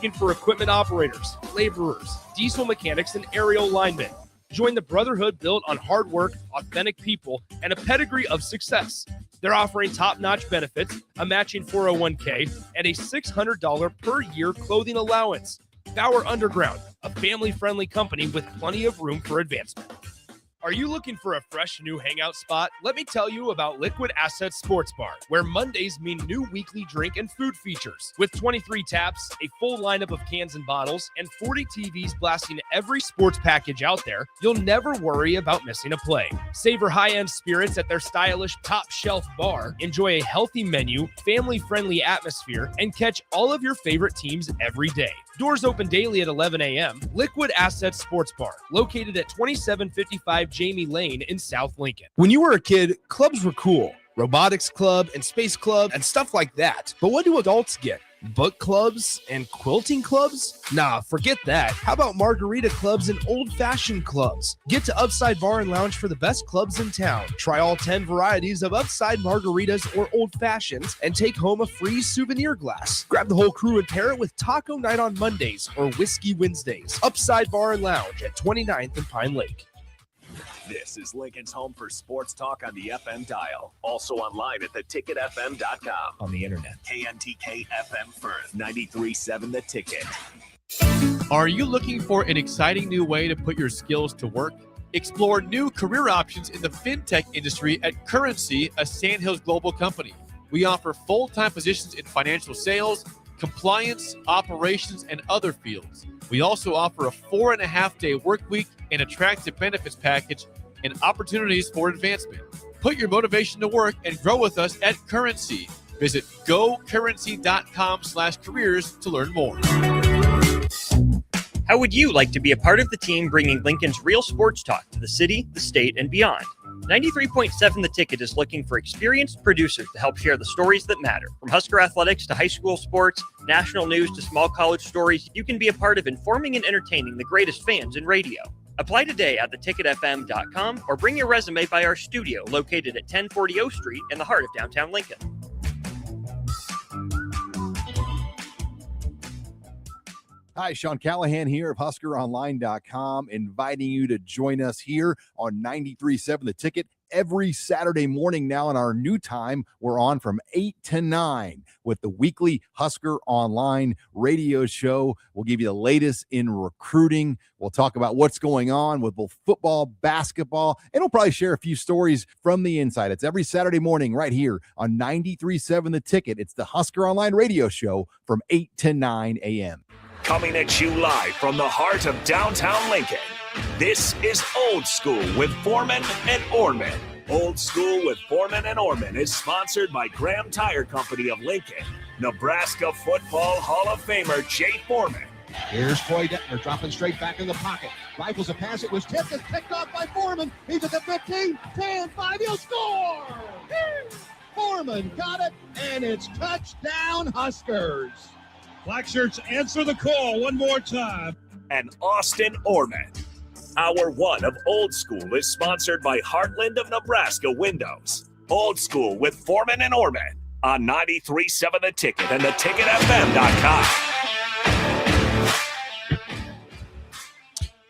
looking for equipment operators, laborers, diesel mechanics, and aerial linemen? Join the brotherhood built on hard work, authentic people, and a pedigree of success. They're offering top-notch benefits, a matching 401k, and a $600 per year clothing allowance. Bauer Underground, a family-friendly company with plenty of room for advancement. Are you looking for a fresh new hangout spot? Let me tell you about Liquid Assets Sports Bar, where Mondays mean new weekly drink and food features. With 23 taps, a full lineup of cans and bottles, and 40 TVs blasting every sports package out there, you'll never worry about missing a play. Savor high-end spirits at their stylish top-shelf bar, enjoy a healthy menu, family-friendly atmosphere, and catch all of your favorite teams every day. Doors open daily at 11 a.m. Liquid Assets Sports Bar, located at 2755 Jamie Lane in South Lincoln. When you were a kid, clubs were cool. Robotics club and space club and stuff like that. But what do adults get? Book clubs and quilting clubs? Nah, forget that. How about margarita clubs and old-fashioned clubs? Get to Upside Bar and Lounge for the best clubs in town. Try all 10 varieties of Upside margaritas or old fashions and take home a free souvenir glass. Grab the whole crew and pair it with taco night on Mondays or whiskey Wednesdays. Upside Bar and Lounge at 29th and Pine Lake. This is Lincoln's home for sports talk on the FM dial. Also online at theticketfm.com. On the internet. KNTK FM Firth, 93.7 The Ticket. Are you looking for an exciting new way to put your skills to work? Explore new career options in the fintech industry at Currency, a Sandhills global company. We offer full-time positions in financial sales, compliance, operations, and other fields. We also offer a 4.5-day work week, an attractive benefits package, and opportunities for advancement. Put your motivation to work and grow with us at Currency. Visit gocurrency.com/careers to learn more. How would you like to be a part of the team bringing Lincoln's real sports talk to the city, the state, and beyond? 93.7 The Ticket is looking for experienced producers to help share the stories that matter. From Husker athletics to high school sports, national news to small college stories, you can be a part of informing and entertaining the greatest fans in radio. Apply today at theticketfm.com or bring your resume by our studio located at 1040 O Street in the heart of downtown Lincoln. Hi, Sean Callahan here of HuskerOnline.com, inviting you to join us here on 93.7 The Ticket every Saturday morning now. In our new time, we're on from 8 to 9 with the weekly Husker Online radio show. We'll give you the latest in recruiting. We'll talk about what's going on with both football, basketball, and we'll probably share a few stories from the inside. It's every Saturday morning right here on 93.7 The Ticket. It's the Husker Online radio show from 8 to 9 a.m. Coming at you live from the heart of downtown Lincoln. This is Old School with Foreman and Oerman. Old School with Foreman and Oerman is sponsored by Graham Tire Company of Lincoln, Nebraska Football Hall of Famer Jay Foreman. Here's Troy Detmer dropping straight back in the pocket. Rifles a pass. It was tipped and picked off by Foreman. He's at the 15, 10, 5. He'll score! Foreman got it, and it's touchdown Huskers. Black shirts answer the call one more time. And Austin Oerman. Hour one of Old School is sponsored by Heartland of Nebraska Windows. Old School with Foreman and Oerman on 93.7 The Ticket and theticketfm.com.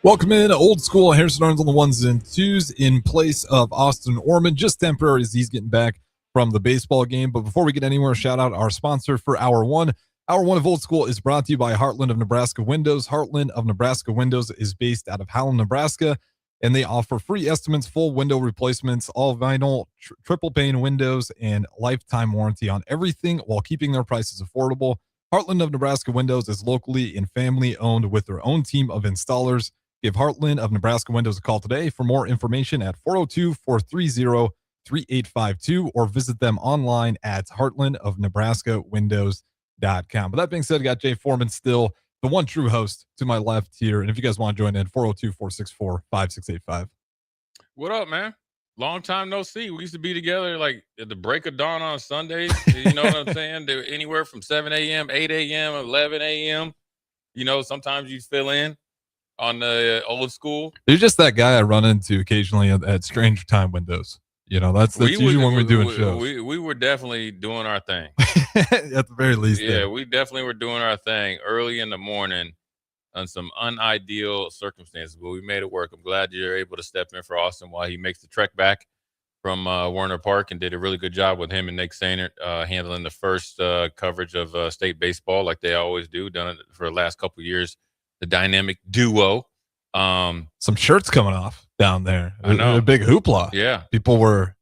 Welcome in, Old School. Harrison Arns on the ones and twos in place of Austin Oerman, just temporary as he's getting back from the baseball game. But before we get anywhere, shout out our sponsor for Hour One. Hour one of Old School is brought to you by Heartland of Nebraska Windows. Heartland of Nebraska Windows is based out of Howland, Nebraska, and they offer free estimates, full window replacements, all vinyl, triple pane windows, and lifetime warranty on everything while keeping their prices affordable. Heartland of Nebraska Windows is locally and family owned with their own team of installers. Give Heartland of Nebraska Windows a call today for more information at 402-430-3852 or visit them online at heartlandofnebraskawindows.com. But that being said, I got Jay Foreman still, the one true host to my left here. And if you guys want to join in, 402-464-5685. What up, man? Long time no see. We used to be together like at the break of dawn on Sundays. You know what I'm saying? They were anywhere from 7 a.m., 8 a.m., 11 a.m. You know, sometimes you fill in on the Old School. You're just that guy I run into occasionally at strange time windows. That's usually when we're doing shows. We were definitely doing our thing. At the very least. Yeah, we definitely were doing our thing early in the morning on some unideal circumstances, but we made it work. I'm glad you're able to step in for Austin while he makes the trek back from Werner Park, and did a really good job with him and Nick Sainert handling the first coverage of state baseball like they always do. Done it for the last couple of years. The dynamic duo. Some shirts coming off down there. I know. A big hoopla. Yeah. People were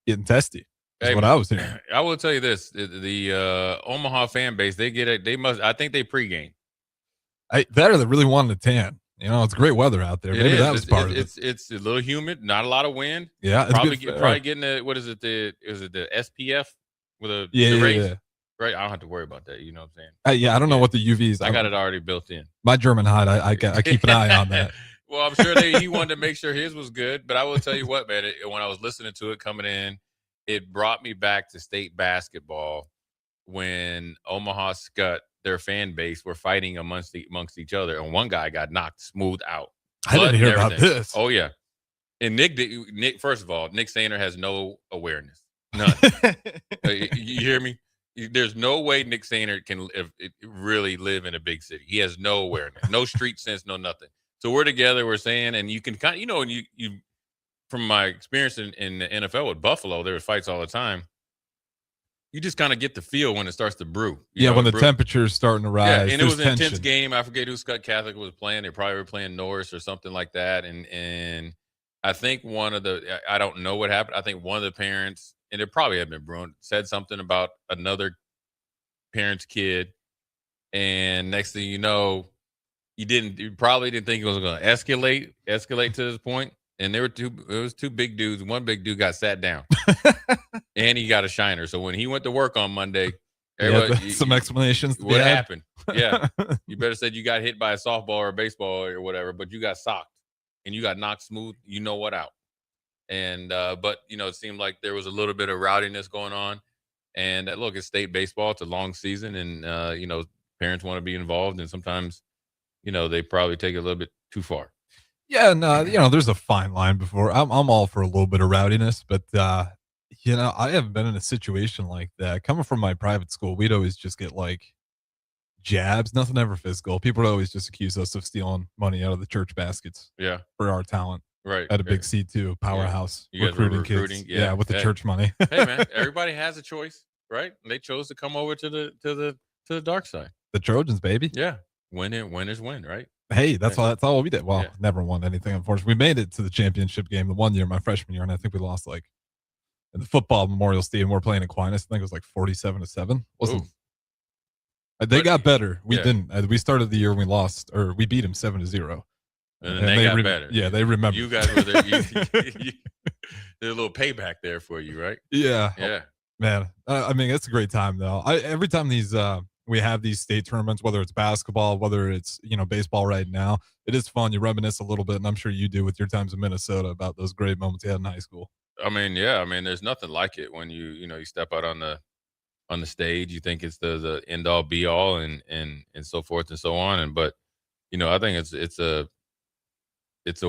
getting testy. That's what I was hearing. I will tell you this: the Omaha fan base, they get it. They must. I think they pregame. They really wanted a tan. It's great weather out there. Maybe that was part of it. It's a little humid, not a lot of wind. Yeah, probably getting what is it? The SPF with the race? Yeah. Right. I don't have to worry about that. You know what I'm saying? I don't know what the UV is. I got it already built in. My German hide, I keep an eye on that. Well, I'm sure he wanted to make sure his was good, but I will tell you what, man. When I was listening to it coming in, it brought me back to state basketball when Omaha Scott, their fan base, were fighting amongst each other, and one guy got knocked smooth out. I didn't hear about this. Oh yeah, and Nick. First of all, Nick Sainert has no awareness, none. You hear me? There's no way Nick Sainert can really live in a big city. He has no awareness, no street sense, no nothing. So we're together. We're saying, and you can kind of, and you from my experience in the NFL with Buffalo, there were fights all the time. You just kind of get the feel when it starts to brew. When the temperature's starting to rise. Yeah, and it was an intense game. I forget who Scott Catholic was playing. They probably were playing Norris or something like that. And I think I don't know what happened. I think one of the parents, and it probably had been brewing, said something about another parent's kid. And next thing you know, you probably didn't think it was going to escalate to this point. And it was two big dudes. One big dude got sat down and he got a shiner. So when he went to work on Monday, some explanations. What happened? Yeah. You better said you got hit by a softball or a baseball or whatever, but you got socked and you got knocked smooth, out. And, but it seemed like there was a little bit of rowdiness going on. And look, it's state baseball. It's a long season and, parents want to be involved. And sometimes, they probably take it a little bit too far. Yeah, no, there's a fine line before. I'm all for a little bit of rowdiness, but I haven't been in a situation like that. Coming from my private school, we'd always just get like jabs, nothing ever physical. People would always just accuse us of stealing money out of the church baskets. Yeah, for our talent. Right. At a big C2 powerhouse, yeah. recruiting kids. Yeah, with the church money. Hey man, everybody has a choice, right? And they chose to come over to the dark side. The Trojans, baby. Yeah, win is win, right? Hey, that's all we did. Well, never won anything, unfortunately. We made it to the championship game the one year, my freshman year, and I think we lost in the football Memorial Stadium. We're playing Aquinas. I think it was 47-7. They got better. We didn't. We started the year and we lost, or we beat them 7-0. And they got better. Yeah, they remember. You guys were there. There's a little payback there for you, right? Yeah. Yeah. Man, I mean, it's a great time though. Every time we have these state tournaments, whether it's basketball, whether it's baseball right now, it is fun. You reminisce a little bit, and I'm sure you do with your times in Minnesota about those great moments you had in high school. I mean, there's nothing like it when you step out on the stage. You think it's the end all be all and so forth and so on. But I think it's a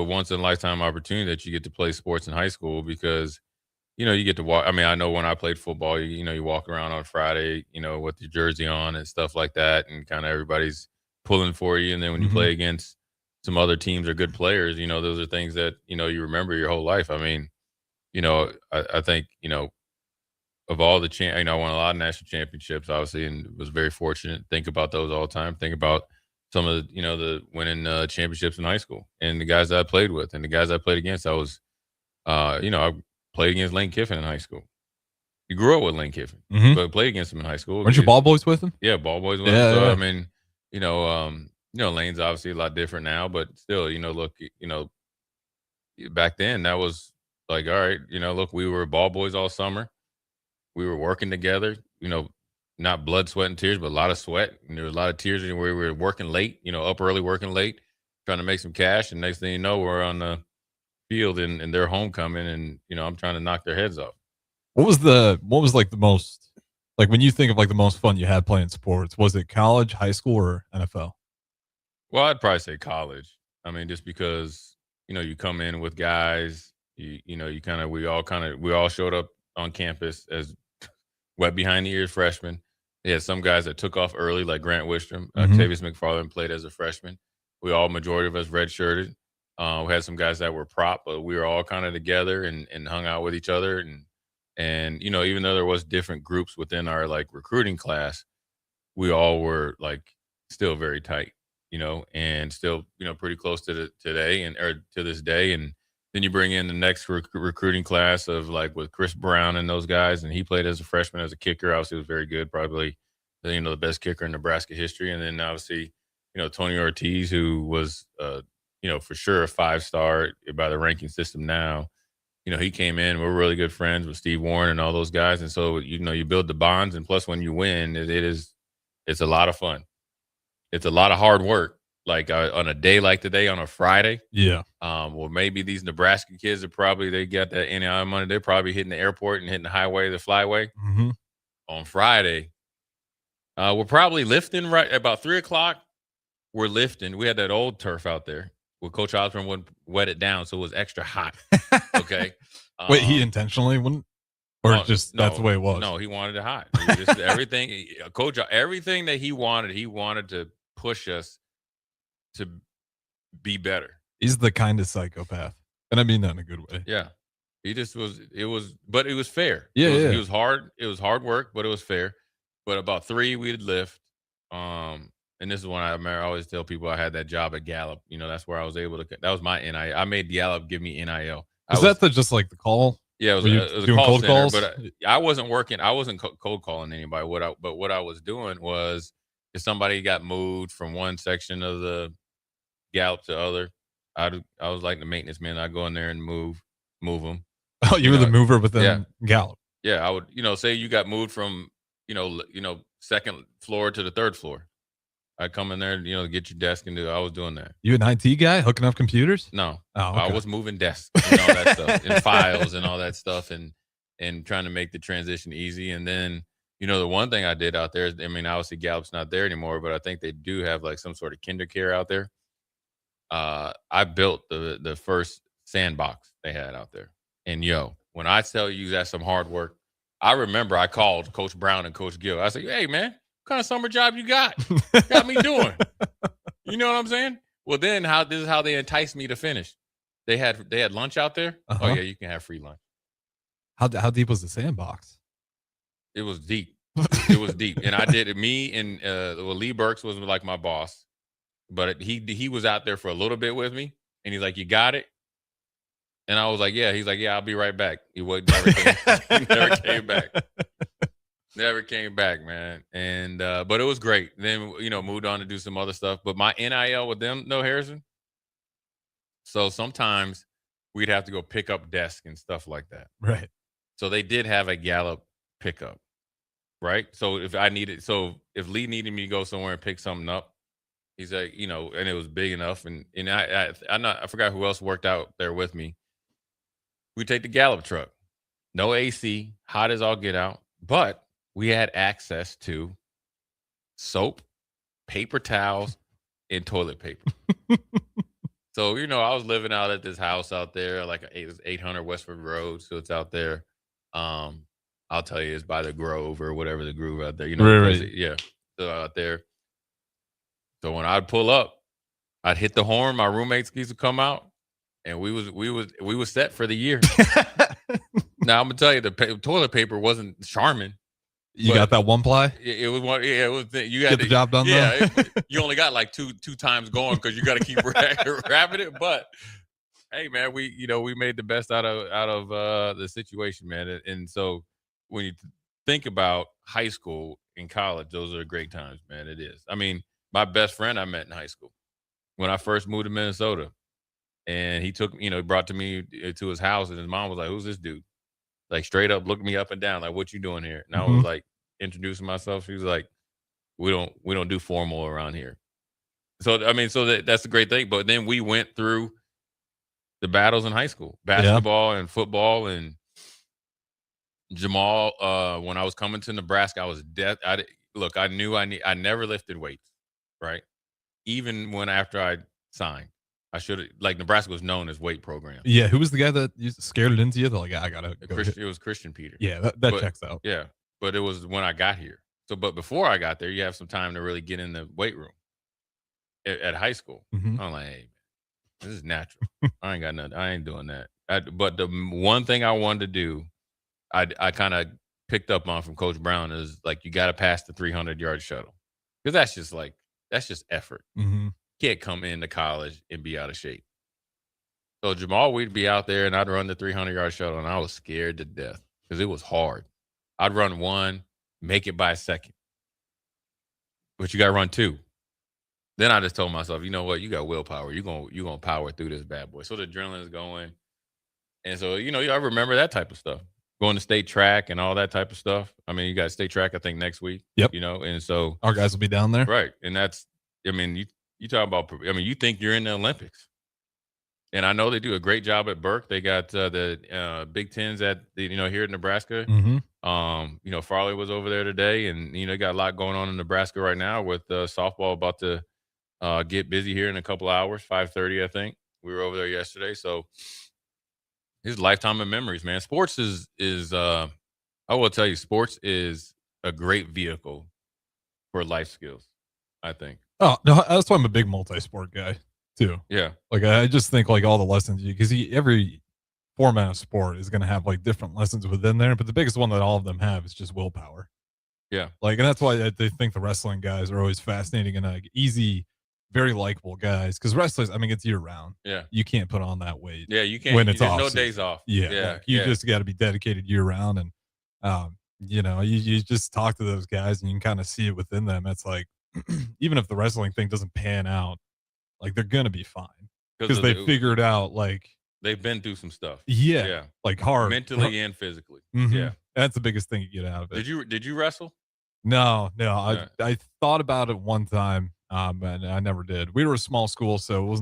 once in a lifetime opportunity that you get to play sports in high school because you get to walk. I mean, I know when I played football, you walk around on Friday, with your jersey on and stuff like that, and kind of everybody's pulling for you. And then when you play against some other teams or good players, those are things that you remember your whole life. I mean, I think of all the I won a lot of national championships, obviously, and was very fortunate. Think about those all the time. Think about some of the the winning championships in high school and the guys that I played with and the guys I played against. I was, I played against Lane Kiffin in high school. You grew up with Lane Kiffin, but played against him in high school. Weren't you ball boys with him? Yeah, ball boys with him. So, I mean, Lane's obviously a lot different now, but still, look, back then that was like, all right, look, we were ball boys all summer. We were working together, not blood, sweat, and tears, but a lot of sweat. And there was a lot of tears where we were working late, up early, working late, trying to make some cash. And next thing you know, we're on the field in their homecoming, and I'm trying to knock their heads off. What was the most, when you think of the most fun you had playing sports? Was it college, high school, or NFL? Well, I'd probably say college. I mean, just because you come in with guys, we all showed up on campus as wet behind the ears freshmen. They had some guys that took off early, like Grant Wistrom. Tavius McFarland played as a freshman. Majority of us redshirted. We had some guys that were prop, but we were all kind of together and hung out with each other. And even though there was different groups within our like recruiting class, we all were like still very tight, and still, pretty close to today or to this day. And then you bring in the next recruiting class of like with Chris Brown and those guys, and he played as a freshman as a kicker. Obviously, was very good, probably the best kicker in Nebraska history. And then obviously, Tony Ortiz, who was for sure a 5-star by the ranking system now. He came in. We're really good friends with Steve Warren and all those guys, and so you build the bonds. And plus, when you win, it's a lot of fun. It's a lot of hard work. Like on a day like today, on a Friday. Yeah. Well, maybe these Nebraska kids they got that NIL money. They're probably hitting the airport and hitting the highway, the flyway. Mm-hmm. On Friday, we're probably lifting right about 3:00. We're lifting. We had that old turf out there where Coach Osborne would wet it down, so it was extra hot. Okay. Wait, he intentionally wouldn't? Or that's the way it was? No, he wanted it hot. Everything, Coach, everything that he wanted to push us to be better. He's the kindest psychopath. And I mean that in a good way. Yeah. He just but it was fair. Yeah, It was hard. It was hard work, but it was fair. But about 3, we'd lift. And this is when I remember I always tell people I had that job at Gallup. That's where I was able to, that was my NIL. I made Gallup give me NIL. Just like the call? Yeah, it was a call center, calls? But I wasn't working. I wasn't cold calling anybody. But what I was doing was if somebody got moved from one section of the Gallup to other, I was like the maintenance man. I'd go in there and move them. Oh, you were the mover within Gallup. Yeah, I would, say you got moved from, second floor to the third floor. I'd come in there, get your desk and I was doing that. You an IT guy hooking up computers? No. Oh, okay. I was moving desks and all that stuff and files and all that stuff and trying to make the transition easy. And then, the one thing I did out there is, obviously Gallup's not there anymore, but I think they do have like some sort of kinder care out there. I built the first sandbox they had out there. And when I tell you that's some hard work, I remember I called Coach Brown and Coach Gill. I said, hey, man, what kind of summer job you got me doing? You know what I'm saying? Well, then this is how they enticed me to finish. They had lunch out there. Uh-huh. Oh yeah, you can have free lunch. How deep was the sandbox? It was deep. It was deep. And I did it. Me and Lee Burks was like my boss, but he was out there for a little bit with me, and he's like, "You got it." And I was like, "Yeah." He's like, "Yeah, I'll be right back." He never came back. Never came back, man. And but it was great. Then moved on to do some other stuff. But my NIL with them, no Harrison. So sometimes we'd have to go pick up desks and stuff like that. Right. So they did have a Gallup pickup, right? So if Lee needed me to go somewhere and pick something up, he's like, and it was big enough, and I forgot who else worked out there with me. We take the Gallup truck, no AC, hot as all get out, but we had access to soap, paper towels, and toilet paper. So, I was living out at this house out there, like it was 800 Westford Road. So it's out there. I'll tell you, it's by the Grove or whatever the Grove out there. Right. Yeah. So out there. So when I'd pull up, I'd hit the horn. My roommates used to come out, and we was set for the year. Now I'm gonna tell you, the toilet paper wasn't Charmin. You got that one ply? It was one. Yeah, it was. You got get the job done. Yeah, you only got like two times going because you got to keep wrapping it. But hey, man, we made the best out of the situation, man. And so when you think about high school and college, those are great times, man. It is. My best friend I met in high school when I first moved to Minnesota, and he took brought me to his house, and his mom was like, "Who's this dude?" Like straight up looked me up and down, like, "What you doing here?" And I was like introducing myself. She was like, we don't do formal around here. So that's a great thing. But then we went through the battles in high school, basketball and football. And Jamal, when I was coming to Nebraska, I was I knew I never lifted weights, right? Even after I signed, I should have, like, Nebraska was known as weight program. Yeah, who was the guy that scared it into you? They're like, I gotta go. It was Christian Peter. Yeah, that But, checks out. yeah, but it was when I got here. So, but before I got there, you have some time to really get in the weight room at high school. Mhm. I'm like, hey, this is natural. I ain't got nothing. I ain't doing that. But the one thing I wanted to do, I kind of picked up on from Coach Brown is like, you got to pass the 300-yard shuttle, because that's just effort. Mhm. Can't come into college and be out of shape. So Jamal, we'd be out there and I'd run the 300-yard shuttle, and I was scared to death because it was hard. I'd run one, make it by a second, but you got to run two. Then I just told myself, you know what? You got willpower. You're gonna power through this bad boy. So the adrenaline is going, and so I remember that type of stuff. Going to state track and all that type of stuff. I mean, you got state track, I think, next week. Yep. And so Our guys will be down there. right, and that's. I mean, you talk about. I mean, you think you're in the Olympics, and I know they do a great job at Burke. They got the Big Tens at here in Nebraska. Mm-hmm. Farley was over there today, and they got a lot going on in Nebraska right now with softball about to get busy here in a couple hours, 5:30, I think. We were over there yesterday, so his lifetime of memories, man. Sports is I will tell you, sports is a great vehicle for life skills, I think. Oh no, that's why I'm a big multi-sport guy too. Yeah, Like I just think like all the lessons because every format of sport is going to have like different lessons within there, but the biggest one that all of them have is just willpower. yeah, Like, and that's why they think the wrestling guys are always fascinating and like easy, very likable guys. Because wrestlers, I mean, it's year round. yeah, You can't put on that weight. yeah. You can't. When it's there's off no season. days off. Yeah, yeah. like, you yeah. just got to be dedicated year round, and you just talk to those guys and you can kind of see it within them. It's like even if the wrestling thing doesn't pan out, like they're gonna be fine because they figured out like they've been through some stuff. yeah. Like hard mentally and physically. Mhm. Yeah. That's the biggest thing you get out of it. Did you wrestle? No, Yeah. I thought about it one time, and I never did. We were a small school, so it was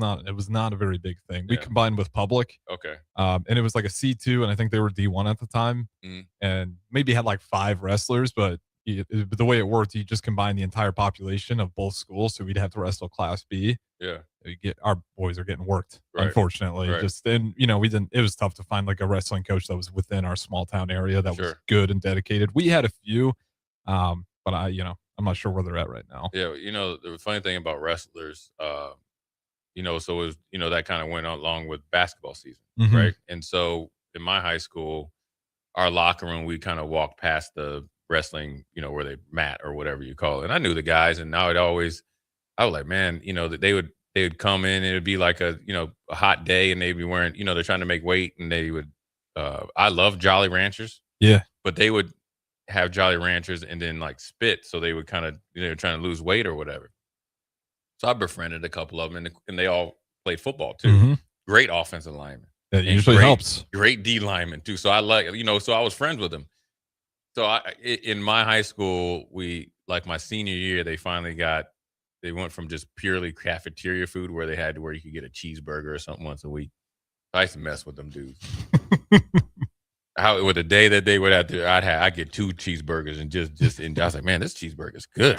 not a very big thing. We Yeah. combined with public, Okay. and it was like a C2, and I think they were D1 at the time, Mhm. and maybe had like 5 wrestlers, but the way it worked, you just combined the entire population of both schools, so we'd have to wrestle Class B. Yeah. Our boys are getting worked, Right. unfortunately. Right. Just and we didn't. It was tough to find like a wrestling coach that was within our small town area that was Sure. good and dedicated. We had a few, but I'm not sure where they're at right now. Yeah. The funny thing about wrestlers, so it was, that kind of went along with basketball season, Mhm. right? And so in my high school, our locker room, we kind of walked past the wrestling, where they mat or whatever you call it. And I knew the guys, and I was like, man, that they would come in and it would be like a hot day, and they'd be wearing, they're trying to make weight, and they would, I love Jolly Ranchers. Yeah. But they would have Jolly Ranchers and then like spit. So they would kind of, trying to lose weight or whatever. So I befriended a couple of them, and they all played football too. Mhm. Great offensive linemen. That And usually helps. Great D linemen too. So I like, so I was friends with them. So in my high school, my senior year, they went from just purely cafeteria food where you could get a cheeseburger or something once a week. I used to mess with them dudes. With the day that they would have to, I'd get 2 cheeseburgers and I was like, man, this cheeseburger's good.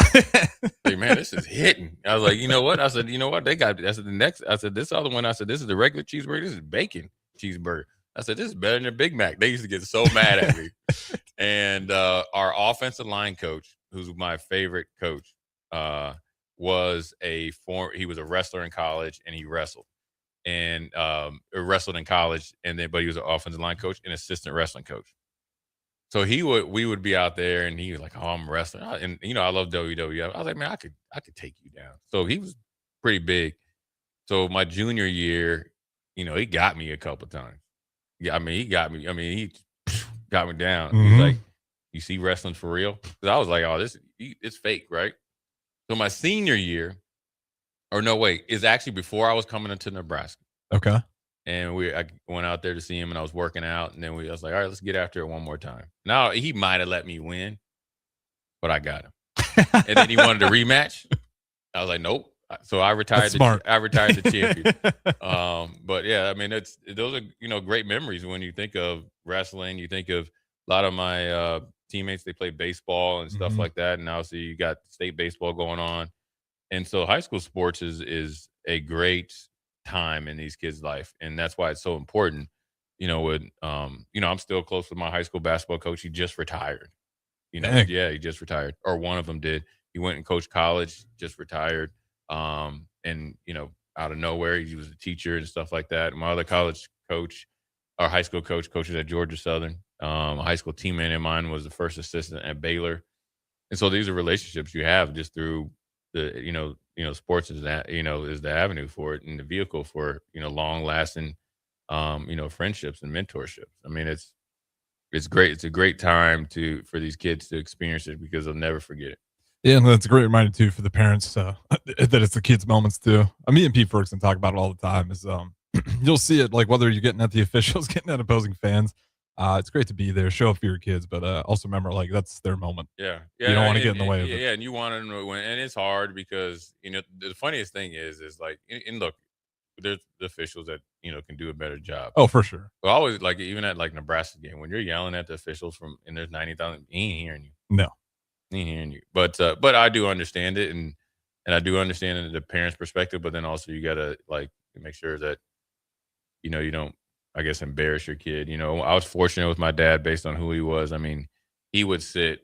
Like, man, this is hitting. I was like, you know what? I said, they got, I said, this other one, I said, this is the regular cheeseburger. This is bacon cheeseburger. I said, this is better than a Big Mac. They used to get so mad at me. And our offensive line coach, who's my favorite coach, was he was a wrestler in college, and he wrestled. And wrestled in college, but he was an offensive line coach and assistant wrestling coach. So we would be out there, and he was like, "Oh, I'm a wrestler," and I love WWF. I was like, "Man, I could take you down." So he was pretty big. So my junior year, he got me a couple times. Yeah, I mean, he got me. I mean, he got me down. Mhm. He's like, "You see wrestling for real?" Because I was like, "Oh, it's fake, right?" So my senior year. Or no, wait, it's actually before I was coming into Nebraska. Okay. And I went out there to see him, and I was working out, and then I was like, all right, let's get after it one more time. Now, he might have let me win, but I got him. And then he wanted a rematch. I was like, nope. So I retired. That's smart. I retired the champion. But yeah, I mean, those are great memories when you think of wrestling. You think of a lot of my teammates. They play baseball and stuff Mhm. like that, and obviously you got state baseball going on. And so high school sports is a great time in these kids' life, and that's why it's so important. I'm still close with my high school basketball coach. He just retired. Dang. Yeah, he just retired, or one of them did. He went and coached college, just retired. And out of nowhere, he was a teacher and stuff like that. My other college coach, our high school coaches at Georgia Southern. A high school teammate of mine was the first assistant at Baylor, and so these are relationships you have just through the sports is that is the avenue for it and the vehicle for long lasting friendships and mentorships. I mean, it's great. It's a great time for these kids to experience it because they'll never forget it. Yeah, and that's a great reminder too for the parents that it's the kids' moments too. Me and Pete Ferguson talk about it all the time. Is you'll see it like whether you're getting at the officials, getting at opposing fans. It's great to be there, show up for your kids, but also remember like that's their moment. Yeah, you don't want to get in the way of it. Yeah, and you want them to win, and it's hard because the funniest thing is like, and look, there's the officials that can do a better job. Oh, for sure. But always like even at like Nebraska game when you're yelling at the officials and there's 90,000, he ain't hearing you. No, he ain't hearing you. But I do understand it, and I do understand the parents' perspective. But then also you gotta like make sure that you don't, I guess, embarrass your kid. I was fortunate with my dad based on who he was. I mean, he would sit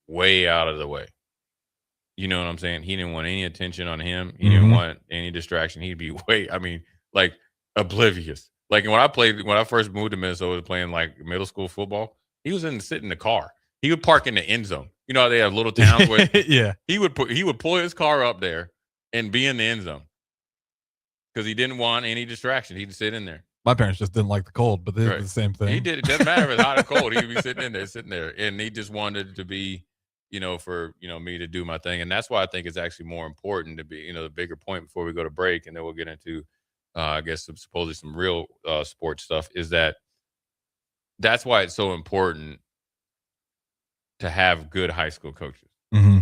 way out of the way. You know what I'm saying? He didn't want any attention on him. He didn't want any distraction. He'd be like oblivious. Like when I first moved to Minnesota playing like middle school football, he was sit in the car. He would park in the end zone. You know how they have little towns where yeah. He would pull his car up there and be in the end zone because he didn't want any distraction. He'd sit in there. My parents just didn't like the cold, but they did the same thing. He did. It doesn't matter if it's hot or cold. He'd be sitting there, and he just wanted to be, for me to do my thing, and that's why I think it's actually more important to be, the bigger point before we go to break, and then we'll get into, I guess, supposedly some real sports stuff. Is that's why it's so important to have good high school coaches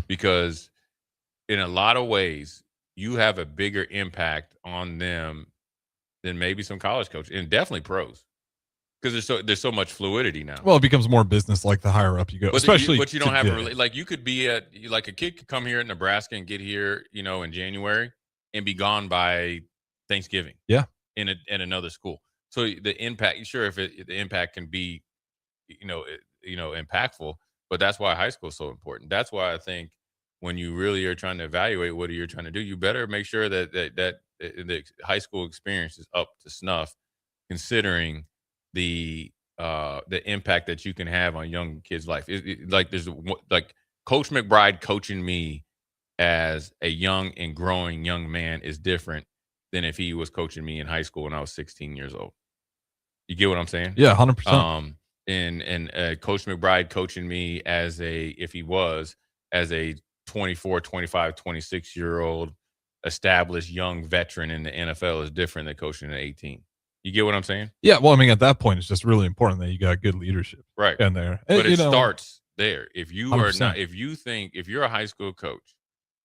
because in a lot of ways you have a bigger impact on them than maybe some college coaches and definitely pros because there's so much fluidity now. Well, it becomes more business like the higher up you go, but you don't have like you could be like a kid could come here in Nebraska and get here, in January and be gone by Thanksgiving. Yeah, in another school. So the impact, sure, if the impact can be, impactful, but that's why high school is so important. That's why I think when you really are trying to evaluate what you're trying to do, you better make sure that the high school experience is up to snuff, considering the impact that you can have on young kids' life. Like there's like Coach McBride coaching me as a young and growing young man is different than if he was coaching me in high school when I was 16 years old. You get what I'm saying? Yeah, 100%. And Coach McBride coaching me if he was as a 24, 25, 26-year-old established young veteran in the NFL is different than coaching at 18. You get what I'm saying? Yeah. Well, I mean, at that point, it's just really important that you got good leadership right in there. But it starts there. If you 100%. are not, if you're a high school coach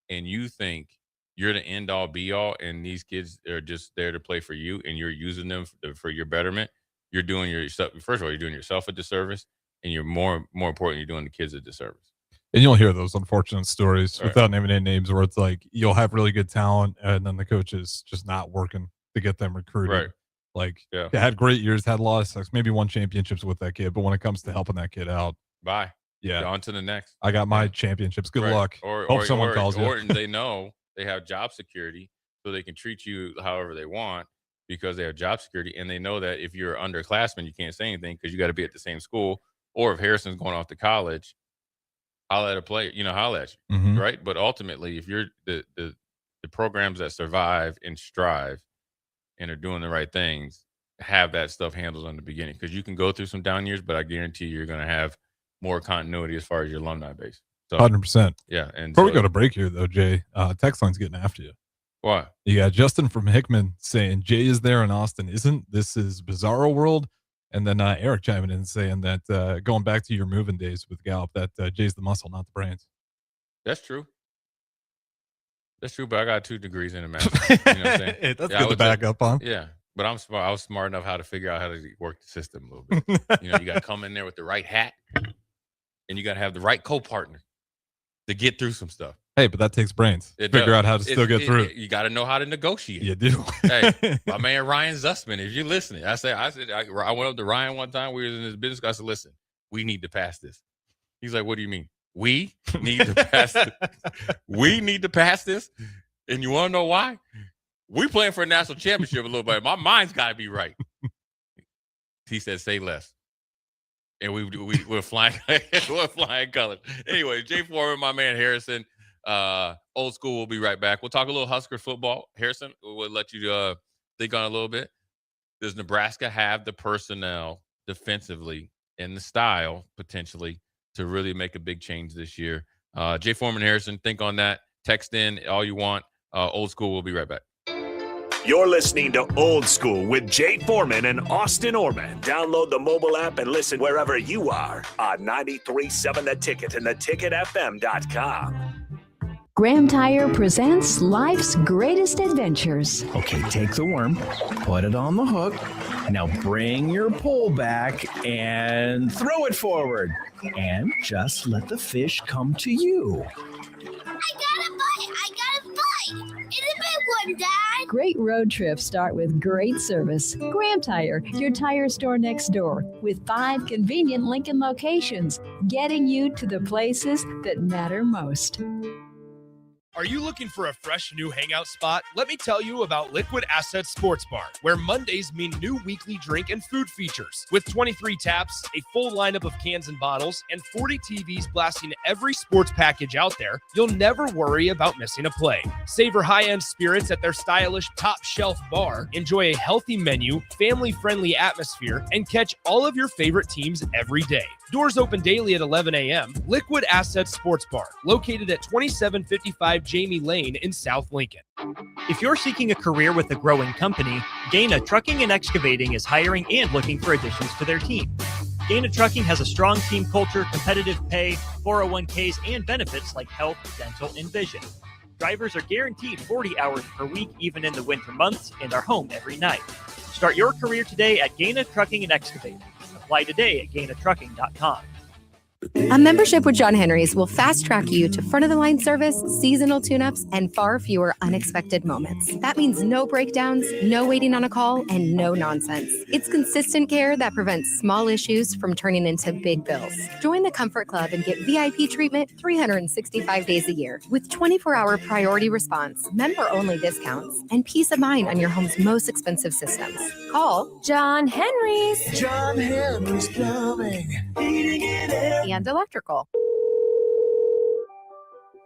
and you think you're the end all be all and these kids are just there to play for you and you're using them for your betterment, you're doing yourself. First of all, you're doing yourself a disservice, and you're more important, you're doing the kids a disservice. And you'll hear those unfortunate stories right. without naming any names where it's like you'll have really good talent and then the coach is just not working to get them recruited. Right. Like yeah. They had great years, had a lot of success, maybe won championships with that kid, but when it comes to helping that kid out, bye. Yeah. On to the next. I got my championships. Good luck. Hope someone calls you. Or they know they have job security, so they can treat you however they want because they have job security, and they know that if you're an underclassman, you can't say anything because you got to be at the same school. Or if Harrison's going off to college, holla at a player, holla at you, right? But ultimately, if you're the programs that survive and strive and are doing the right things, have that stuff handled in the beginning because you can go through some down years, but I guarantee you're going to have more continuity as far as your alumni base. So 100%. Yeah. And before we go to break here, though, Jay, text line's getting after you. Why? You got Justin from Hickman saying Jay is there in Austin. This is Bizarro World? And then Eric chiming in saying that going back to your moving days with Gallup, that Jay's the muscle, not the brains. That's true. That's true, but I got 2 degrees in a math. You know what I'm saying? That's good to back up on. Yeah, but I'm smart. I was smart enough how to figure out how to work the system a little bit. You got to come in there with the right hat, and you got to have the right co-partner to get through some stuff. Hey, but that takes brains. Figure out how to still get through. You got to know how to negotiate. You do. Hey, my man Ryan Zussman, if you're listening, I went up to Ryan one time. We were in his business. I said, listen, we need to pass this. He's like, what do you mean? We need to pass this. We need to pass this. And you want to know why? We playing for a national championship a little bit. My mind's got to be right. He said, say less. And we're flying, we're flying colors. Anyway, Jay Foreman, my man Harrison, Old School. We'll be right back. We'll talk a little Husker football. Harrison, we'll let you think on it a little bit. Does Nebraska have the personnel defensively and the style potentially to really make a big change this year? Jay Foreman, Harrison, think on that. Text in all you want. Old School. We'll be right back. You're listening to Old School with Jay Foreman and Austin Oerman. Download the mobile app and listen wherever you are on 93.7 The Ticket and theticketfm.com. Graham Tire presents life's greatest adventures. Okay, take the worm, put it on the hook. Now bring your pole back and throw it forward. And just let the fish come to you. I got a bite! It's a big one, Dad! Great road trips start with great service. Graham Tire, your tire store next door, with 5 convenient Lincoln locations, getting you to the places that matter most. Are you looking for a fresh new hangout spot? Let me tell you about Liquid Assets Sports Bar, where Mondays mean new weekly drink and food features. With 23 taps, a full lineup of cans and bottles, and 40 TVs blasting every sports package out there, you'll never worry about missing a play. Savor high-end spirits at their stylish top-shelf bar, enjoy a healthy menu, family-friendly atmosphere, and catch all of your favorite teams every day. Doors open daily at 11 a.m. Liquid Assets Sports Bar, located at 2755 Jamie Lane in South Lincoln. If you're seeking a career with a growing company, Gaina Trucking and Excavating is hiring and looking for additions to their team. Gaina Trucking has a strong team culture, competitive pay, 401ks, and benefits like health, dental, and vision. Drivers are guaranteed 40 hours per week, even in the winter months, and are home every night. Start your career today at Gaina Trucking and Excavating. Apply today at GainaTrucking.com. A membership with John Henry's will fast-track you to front-of-the-line service, seasonal tune-ups, and far fewer unexpected moments. That means no breakdowns, no waiting on a call, and no nonsense. It's consistent care that prevents small issues from turning into big bills. Join the Comfort Club and get VIP treatment 365 days a year with 24-hour priority response, member-only discounts, and peace of mind on your home's most expensive systems. Call John Henry's. John Henry's Plumbing. Heating and electrical.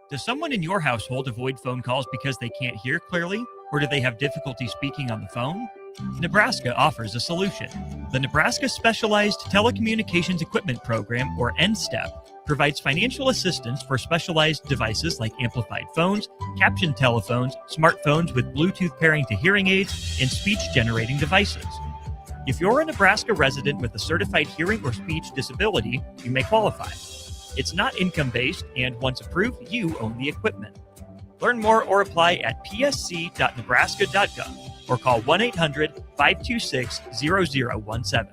Does someone in your household avoid phone calls because they can't hear clearly, or do they have difficulty speaking on the phone? Nebraska offers a solution. The Nebraska Specialized Telecommunications Equipment Program, or NSTEP, provides financial assistance for specialized devices like amplified phones, captioned telephones, smartphones with Bluetooth pairing to hearing aids, and speech-generating devices. If you're a Nebraska resident with a certified hearing or speech disability, you may qualify. It's not income-based, and once approved, you own the equipment. Learn more or apply at psc.nebraska.gov or call 1-800-526-0017.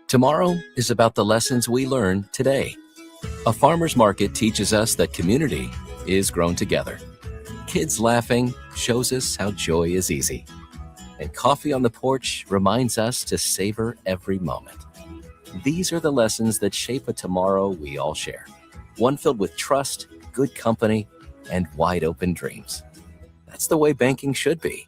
Tomorrow is about the lessons we learn today. A farmer's market teaches us that community is grown together. Kids laughing shows us how joy is easy. And coffee on the porch reminds us to savor every moment. These are the lessons that shape a tomorrow we all share. One filled with trust, good company, and wide open dreams. That's the way banking should be.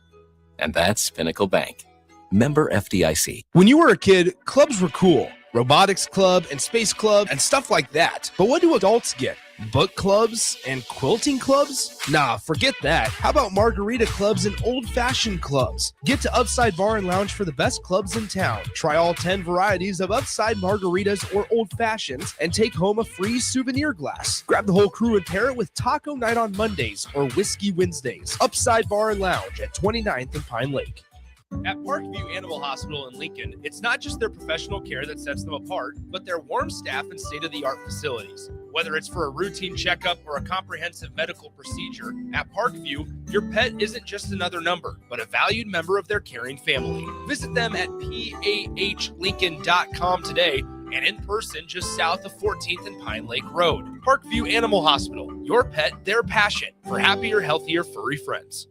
And that's Pinnacle Bank. Member FDIC. When you were a kid, clubs were cool. Robotics club and space club and stuff like that. But what do adults get? Book clubs and quilting clubs? Nah, forget that. How about margarita clubs and old-fashioned clubs? Get to Upside Bar and Lounge for the best clubs in town. Try all 10 varieties of Upside margaritas or old fashions and take home a free souvenir glass. Grab the whole crew and pair it with taco night on Mondays or whiskey Wednesdays. Upside Bar and Lounge at 29th and Pine Lake. At Parkview Animal Hospital in Lincoln, it's not just their professional care that sets them apart, but their warm staff and state-of-the-art facilities. Whether it's for a routine checkup or a comprehensive medical procedure, at Parkview, your pet isn't just another number, but a valued member of their caring family. Visit them at pahlincoln.com today and in person just south of 14th and Pine Lake Road. Parkview Animal Hospital, your pet, their passion, for happier, healthier, furry friends.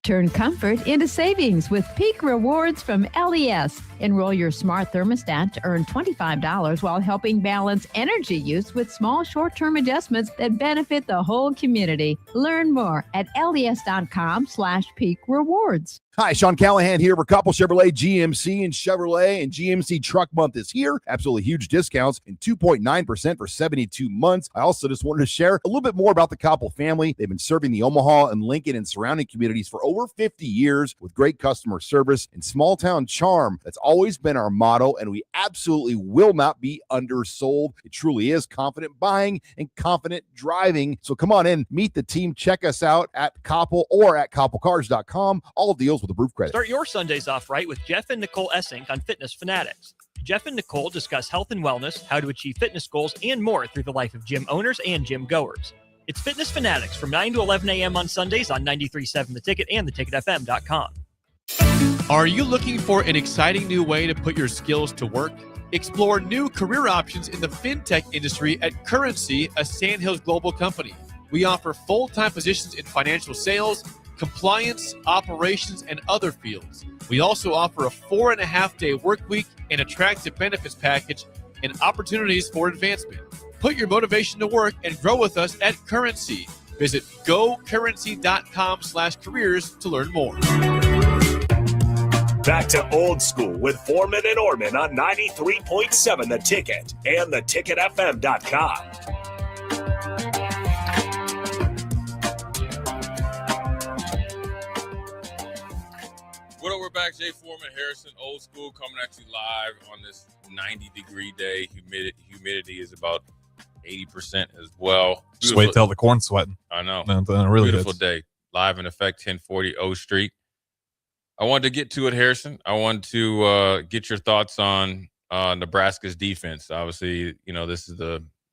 Turn comfort into savings with Peak Rewards from LES. Enroll your smart thermostat to earn $25 while helping balance energy use with small short-term adjustments that benefit the whole community. Learn more at les.com/peak rewards. Hi, Sean Callahan here for Coppell Chevrolet, GMC, and Chevrolet. And GMC Truck Month is here. Absolutely huge discounts and 2.9% for 72 months. I also just wanted to share a little bit more about the Coppell family. They've been serving the Omaha and Lincoln and surrounding communities for over 50 years with great customer service and small town charm. That's always been our motto, and we absolutely will not be undersold. It truly is confident buying and confident driving. So come on in, meet the team, check us out at Coppell or at CoppellCars.com. All deals with approved credit. Start your Sundays off right with Jeff and Nicole Essink on Fitness Fanatics. Jeff and Nicole discuss health and wellness, how to achieve fitness goals, and more through the life of gym owners and gym goers. It's Fitness Fanatics from 9 to 11 a.m. on Sundays on 93.7 The Ticket and theticketfm.com. Are you looking for an exciting new way to put your skills to work? Explore new career options in the fintech industry at Currency, a Sandhills global company. We offer full-time positions in financial sales, compliance, operations, and other fields. We also offer a 4.5-day work week, an attractive benefits package, and opportunities for advancement. Put your motivation to work and grow with us at Currency. Visit gocurrency.com/careers to learn more. Back to Old School with Foreman and Oerman on 93.7 The Ticket and theticketfm.com. What up, we're back. Jay Foreman, Harrison, Old School, coming at you live on this 90-degree day. Humidity is about 80% as well. Just wait till the corn's sweating. I know. No, it really beautiful is. Day. Live in effect, 1040 O Street. I wanted to get to it, Harrison. I wanted to get your thoughts on Nebraska's defense. Obviously, you know, this is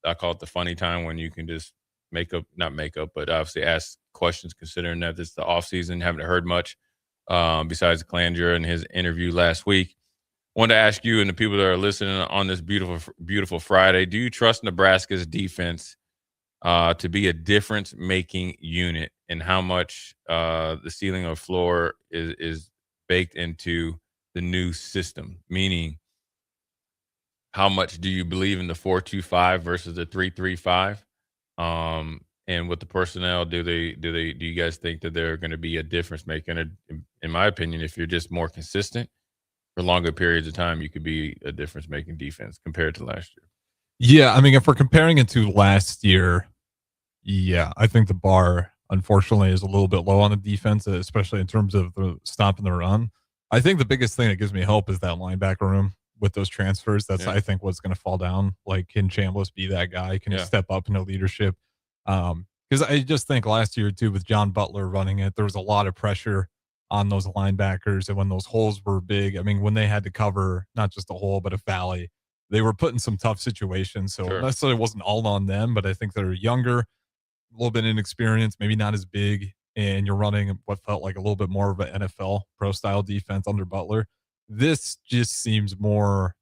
I call it the funny time when you can just not make up, but obviously ask questions considering that this is the offseason. Haven't heard much besides Clandra and his interview last week. Wanted to ask you and the people that are listening on this beautiful, beautiful Friday, do you trust Nebraska's defense to be a difference-making unit, and how much the ceiling or floor is baked into the new system? Meaning, how much do you believe in the 4-2-5 versus the 3-3-5? And with the personnel, do you guys think that they're going to be a difference maker? And in my opinion, if you're just more consistent for longer periods of time, you could be a difference making defense compared to last year. Yeah, I mean, if we're comparing it to last year, yeah, I think the bar, unfortunately, is a little bit low on the defense, especially in terms of stopping the run. I think the biggest thing that gives me hope is that linebacker room with those transfers. That's, I think, what's going to fall down. Like, can Chambliss be that guy? Can he step up into leadership? Because I just think last year, too, with John Butler running it, there was a lot of pressure on those linebackers. And when those holes were big, I mean, when they had to cover not just a hole, but a valley, they were put in some tough situations. So necessarily wasn't all on them, but I think they're younger, a little bit inexperienced, maybe not as big, and you're running what felt like a little bit more of an NFL pro-style defense under Butler. This just seems more,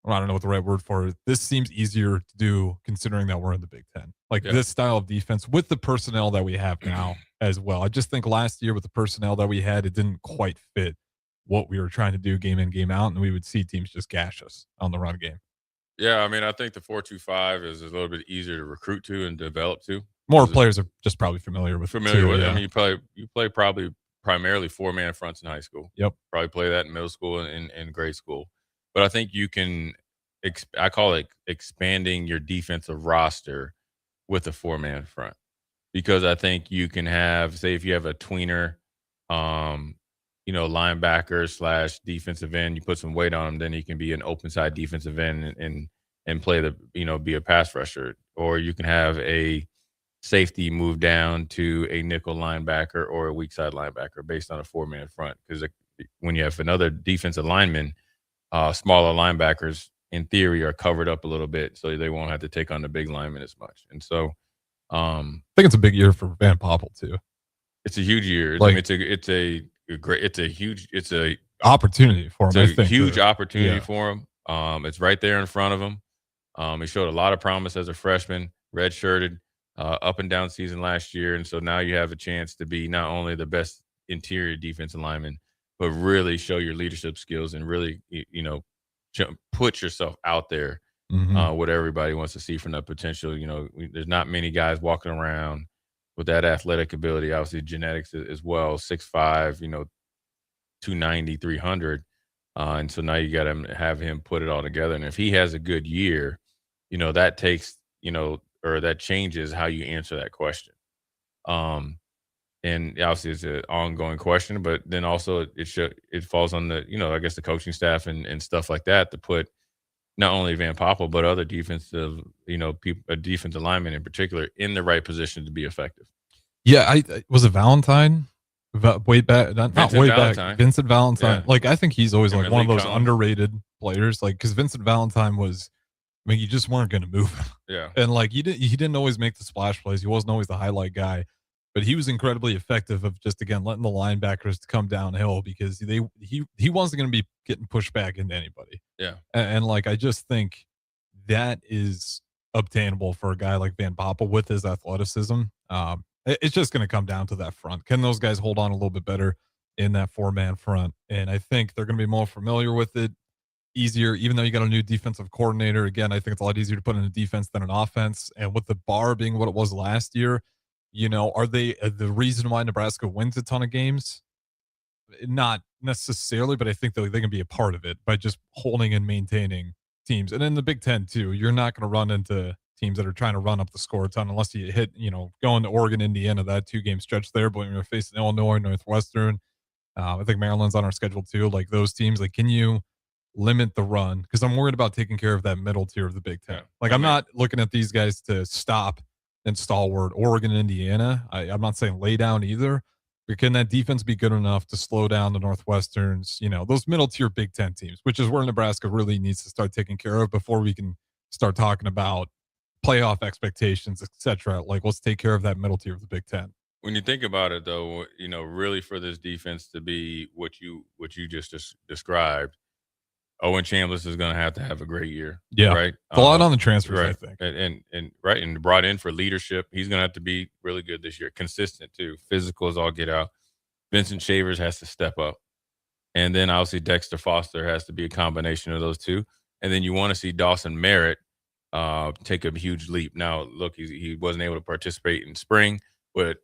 well, I don't know what the right word for it. This seems easier to do considering that we're in the Big Ten. Like this style of defense with the personnel that we have now as well. I just think last year with the personnel that we had, it didn't quite fit what we were trying to do game in, game out, and we would see teams just gash us on the run game. Yeah, I mean, I think the 4-2-5 is a little bit easier to recruit to and develop to. More players are just probably familiar with it. I mean, you play probably primarily 4-man fronts in high school. Yep. Probably play that in middle school and grade school. But I think you can, I call it expanding your defensive roster with a 4-man front. Because I think you can have, say, if you have a tweener, linebacker / defensive end, you put some weight on him, then he can be an open side defensive end and play be a pass rusher. Or you can have a safety move down to a nickel linebacker or a weak side linebacker based on a 4-man front. Because when you have another defensive lineman, smaller linebackers in theory are covered up a little bit, so they won't have to take on the big lineman as much. And so, I think it's a big year for Van Poppel too. It's a huge year. Like, I mean, it's a huge opportunity for him. It's a huge opportunity for him. It's right there in front of him. He showed a lot of promise as a freshman, redshirted, up and down season last year. And so now you have a chance to be not only the best interior defensive lineman, but really show your leadership skills and really, put yourself out there, what everybody wants to see from that potential. There's not many guys walking around with that athletic ability, obviously genetics as well, 6'5", 290, 300. And so now you got to have him put it all together. And if he has a good year, that takes, or that changes how you answer that question. And obviously it's an ongoing question, but then also it falls on the, I guess the coaching staff and stuff like that to put not only Van Poppel, but other defensive, people, a defensive lineman in particular, in the right position to be effective. Yeah, I was it Valentine? Way back, not way back. Vincent Valentine. Yeah. Like, I think he's always Him like and one Lee of those Collins. underrated players. Like, because Vincent Valentine was, I mean, you just weren't going to move him. Yeah. And like, he didn't always make the splash plays. He wasn't always the highlight guy, but he was incredibly effective of just, again, letting the linebackers come downhill because he wasn't going to be getting pushed back into anybody. Yeah. And like, I just think that is obtainable for a guy like Van Poppel with his athleticism. It's just going to come down to that front. Can those guys hold on a little bit better in that 4-man front? And I think they're going to be more familiar with it, easier, even though you got a new defensive coordinator. Again, I think it's a lot easier to put in a defense than an offense. And with the bar being what it was last year, are they the reason why Nebraska wins a ton of games? Not necessarily, but I think they can be a part of it by just holding and maintaining teams. And in the Big Ten too, you're not going to run into teams that are trying to run up the score a ton unless you hit, going to Oregon, Indiana, that 2-game stretch there. But when you're facing Illinois, Northwestern, I think Maryland's on our schedule too. Like those teams, like, can you limit the run? Because I'm worried about taking care of that middle tier of the Big Ten. Like, I'm not looking at these guys to stop and stalwart Oregon and Indiana. I'm not saying lay down either. But can that defense be good enough to slow down the Northwesterns, those middle tier Big Ten teams, which is where Nebraska really needs to start taking care of before we can start talking about playoff expectations, etc. Like, let's take care of that middle tier of the Big Ten. When you think about it, though, really for this defense to be what you just described, Owen Chambliss is going to have a great year. Yeah, right. A lot on the transfers, right. I think, and brought in for leadership. He's going to have to be really good this year, consistent too, physical as all get out. Vincent Shavers has to step up, and then obviously Dexter Foster has to be a combination of those two. And then you want to see Dawson Merritt take a huge leap. Now, look, he wasn't able to participate in spring, but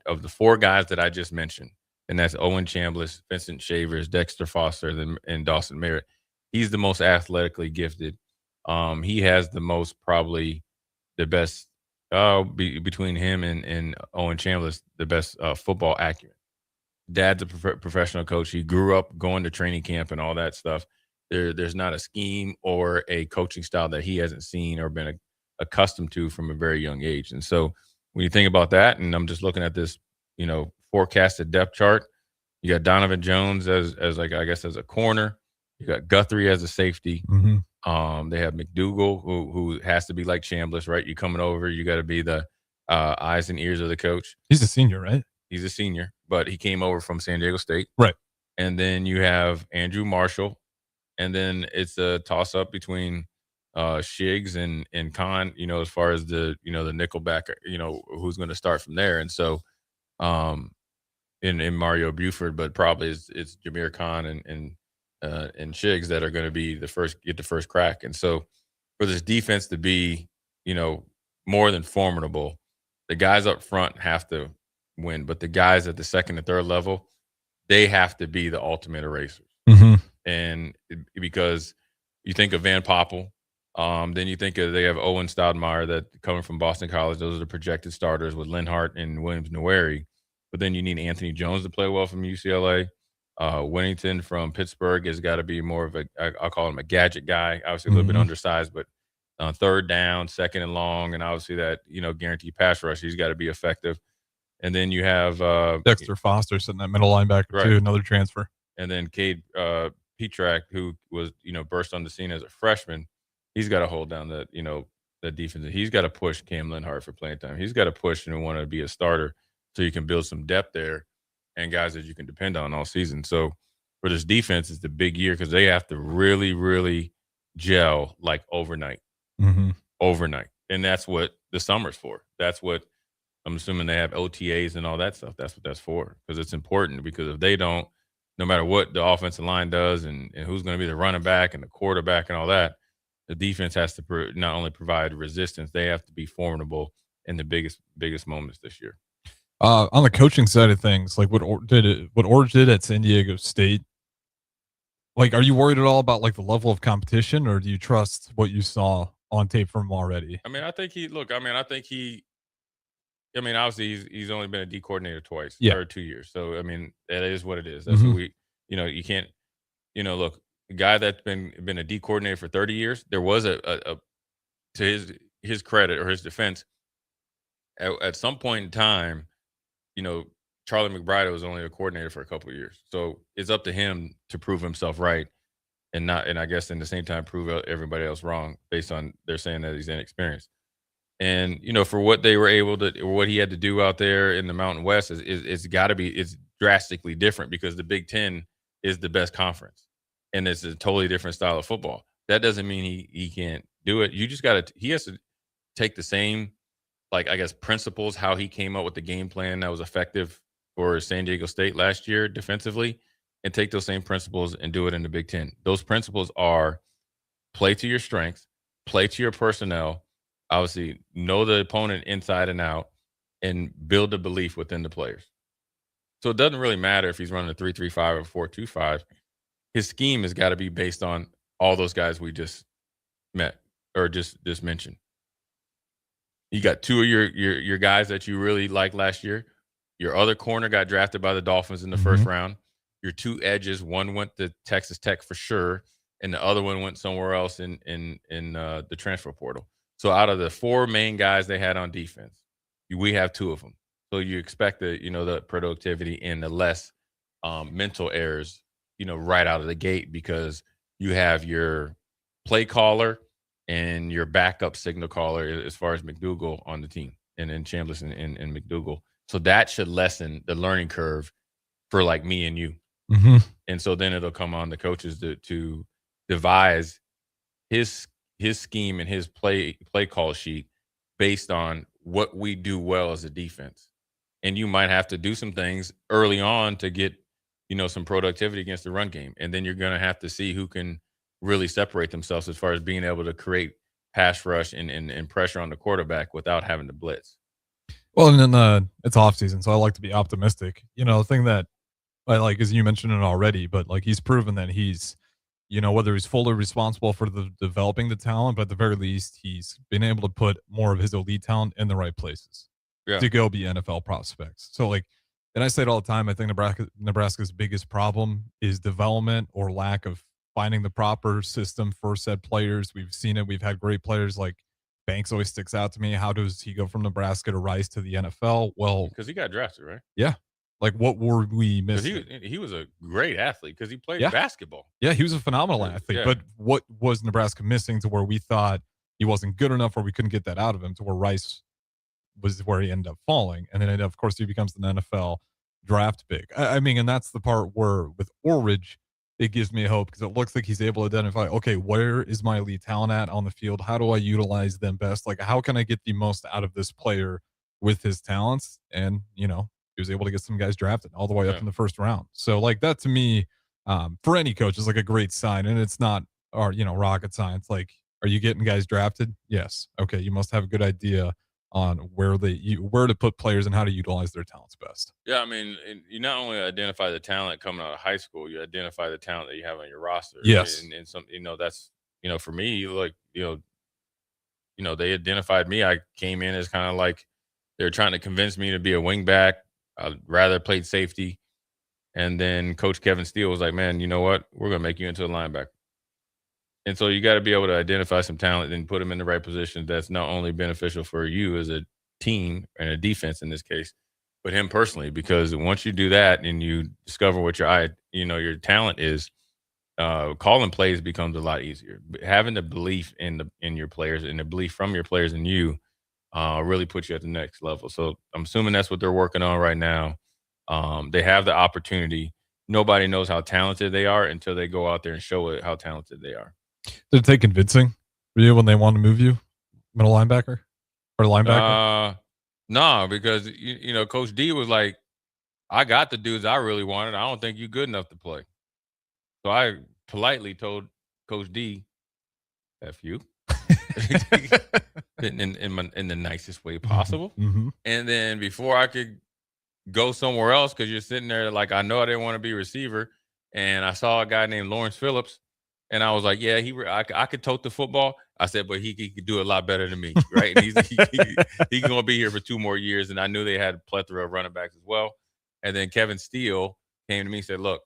of the 4 guys that I just mentioned, and that's Owen Chambliss, Vincent Shavers, Dexter Foster, and Dawson Merritt, he's the most athletically gifted. He has the most, probably the best between him and Owen Chambliss, the best football acumen. Dad's a professional coach. He grew up going to training camp and all that stuff. There's not a scheme or a coaching style that he hasn't seen or been accustomed to from a very young age. And so when you think about that, and I'm just looking at this, forecasted depth chart, you got Donovan Jones as a corner. You got Guthrie as a safety. Mm-hmm. They have McDougal, who has to be like Chambliss, right? You coming over, you got to be the eyes and ears of the coach. He's a senior, right? He's a senior, but he came over from San Diego State. Right. And then you have Andrew Marshall. And then it's a toss-up between Shiggs and Khan, as far as the nickel backer, who's going to start from there. And so in Mario Buford, but probably it's Jameer Khan and Shiggs that are going to be get the first crack. And so for this defense to be, more than formidable, the guys up front have to win, but the guys at the second and third level, they have to be the ultimate erasers. Mm-hmm. And because you think of Van Poppel, then you think they have Owen Stoudemire that coming from Boston College. Those are the projected starters with Linhart and Williams-Nwaneri. But then you need Anthony Jones to play well from UCLA. Winnington from Pittsburgh has got to be more of I'll call him a gadget guy. Obviously a little bit undersized, but third down, second and long, and obviously that, guaranteed pass rush, he's got to be effective. And then you have Dexter Foster sitting that middle linebacker too, another transfer. And then Cade Petrak, who was, burst on the scene as a freshman, he's got to hold down the defense. He's got to push Cam Linhart for playing time. He's got to push and want to be a starter so you can build some depth there and guys that you can depend on all season. So for this defense, it's the big year because they have to really, really gel like overnight. Mm-hmm. Overnight. And that's what the summer's for. That's what I'm assuming they have OTAs and all that stuff. That's what that's for, because it's important. Because if they don't, no matter what the offensive line does and who's going to be the running back and the quarterback and all that, the defense has to not only provide resistance, they have to be formidable in the biggest moments this year. On the coaching side of things, like what Orange did at San Diego State, like, are you worried at all about like the level of competition, or do you trust what you saw on tape from him already? I mean, I think obviously he's only been a D coordinator twice, or 2 years. So, I mean, that is what it is. That's what we, you can't, look, the guy that's been a D coordinator for 30 years, there was a to his credit or his defense, at some point in time, Charlie McBride was only a coordinator for a couple of years. So it's up to him to prove himself right and I guess in the same time prove everybody else wrong based on they're saying that he's inexperienced. And, for what they were able to, or what he had to do out there in the Mountain West it's drastically different, because the Big Ten is the best conference and it's a totally different style of football. That doesn't mean he can't do it. You just he has to take the same, like, I guess, principles, how he came up with the game plan that was effective for San Diego State last year defensively, and take those same principles and do it in the Big Ten. Those principles are play to your strengths, play to your personnel, obviously know the opponent inside and out, and build a belief within the players. So it doesn't really matter if he's running a 3-3-5 or 4-2-5. His scheme has got to be based on all those guys we just met or just mentioned. You got two of your guys that you really liked last year. Your other corner got drafted by the Dolphins in the first round. Your two edges, one went to Texas Tech for sure, and the other one went somewhere else in the transfer portal. So out of the four main guys they had on defense, we have two of them. So you expect the productivity and the less mental errors, right out of the gate, because you have your play caller and your backup signal caller as far as McDougal on the team, and then Chambliss and McDougal. So that should lessen the learning curve for like me and you. Mm-hmm. And so then it'll come on the coaches to devise his scheme and his play call sheet based on what we do well as a defense. And you might have to do some things early on to get, some productivity against the run game. And then you're going to have to see who can really separate themselves as far as being able to create pass rush and pressure on the quarterback without having to blitz. Well, and then it's off season, so I like to be optimistic. The thing that I like is, you mentioned it already, but like, he's proven that he's, whether he's fully responsible for developing the talent, but at the very least, he's been able to put more of his elite talent in the right places to go be NFL prospects. So like, and I say it all the time, I think Nebraska's biggest problem is development or lack of finding the proper system for said players. We've seen it. We've had great players like Banks always sticks out to me. How does he go from Nebraska to rise to the NFL? Well, because he got drafted, right? Yeah. Like, what were we missing? He was a great athlete because he played basketball. Yeah, he was a phenomenal athlete. But what was Nebraska missing to where we thought he wasn't good enough, or we couldn't get that out of him, to where Rice was where he ended up falling? And then, of course, he becomes an NFL draft pick. I mean, and that's the part where with Orridge, it gives me hope, because it looks like he's able to identify, okay, where is my elite talent at on the field? How do I utilize them best? Like, how can I get the most out of this player with his talents? And, he was able to get some guys drafted all the way up in the first round. So like, that to me, for any coach, is like a great sign. And it's not rocket science. Like, are you getting guys drafted? Yes. Okay. You must have a good idea on where to put players and how to utilize their talents best. Yeah, I mean, you not only identify the talent coming out of high school, you identify the talent that you have on your roster. Yes. And some, that's, for me, like, they identified me. I came in as kind of like, they're trying to convince me to be a wing back. I'd rather played safety. And then Coach Kevin Steele was like, man, you know what? We're going to make you into a linebacker. And so you got to be able to identify some talent and put them in the right position. That's not only beneficial for you as a team and a defense in this case, but him personally, because once you do that and you discover what your talent is, calling plays becomes a lot easier. Having the belief in your players and the belief from your players in you really puts you at the next level. So I'm assuming that's what they're working on right now. They have the opportunity. Nobody knows how talented they are until they go out there and show it how talented they are. Did it take convincing for you when they wanted to move you, middle linebacker or linebacker? No, because you know, Coach D was like, I got the dudes I really wanted. I don't think you're good enough to play. So I politely told Coach D, F you. in the nicest way possible. Mm-hmm. And then before I could go somewhere else, because you're sitting there like, I know I didn't want to be receiver. And I saw a guy named Lawrence Phillips. And I was like, yeah, I could tote the football. I said, but he could do it a lot better than me, right? And he's going to be here for 2 more years. And I knew they had a plethora of running backs as well. And then Kevin Steele came to me and said, look,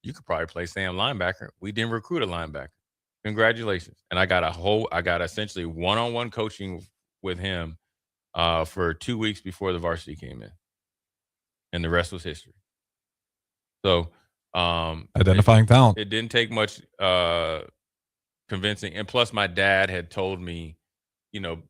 you could probably play Sam linebacker. We didn't recruit a linebacker. Congratulations. And I got essentially one-on-one coaching with him for 2 weeks before the varsity came in. And the rest was history. So identifying talent. It didn't take much convincing. And plus my dad had told me, you know,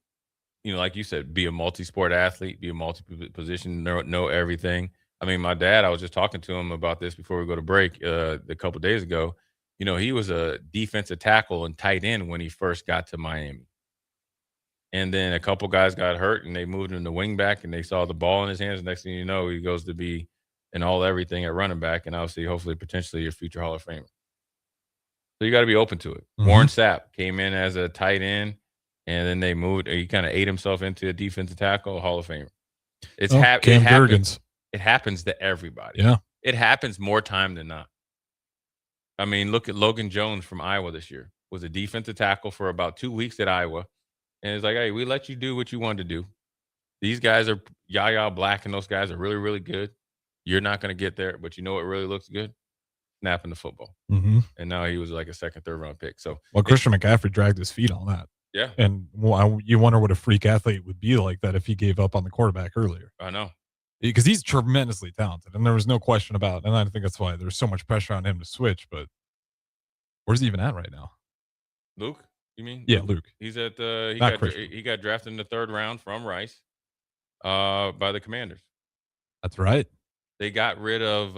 like you said, be a multi-sport athlete, be a multi-position, know everything. I mean, my dad, I was just talking to him about this before we go to break a couple days ago. You know, he was a defensive tackle and tight end when he first got to Miami. And then a couple guys got hurt and they moved him to wing back and they saw the ball in his hands. Next thing you know, he goes to be an all everything at running back and obviously, hopefully, potentially a future Hall of Famer. So you got to be open to it. Mm-hmm. Warren Sapp came in as a tight end and then they moved. He kind of ate himself into a defensive tackle, Hall of Famer. It happens to everybody. Yeah. It happens more time than not. I mean, look at Logan Jones from Iowa this year. Was a defensive tackle for about 2 weeks at Iowa. And it's like, hey, we let you do what you want to do. These guys are Yaya Black and those guys are really, really good. You're not going to get there, but you know what really looks good? Snapping the football. Mm-hmm. And now he was like a second, third round pick. So, Christian McCaffrey dragged his feet on that. Yeah. And you wonder what a freak athlete would be like that if he gave up on the quarterback earlier. I know. Because he's tremendously talented, and there was no question about it. And I think that's why there's so much pressure on him to switch. But where's he even at right now? Luke, you mean? Yeah, Luke. He's at he got drafted in the 3rd round from Rice by the Commanders. That's right. They got rid of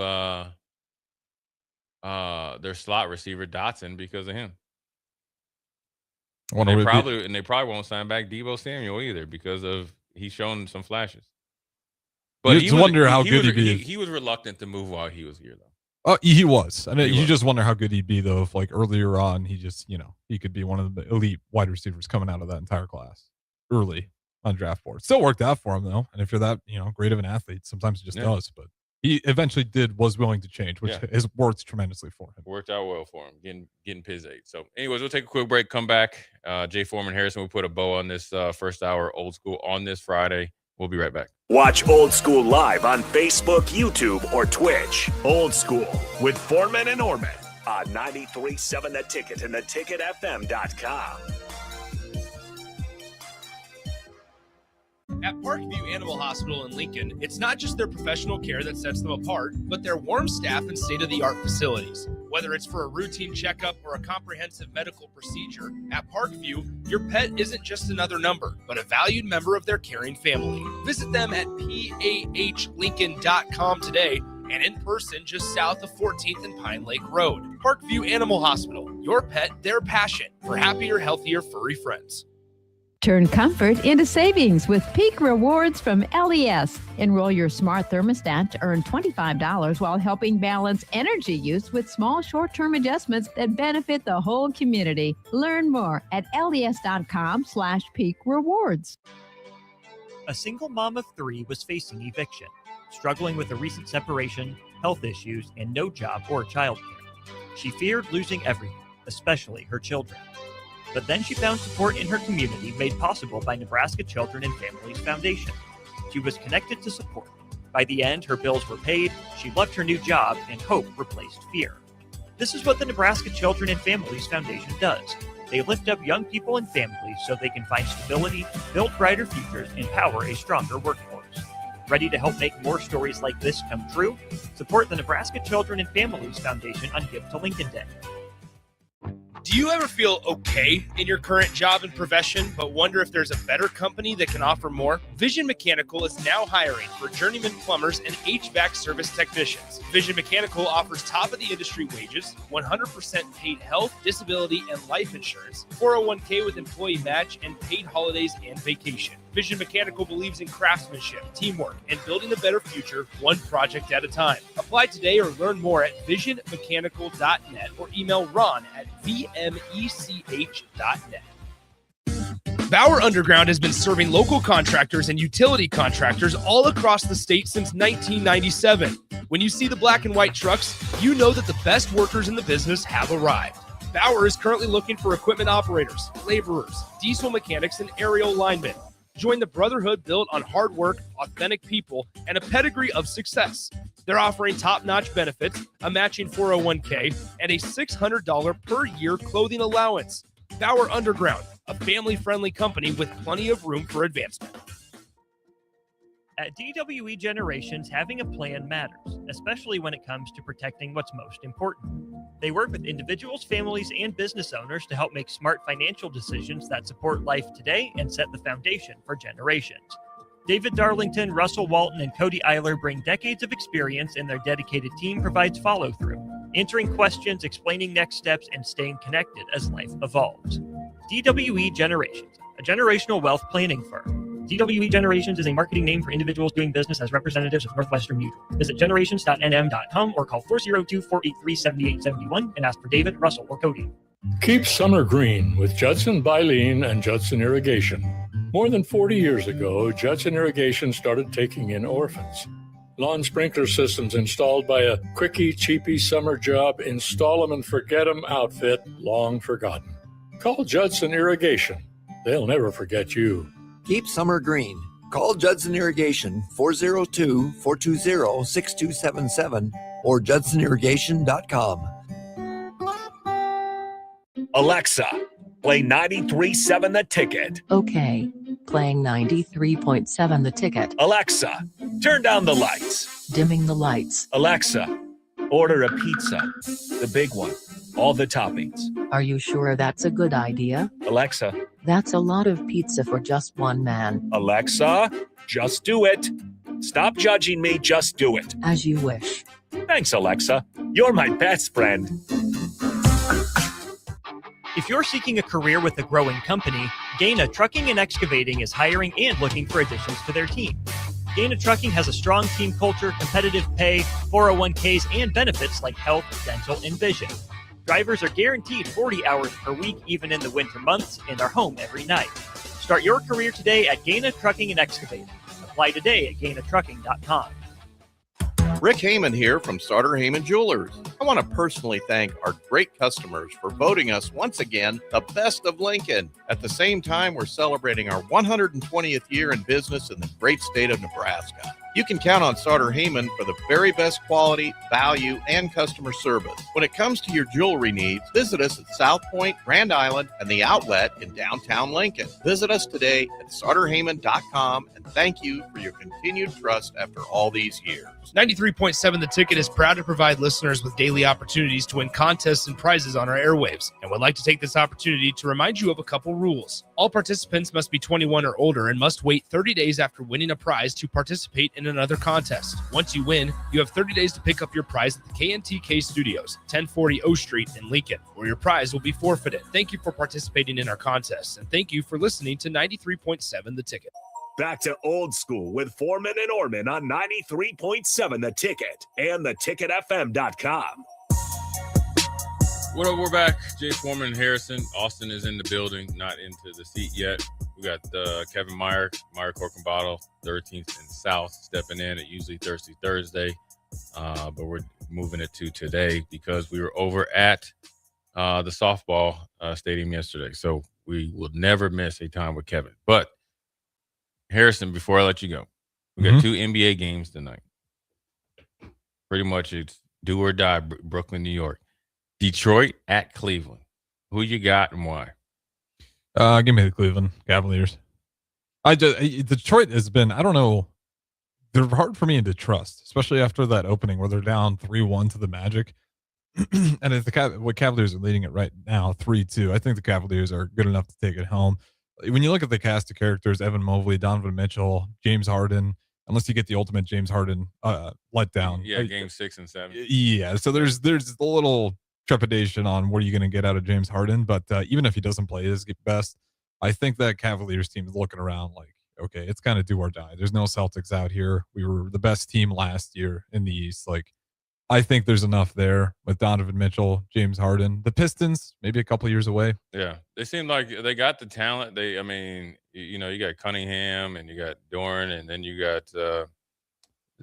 their slot receiver Dotson because of him. They probably won't sign back Deebo Samuel either because of he's shown some flashes. But you wonder how good he'd be. He was reluctant to move while he was here, though. Oh, he was. I mean, you just wonder how good he'd be, though, if like earlier on he just, he could be one of the elite wide receivers coming out of that entire class early on draft board. Still worked out for him, though. And if you're that, great of an athlete, sometimes it just does. But he eventually was willing to change, which has worked tremendously for him. Worked out well for him, getting Piz 8. So, anyways, we'll take a quick break, come back. Jay Foreman Harrison will put a bow on this first hour Old School on this Friday. We'll be right back. Watch Old School live on Facebook, YouTube, or Twitch. Old School with Foreman and Oerman on 93.7 The Ticket and theticketfm.com. At Parkview Animal Hospital in Lincoln, it's not just their professional care that sets them apart, but their warm staff and state-of-the-art facilities. Whether it's for a routine checkup or a comprehensive medical procedure, at Parkview, your pet isn't just another number, but a valued member of their caring family. Visit them at pahlincoln.com today and in person just south of 14th and Pine Lake Road. Parkview Animal Hospital, your pet, their passion for happier, healthier, furry friends. Turn comfort into savings with Peak Rewards from LES. Enroll your smart thermostat to earn $25 while helping balance energy use with small short-term adjustments that benefit the whole community. Learn more at les.com/Peak Rewards. A single mom of 3 was facing eviction, struggling with a recent separation, health issues, and no job or childcare. She feared losing everything, especially her children. But then she found support in her community made possible by Nebraska Children and Families Foundation. She was connected to support. By the end, her bills were paid, she loved her new job, and hope replaced fear. This is what the Nebraska Children and Families Foundation does. They lift up young people and families so they can find stability, build brighter futures, and power a stronger workforce. Ready to help make more stories like this come true? Support the Nebraska Children and Families Foundation on Give to Lincoln Day. Do you ever feel okay in your current job and profession, but wonder if there's a better company that can offer more? Vision Mechanical is now hiring for journeyman plumbers and HVAC service technicians. Vision Mechanical offers top-of-the-industry wages, 100% paid health, disability, and life insurance, 401k with employee match, and paid holidays and vacation. Vision Mechanical believes in craftsmanship, teamwork, and building a better future one project at a time. Apply today or learn more at visionmechanical.net or email Ron at vmech.net. Bauer Underground has been serving local contractors and utility contractors all across the state since 1997. When you see the black and white trucks, you know that the best workers in the business have arrived. Bauer is currently looking for equipment operators, laborers, diesel mechanics, and aerial linemen. Join the brotherhood built on hard work, authentic people, and a pedigree of success. They're offering top-notch benefits, a matching 401k, and a $600 per year clothing allowance. Bauer Underground, a family-friendly company with plenty of room for advancement. At DWE Generations, having a plan matters, especially when it comes to protecting what's most important. They work with individuals, families, and business owners to help make smart financial decisions that support life today and set the foundation for generations. David Darlington, Russell Walton, and Cody Eiler bring decades of experience, and their dedicated team provides follow-through, answering questions, explaining next steps, and staying connected as life evolves. DWE Generations, a generational wealth planning firm. DWE Generations is a marketing name for individuals doing business as representatives of Northwestern Mutual. Visit generations.nm.com or call 402-483-7871 and ask for David, Russell, or Cody. Keep summer green with Judson Baleen and Judson Irrigation. More than 40 years ago, Judson Irrigation started taking in orphans. Lawn sprinkler systems installed by a quickie, cheapy summer job, install 'em and forget 'em outfit long forgotten. Call Judson Irrigation. They'll never forget you. Keep summer green. Call Judson Irrigation 402-420-6277 or judsonirrigation.com. Alexa, play 93.7 The Ticket. Okay, playing 93.7 The Ticket. Alexa, turn down the lights. Dimming the lights. Alexa, order a pizza. The big one. All the toppings. Are you sure that's a good idea? Alexa. That's a lot of pizza for just one man. Alexa, just do it. Stop judging me, just do it. As you wish. Thanks, Alexa. You're my best friend. If you're seeking a career with a growing company, Gaina Trucking and Excavating is hiring and looking for additions to their team. Gaina Trucking has a strong team culture, competitive pay, 401ks, and benefits like health, dental, and vision. Drivers are guaranteed 40 hours per week, even in the winter months, and are home every night. Start your career today at Gaina Trucking and Excavating. Apply today at gainatrucking.com. Rick Heyman here from Sauter Heyman Jewelers. I want to personally thank our great customers for voting us once again the best of Lincoln. At the same time, we're celebrating our 120th year in business in the great state of Nebraska. You can count on Sauter Heyman for the very best quality, value, and customer service. When it comes to your jewelry needs, visit us at South Point, Grand Island, and the Outlet in downtown Lincoln. Visit us today at sauterheyman.com, and thank you for your continued trust after all these years. 93.7 The Ticket is proud to provide listeners with daily opportunities to win contests and prizes on our airwaves, and would like to take this opportunity to remind you of a couple rules. All participants must be 21 or older and must wait 30 days after winning a prize to participate in another contest. Once you win, you have 30 days to pick up your prize at the KNTK Studios, 1040 O Street in Lincoln, or your prize will be forfeited. Thank you for participating in our contests, and thank you for listening to 93.7 The Ticket. Back to Old School with Foreman and Oerman on 93.7 The Ticket and theticketfm.com. What up? We're back. Jay Foreman and Harrison. Austin is in the building, not into the seat yet. We got Kevin Meyer Corkenbottle, 13th and South, stepping in at usually Thursday. But we're moving it to today because we were over at the softball stadium yesterday. So we will never miss a time with Kevin. But Harrison, before I let you go, we got two NBA games tonight. Pretty much it's do or die, Brooklyn, New York. Detroit at Cleveland. Who you got and why? Give me the Cleveland Cavaliers. Detroit has been, I don't know, they're hard for me to trust, especially after that opening where they're down 3-1 to the Magic. And if the Cavaliers are leading it right now, 3-2, I think the Cavaliers are good enough to take it home. When you look at the cast of characters, Evan Mobley, Donovan Mitchell, James Harden, unless you get the ultimate James Harden letdown. Yeah, game 6 and 7. Yeah, so there's a little trepidation on what are you going to get out of James Harden, but even if he doesn't play his best, I think that Cavaliers team is looking around like, okay, it's kind of do or die. There's no Celtics out here. We were the best team last year in the East. Like, I think there's enough there with Donovan Mitchell, James Harden. The Pistons, maybe a couple years away. Yeah, they seem like they got the talent. You got Cunningham and you got Dorn, and then you got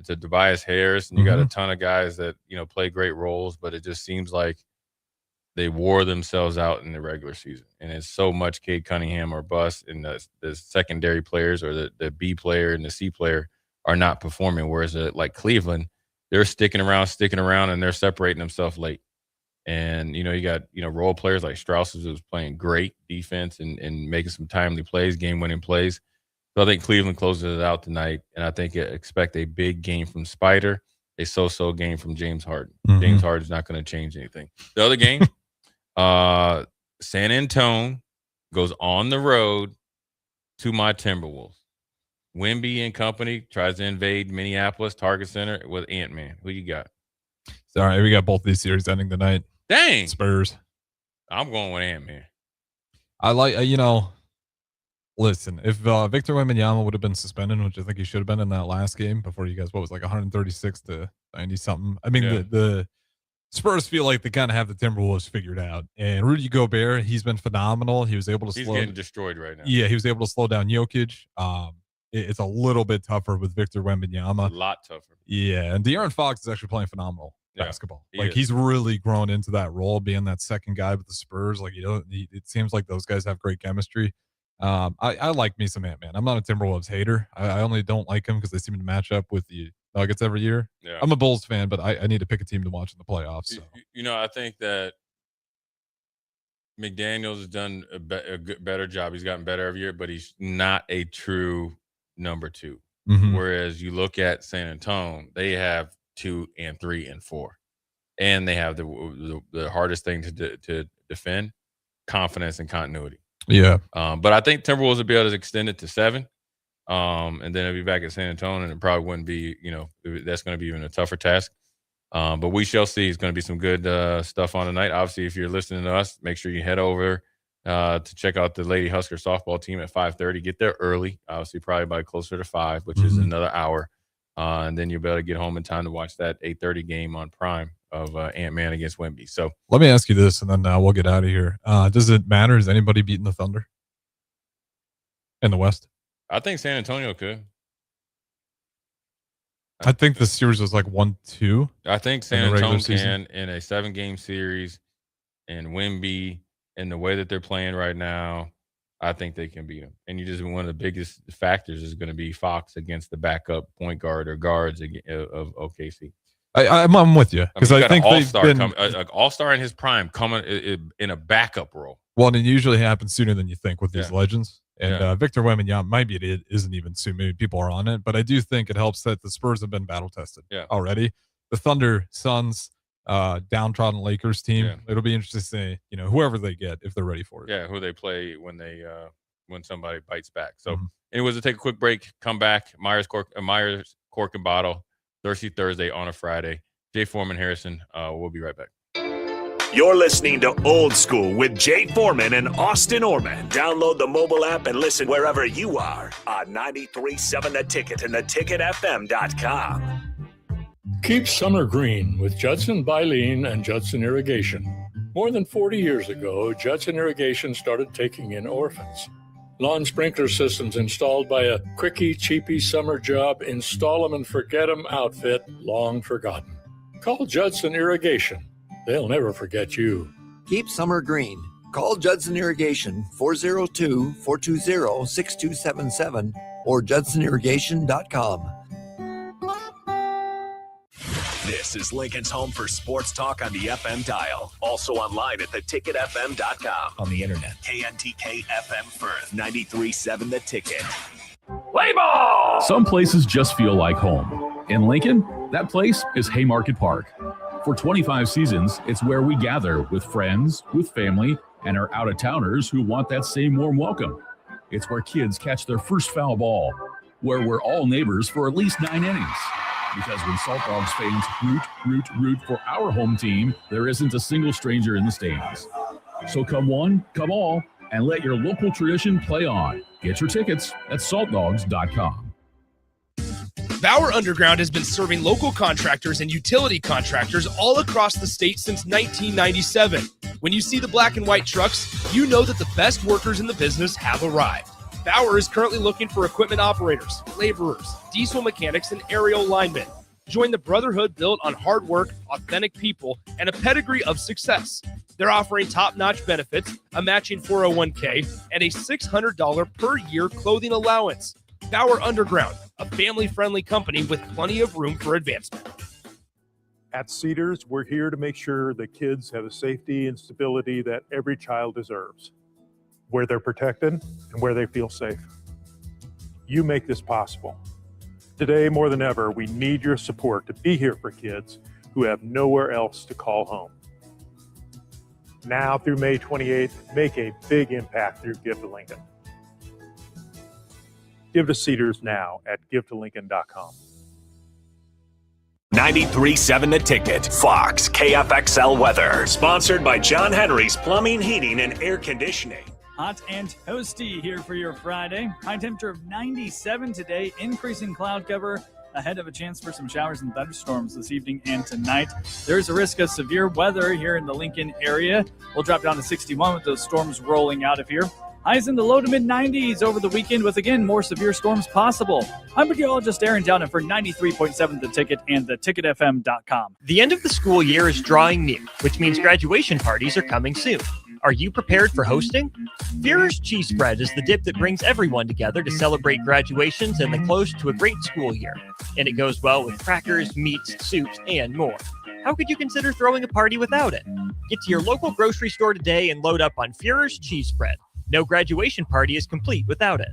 Tobias Harris, and you got a ton of guys that play great roles. But it just seems like they wore themselves out in the regular season, and it's so much Cade Cunningham or bust, and the secondary players or the B player and the C player are not performing. Whereas like Cleveland, they're sticking around, and they're separating themselves late. And, you got, role players like Strauss, who's playing great defense and making some timely plays, game-winning plays. So I think Cleveland closes it out tonight, and I think expect a big game from Spider, a so-so game from James Harden. James Harden's not going to change anything. The other game, San Antonio goes on the road to my Timberwolves. Wemby and company tries to invade Minneapolis Target Center with Ant-Man. Who you got? All right, we got both these series ending tonight. Dang. Spurs. I'm going with Ant-Man. I like, listen, if Victor Wembanyama would have been suspended, which I think he should have been in that last game before you guys, 136 to 90 something. I mean, the Spurs feel like they kind of have the Timberwolves figured out. And Rudy Gobert, he's been phenomenal. He was able to He's getting destroyed right now. Yeah, he was able to slow down Jokic. It's a little bit tougher with Victor Wembanyama. A lot tougher. Yeah, and De'Aaron Fox is actually playing phenomenal basketball. He he's really grown into that role, being that second guy with the Spurs. It seems like those guys have great chemistry. I like me some Ant-Man. I'm not a Timberwolves hater. I only don't like him because they seem to match up with the Nuggets every year. Yeah. I'm a Bulls fan, but I need to pick a team to watch in the playoffs. So. I think that McDaniels has done a better job. He's gotten better every year, but he's not a true number 2. Whereas you look at San Antonio, they have 2 and 3 and 4, and they have the hardest thing to defend: confidence and continuity. Yeah. But I think Timberwolves will be able to extend it to 7, and then it'll be back at San Antonio, and it probably wouldn't be, that's going to be even a tougher task. But we shall see. It's going to be some good stuff on tonight. Obviously, if you're listening to us, make sure you head over to check out the Lady Husker softball team at 5:30. Get there early, obviously probably by closer to 5, which is another hour. And then you'll be able to get home in time to watch that 8:30 game on Prime of Ant-Man against Wemby. So let me ask you this, and then we'll get out of here. Does it matter? Is anybody beating the Thunder in the West? I think San Antonio could. I think the series was like 1-2. I think San Antonio can in a 7-game series, and Wemby and the way that they're playing right now, I think they can beat them. And one of the biggest factors is going to be Fox against the backup point guard or guards of OKC. I'm with you because I think an all-star in his prime coming in a backup role. Well, and it usually happens sooner than you think with these legends. And Yeah. Victor Wembanyama, maybe it isn't even soon. Maybe people are on it, but I do think it helps that the Spurs have been battle tested already. The Thunder, Suns, downtrodden Lakers team. Yeah. It'll be interesting to see, whoever they get if they're ready for it. Yeah, who they play when somebody bites back. So, anyways, we'll take a quick break. Come back. Myers Cork and Bottle. Thirsty Thursday on a Friday. Jay Foreman, Harrison. We'll be right back. You're listening to Old School with Jay Foreman and Austin Oerman. Download the mobile app and listen wherever you are on 93.7 The Ticket and theticketfm.com. Keep summer green with Judson Bylene and Judson Irrigation. More than 40 years ago, Judson Irrigation started taking in orphans. Lawn sprinkler systems installed by a quickie, cheapy summer job, install 'em and forget 'em outfit, long forgotten. Call Judson Irrigation. They'll never forget you. Keep summer green. Call Judson Irrigation 402-420-6277 or judsonirrigation.com. This is Lincoln's home for sports talk on the FM dial. Also online at theticketfm.com. On the internet. KNTK FM Firth, 93.7 The Ticket. Play ball! Some places just feel like home. In Lincoln, that place is Haymarket Park. For 25 seasons, it's where we gather with friends, with family, and our out-of-towners who want that same warm welcome. It's where kids catch their first foul ball, where we're all neighbors for at least 9 innings. Because when Salt Dogs fans root for our home team, there isn't a single stranger in the stands. So come one, come all, and let your local tradition play on. Get your tickets at saltdogs.com. Bauer Underground has been serving local contractors and utility contractors all across the state since 1997. When you see the black and white trucks, you know that the best workers in the business have arrived. Bauer is currently looking for equipment operators, laborers, diesel mechanics, and aerial linemen. Join the brotherhood built on hard work, authentic people, and a pedigree of success. They're offering top-notch benefits, a matching 401k, and a $600 per year clothing allowance. Bauer Underground, a family-friendly company with plenty of room for advancement. At Cedars, we're here to make sure that kids have the safety and stability that every child deserves, where they're protected and where they feel safe. You make this possible. Today, more than ever, we need your support to be here for kids who have nowhere else to call home. Now through May 28th, make a big impact through Give to Lincoln. Give to Cedars now at givetolincoln.com. 93.7 The Ticket, Fox KFXL weather. Sponsored by John Henry's Plumbing, Heating, and Air Conditioning. Hot and toasty here for your Friday. High temperature of 97 today, increasing cloud cover ahead of a chance for some showers and thunderstorms this evening and tonight. There's a risk of severe weather here in the Lincoln area. We'll drop down to 61 with those storms rolling out of here. Highs in the low to mid-90s over the weekend with, again, more severe storms possible. I'm meteorologist Aaron Downen for 93.7 The Ticket and theticketfm.com. The end of the school year is drawing near, which means graduation parties are coming soon. Are you prepared for hosting? Führer's Cheese Spread is the dip that brings everyone together to celebrate graduations and the close to a great school year. And it goes well with crackers, meats, soups, and more. How could you consider throwing a party without it? Get to your local grocery store today and load up on Führer's Cheese Spread. No graduation party is complete without it.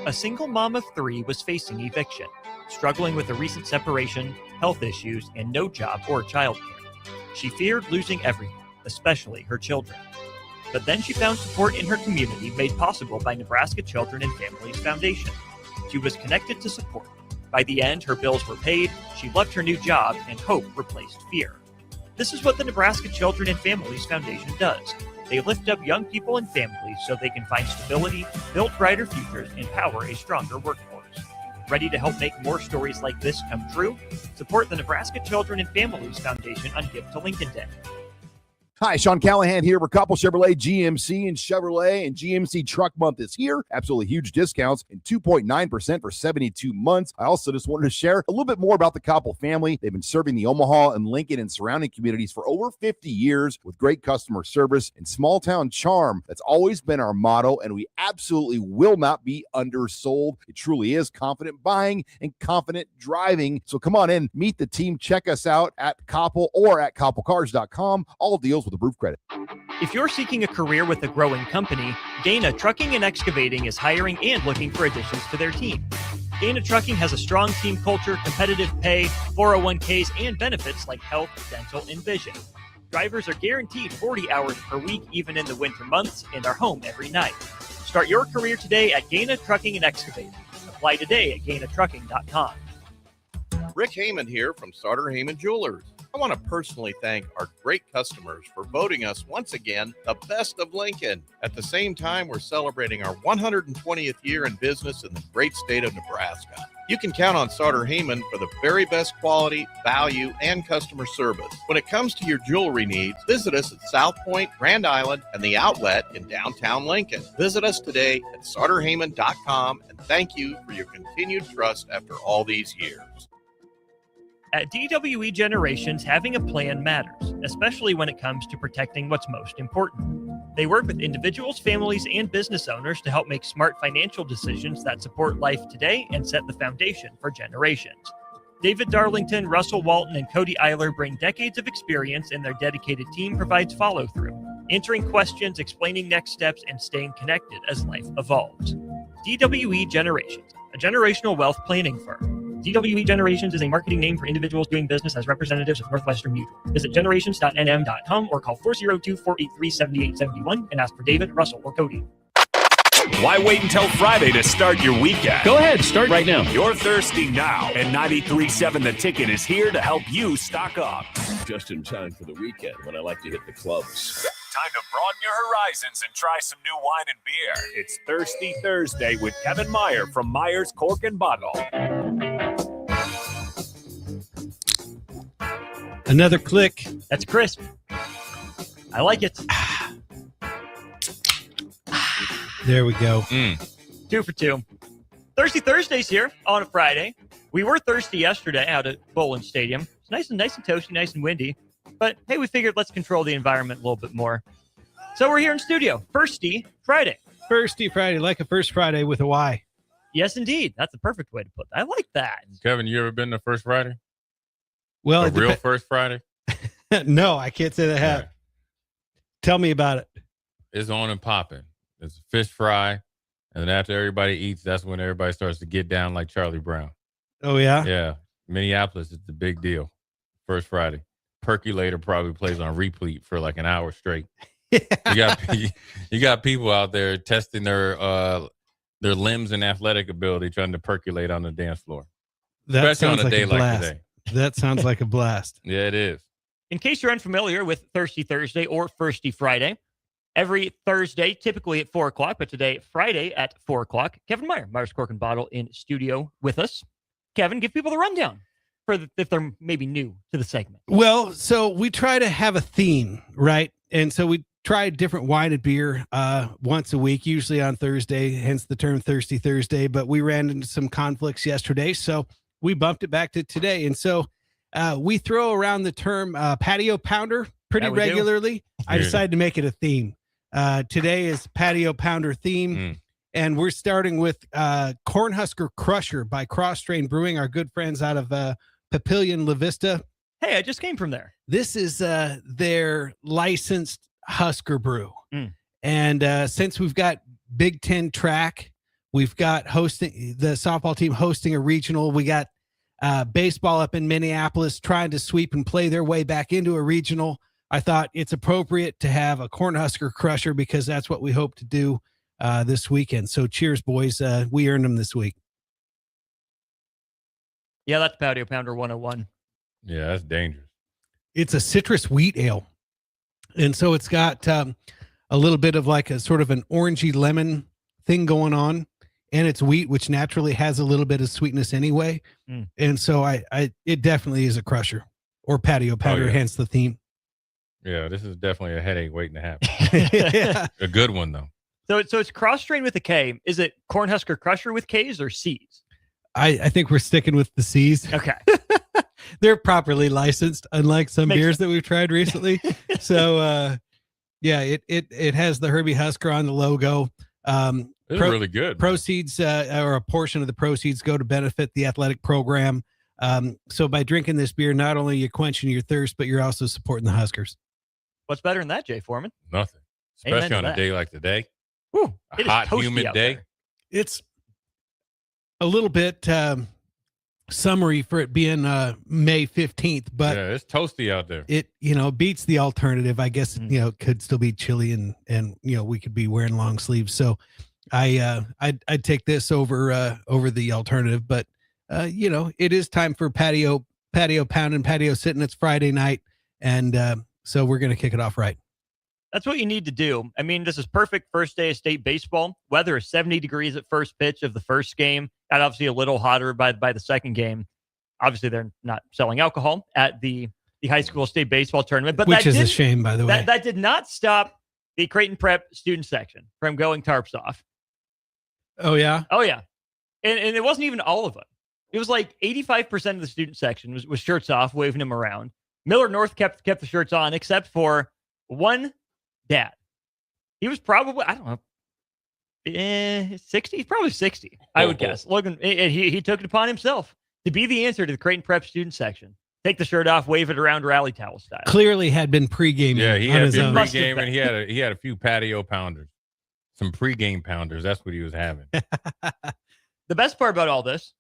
A single mom of 3 was facing eviction, struggling with a recent separation, health issues, and no job or childcare. She feared losing everything, especially her children. But then she found support in her community made possible by Nebraska Children and Families Foundation. She was connected to support. By the end, her bills were paid, she loved her new job, and hope replaced fear. This is what the Nebraska Children and Families Foundation does. They lift up young people and families so they can find stability, build brighter futures, and power a stronger workforce. Ready to help make more stories like this come true? Support the Nebraska Children and Families Foundation on Give to Lincoln Day. Hi, Sean Callahan here for Coppell Chevrolet, GMC, and Chevrolet. And GMC Truck Month is here. Absolutely huge discounts and 2.9% for 72 months. I also just wanted to share a little bit more about the Coppell family. They've been serving the Omaha and Lincoln and surrounding communities for over 50 years with great customer service and small town charm. That's always been our motto, and we absolutely will not be undersold. It truly is confident buying and confident driving. So come on in, meet the team, check us out at Coppell or at CoppellCars.com. All deals with approved credit. If you're seeking a career with a growing company, Gaina Trucking and Excavating is hiring and looking for additions to their team. Gaina Trucking has a strong team culture, competitive pay, 401ks, and benefits like health, dental, and vision. Drivers are guaranteed 40 hours per week, even in the winter months, and are home every night. Start your career today at Gaina Trucking and Excavating. Apply today at GainaTrucking.com. Rick Heyman here from Starter Heyman Jewelers. I want to personally thank our great customers for voting us once again the best of Lincoln. At the same time, we're celebrating our 120th year in business in the great state of Nebraska. You can count on Starter Heyman for the very best quality, value, and customer service. When it comes to your jewelry needs, visit us at South Point, Grand Island, and the Outlet in downtown Lincoln. Visit us today at StarterHeyman.com, and thank you for your continued trust after all these years. At DWE Generations, having a plan matters, especially when it comes to protecting what's most important. They work with individuals, families, and business owners to help make smart financial decisions that support life today and set the foundation for generations. David Darlington, Russell Walton, and Cody Eiler bring decades of experience, and their dedicated team provides follow-through, answering questions, explaining next steps, and staying connected as life evolves. DWE Generations, a generational wealth planning firm. ZWE Generations is a marketing name for individuals doing business as representatives of Northwestern Mutual. Visit generations.nm.com or call 402-483-7871 and ask for David, Russell, or Cody. Why wait until Friday to start your weekend? Go ahead, start right now. You're thirsty now, and 93.7 The Ticket is here to help you stock up. Just in time for the weekend when I like to hit the clubs. Time to broaden your horizons and try some new wine and beer. It's Thirsty Thursday with Kevin Meyer from Meyer's Cork and Bottle. Another click. That's crisp. I like it. There we go. 2 for 2. Thirsty Thursday's here on a Friday. We were thirsty yesterday out at Bowling Stadium. It's nice and toasty, nice and windy. But hey, we figured let's control the environment a little bit more. So we're here in studio. Thirsty Friday. Thirsty Friday, like a first Friday with a Y. Yes, indeed. That's the perfect way to put it. I like that. Kevin, you ever been to First Friday? Well, a real First Friday? No, I can't say that I have. Yeah. Tell me about it. It's on and popping. It's a fish fry, and then after everybody eats, that's when everybody starts to get down like Charlie Brown. Oh, yeah? Yeah. Minneapolis, it's a big deal. First Friday. Percolator probably plays on repeat for like an hour straight. You got people out there testing their limbs and athletic ability, trying to percolate on the dance floor. That especially sounds on a like day a like blast. today. That sounds like a blast. Yeah, it is. In case you're unfamiliar with Thirsty Thursday or Thirsty Friday, every Thursday, typically at 4 o'clock, but today, Friday at 4 o'clock, Kevin Meyer, Myers Cork and Bottle, in studio with us. Kevin, give people the rundown if they're maybe new to the segment. Well, so we try to have a theme, right? And so we try different wine and beer once a week, usually on Thursday, hence the term Thirsty Thursday. But we ran into some conflicts yesterday, so we bumped it back to today. And so we throw around the term patio pounder pretty regularly. I decided to make it a theme. Today is Patio Pounder theme, and we're starting with Cornhusker Crusher by Cross Strain Brewing, our good friends out of Papillion La Vista. Hey, I just came from there. This is their licensed Husker brew. And since we've got Big Ten track, we've got hosting the softball team hosting a regional. We got baseball up in Minneapolis trying to sweep and play their way back into a regional. I thought it's appropriate to have a Cornhusker Crusher because that's what we hope to do this weekend. So cheers, boys. We earned them this week. Yeah, that's Patio Pounder 101. Yeah, that's dangerous. It's a citrus wheat ale. And so it's got a little bit of like a sort of an orangey lemon thing going on. And it's wheat, which naturally has a little bit of sweetness anyway. And so it definitely is a crusher or patio pounder, hence the theme. Yeah, this is definitely a headache waiting to happen. Yeah. A good one, though. So it's Cross Strain with a K. Is it Cornhusker Crusher with K's or C's? I think we're sticking with the C's. Okay. They're properly licensed, unlike some beers that we've tried recently. So, yeah, it has the Herbie Husker on the logo. It's really good. Proceeds or a portion of the proceeds go to benefit the athletic program. So by drinking this beer, not only are you quenching your thirst, but you're also supporting the Huskers. What's better than that, Jay Foreman? Nothing. Especially on a day like today. Whew, a hot, humid day. It's a little bit summery for it being May 15th, but yeah, it's toasty out there. It, beats the alternative. I guess, it could still be chilly and we could be wearing long sleeves. So I'd take this over the alternative, but it is time for patio pound and patio sitting. It's Friday night. And so we're going to kick it off right. That's what you need to do. I mean, this is perfect first day of state baseball. Weather is 70 degrees at first pitch of the first game. Got obviously a little hotter by the second game. Obviously, they're not selling alcohol at the high school state baseball tournament. But which is a shame, by the way. That did not stop the Creighton Prep student section from going tarps off. Oh, yeah? Oh, yeah. And it wasn't even all of them. It was like 85% of the student section was shirts off, waving them around. Miller North kept the shirts on, except for one dad. He was probably, I don't know, 60? He's probably 60, I would guess. Logan, he took it upon himself to be the answer to the Creighton Prep student section. Take the shirt off, wave it around rally towel style. Clearly had been pre-gaming. Yeah, he had been pre-gaming. He had a few patio pounders. Some pre-game pounders. That's what he was having. The best part about all this,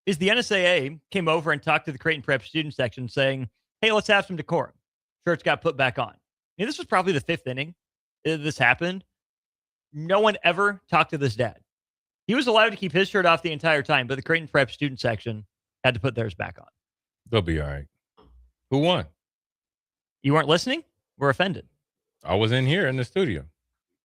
is the NSAA came over and talked to the Creighton Prep student section saying, hey, let's have some decorum. Shirts got put back on. And this was probably the 5th inning this happened. No one ever talked to this dad. He was allowed to keep his shirt off the entire time, but the Creighton Prep student section had to put theirs back on. They'll be all right. Who won? You weren't listening? We're offended. I was in here in the studio.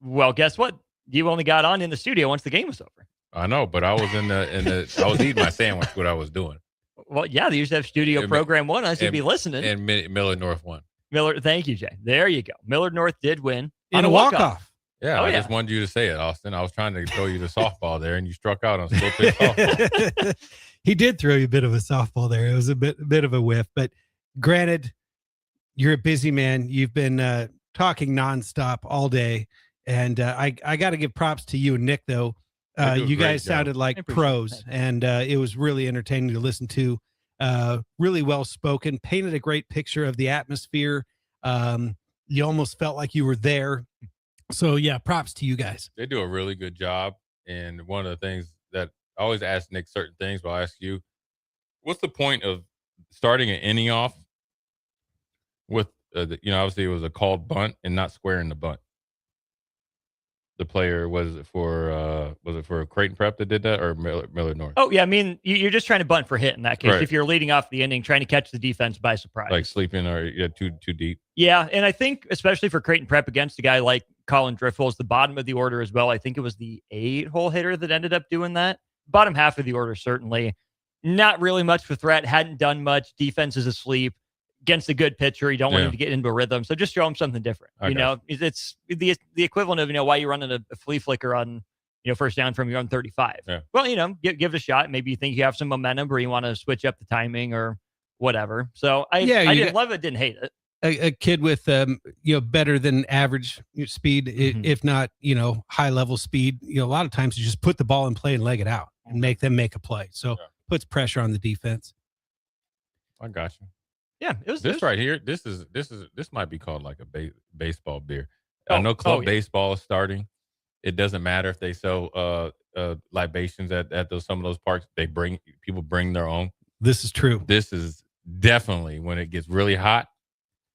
Well, guess what? You only got on in the studio once the game was over. I know, but I was I was eating my sandwich, what I was doing. Well, yeah, they used to have studio program one. I should be listening. And Millard North won. Millard, thank you, Jay. There you go. Millard North did win in a walk-off. Yeah, I just wanted you to say it, Austin. I was trying to throw you the softball there, and you struck out on slow pitch softball. He did throw you a bit of a softball there. It was a bit of a whiff, but granted, you're a busy man. You've been talking nonstop all day, and I got to give props to you and Nick, though. You guys sounded like pros, and it was really entertaining to listen to. Really well spoken, painted a great picture of the atmosphere. You almost felt like you were there. So yeah, props to you guys. They do a really good job. And one of the things that I always ask Nick certain things, but I'll ask you, what's the point of starting an inning off with, obviously it was a called bunt and not squaring the bunt? The player, was it for Creighton Prep that did that, or Millard North? Oh yeah, I mean you're just trying to bunt for hit in that case. Right. If you're leading off the inning, trying to catch the defense by surprise, like sleeping or too deep. Yeah, and I think especially for Creighton Prep against a guy like Colin Driffels, the bottom of the order as well. I think it was the 8-hole hitter that ended up doing that. Bottom half of the order certainly not really much for threat. Hadn't done much. Defense is asleep. Against a good pitcher, you don't want him to get into a rhythm. So just show him something different. It's the equivalent of why you're running a flea flicker on first down from your own 35. Yeah. Well, give it a shot. Maybe you think you have some momentum, or you want to switch up the timing or whatever. So I didn't love it, didn't hate it. A kid with better than average speed, if not high level speed. A lot of times you just put the ball in play and leg it out and make them make a play. So puts pressure on the defense. I got you. Yeah, it was this right here. This might be called like a baseball beer. I know club baseball is starting. It doesn't matter if they sell libations at some of those parks. People bring their own. This is true. This is definitely when it gets really hot.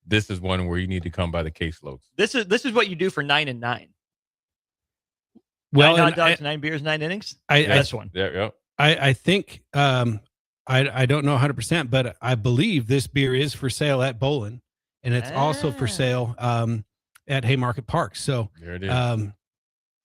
This is one where you need to come by the caseloads. This is what you do for 9 and 9. Well, 9 hot dogs, 9 beers, 9 innings. This one. Yeah. I think. I don't know 100%, but I believe this beer is for sale at Bolin, and it's also for sale at Haymarket Park. So there it is.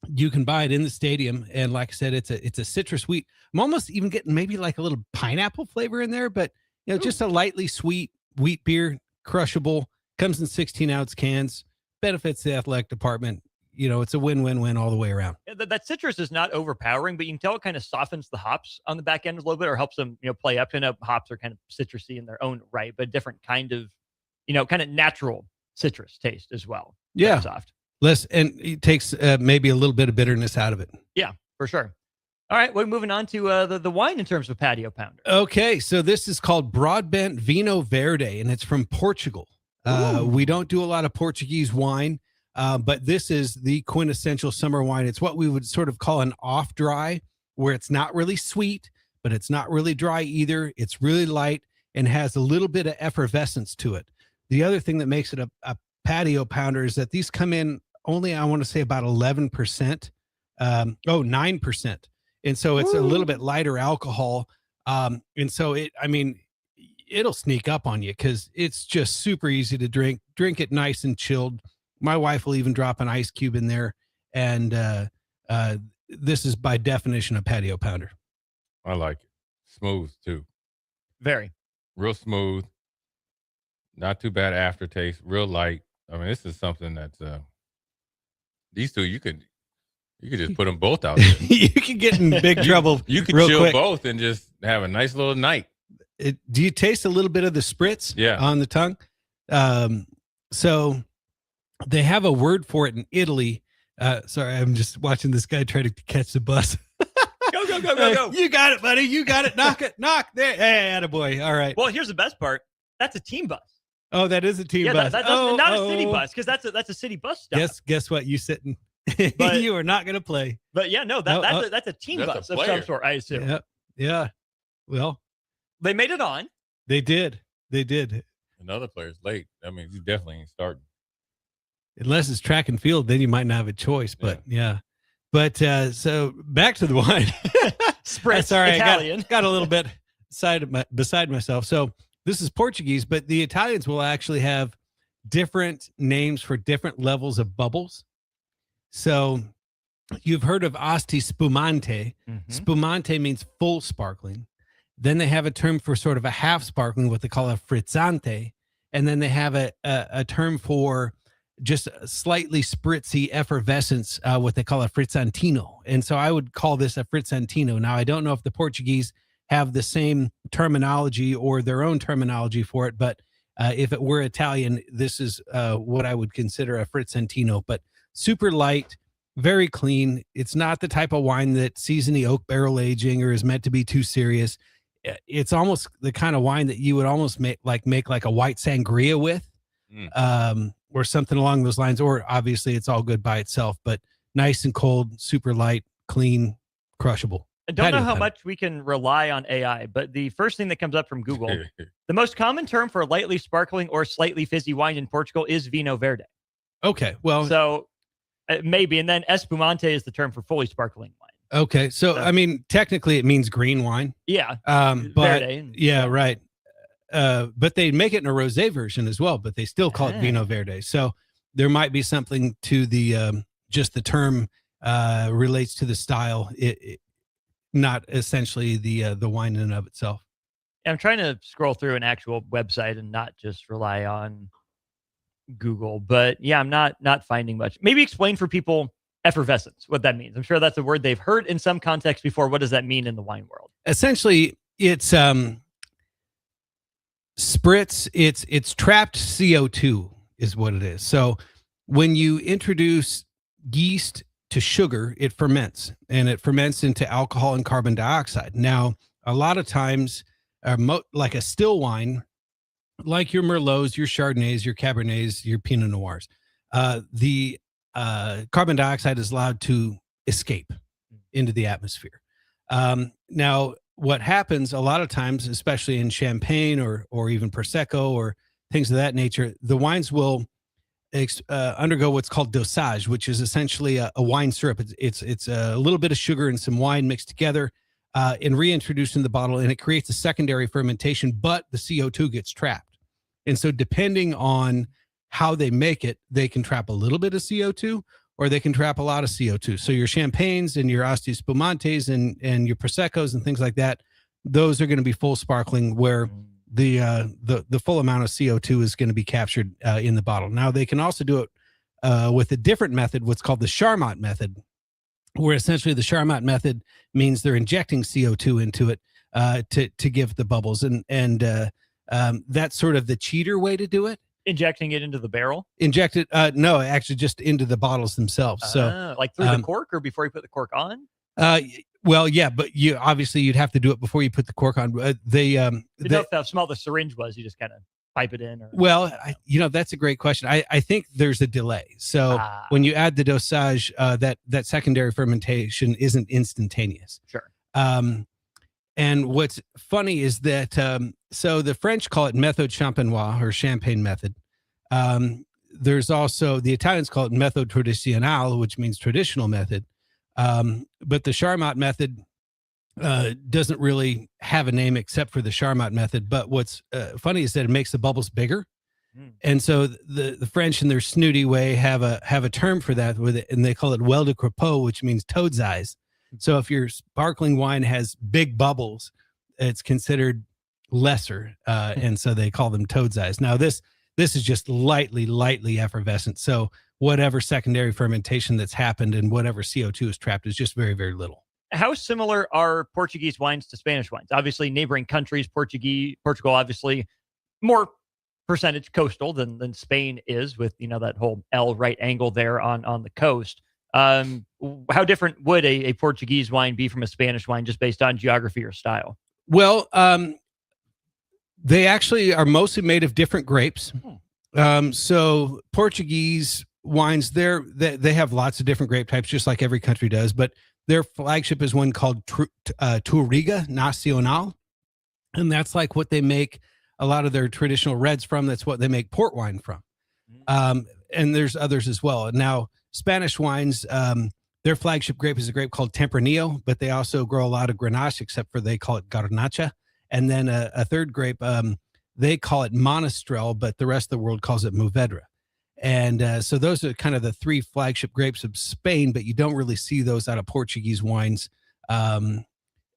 You can buy it in the stadium, and like I said, it's a citrus wheat. I'm almost even getting maybe like a little pineapple flavor in there, but just a lightly sweet wheat beer, crushable, comes in 16-ounce cans, benefits the athletic department. It's a win-win-win all the way around. That citrus is not overpowering, but you can tell it kind of softens the hops on the back end a little bit, or helps them, play up. Hops are kind of citrusy in their own right, but different kind of, kind of natural citrus taste as well. Yeah. Soft. And it takes maybe a little bit of bitterness out of it. Yeah, for sure. All right, we're moving on to the wine in terms of patio pounder. Okay, so this is called Broadbent Vinho Verde, and it's from Portugal. We don't do a lot of Portuguese wine. But this is the quintessential summer wine. It's what we would sort of call an off dry, where it's not really sweet, but it's not really dry either. It's really light and has a little bit of effervescence to it. The other thing that makes it a patio pounder is that these come in only, I want to say, about 11%, 9%. And so it's a little bit lighter alcohol. And so it'll sneak up on you because it's just super easy to drink it nice and chilled. My wife will even drop an ice cube in there. And this is by definition a patio pounder. I like it. Smooth too. Very. Real smooth. Not too bad aftertaste. Real light. I mean, this is something that's these two you could just put them both out there. You could get in big trouble. You could real chill quick. both and just have a nice little night. Do you taste a little bit of the spritz on the tongue? So they have a word for it in Italy. Sorry, I'm just watching this guy try to catch the bus. Go. You got it, buddy. You got it. Knock there. Hey, attaboy. All right. Well, here's the best part. That's a team bus. Oh, that is a team bus. That's not a city bus, because that's a city bus stop. Guess what? You sitting. You are not going to play. But yeah, no, that's a team bus of some sort, I assume. Yeah. Well, they made it on. They did. Another player's late. I mean, you definitely ain't starting. Unless it's track and field, then you might not have a choice. But yeah. But so back to the wine. Spritz, Sorry, Italian. I got a little bit beside myself. So this is Portuguese, but the Italians will actually have different names for different levels of bubbles. So you've heard of Asti Spumante. Spumante means full sparkling. Then they have a term for sort of a half sparkling, what they call a frizzante. And then they have a term for just slightly spritzy effervescence, what they call a frizzantino. And so I would call this a frizzantino. Now, I don't know if the Portuguese have the same terminology or their own terminology for it, but if it were Italian, this is what I would consider a frizzantino. But super light, very clean. It's not the type of wine that sees any oak barrel aging or is meant to be too serious. It's almost the kind of wine that you would almost make like a white sangria with, or something along those lines. Or obviously it's all good by itself, but nice and cold, super light, clean, crushable. I don't know how much we can rely on AI, but the first thing that comes up from Google, the most common term for lightly sparkling or slightly fizzy wine in Portugal is Vinho Verde. Okay, well, so maybe, and then Espumante is the term for fully sparkling wine. Okay, so I mean, technically, it means green wine. Yeah, but Verde. Yeah, right. But they make it in a rosé version as well, but they still call it Vinho Verde. So there might be something to the just the term relates to the style, not essentially the wine in and of itself. I'm trying to scroll through an actual website and not just rely on Google, but yeah, I'm not finding much. Maybe explain for people effervescence, what that means. I'm sure that's a word they've heard in some context before. What does that mean in the wine world? Essentially, it's spritz. It's trapped CO2 is what it is. So when you introduce yeast to sugar, it ferments, and it ferments into alcohol and carbon dioxide. Now, a lot of times, like a still wine, like your Merlots, your Chardonnays, your Cabernets, your Pinot Noirs, the carbon dioxide is allowed to escape into the atmosphere. Now, what happens a lot of times, especially in Champagne or even Prosecco or things of that nature, the wines will undergo what's called dosage, which is essentially a wine syrup. It's a little bit of sugar and some wine mixed together and reintroduced in the bottle, and it creates a secondary fermentation, but the CO2 gets trapped. And so depending on how they make it, they can trap a little bit of CO2 or they can trap a lot of CO2. So your Champagnes and your Asti Spumantes and your Proseccos and things like that, those are going to be full sparkling where the full amount of CO2 is going to be captured in the bottle. Now, they can also do it with a different method, what's called the Charmat method, where essentially the Charmat method means they're injecting CO2 into it to give the bubbles. And that's sort of the cheater way to do it. Injecting it into the barrel? Inject it? No, actually just into the bottles themselves. So like through the cork or before you put the cork on? Well, yeah, but you'd have to do it before you put the cork on. You know how small the syringe was, you just kind of pipe it in? Or... Well, that's a great question. I think there's a delay. So when you add the dosage, that secondary fermentation isn't instantaneous. Sure. And what's funny is that, so the French call it méthode champenoise or champagne method. There's also, the Italians call it méthode traditionnelle, which means traditional method. But the Charmat method doesn't really have a name except for the Charmat method. But what's funny is that it makes the bubbles bigger. And so the French in their snooty way have a term for that with it, and they call it Well de Crapaud, which means toad's eyes. So if your sparkling wine has big bubbles, it's considered lesser, and so they call them toad's eyes. Now this is just lightly effervescent. So whatever secondary fermentation that's happened and whatever CO2 is trapped is just very, very little. How similar are Portuguese wines to Spanish wines? Obviously, neighboring countries, Portugal, obviously more percentage coastal than Spain is, with that whole L right angle there on the coast. How different would a Portuguese wine be from a Spanish wine just based on geography or style? Well, they actually are mostly made of different grapes. So Portuguese wines, they have lots of different grape types, just like every country does. But their flagship is one called Touriga Nacional. And that's like what they make a lot of their traditional reds from. That's what they make port wine from. And there's others as well. And now Spanish wines, their flagship grape is a grape called Tempranillo, but they also grow a lot of Grenache, except for they call it Garnacha. And then a third grape, they call it Monastrell, but the rest of the world calls it Mourvedre. And so those are kind of the three flagship grapes of Spain, but you don't really see those out of Portuguese wines. And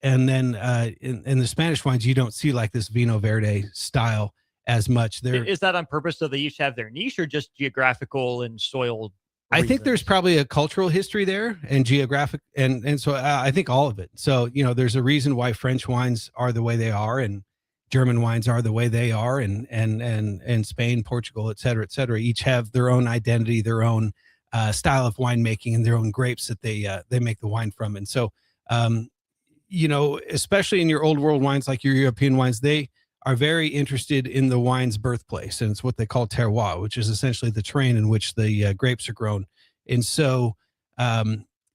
then in the Spanish wines, you don't see like this Vino Verde style as much. Is that on purpose so they each have their niche, or just geographical and soil? I think there's probably a cultural history there and geographic. And so I think all of it. So, there's a reason why French wines are the way they are and German wines are the way they are, and Spain, Portugal, et cetera, each have their own identity, their own style of winemaking, and their own grapes that they make the wine from. And so, especially in your old world wines, like your European wines, they are very interested in the wine's birthplace. And it's what they call terroir, which is essentially the terrain in which the grapes are grown. And so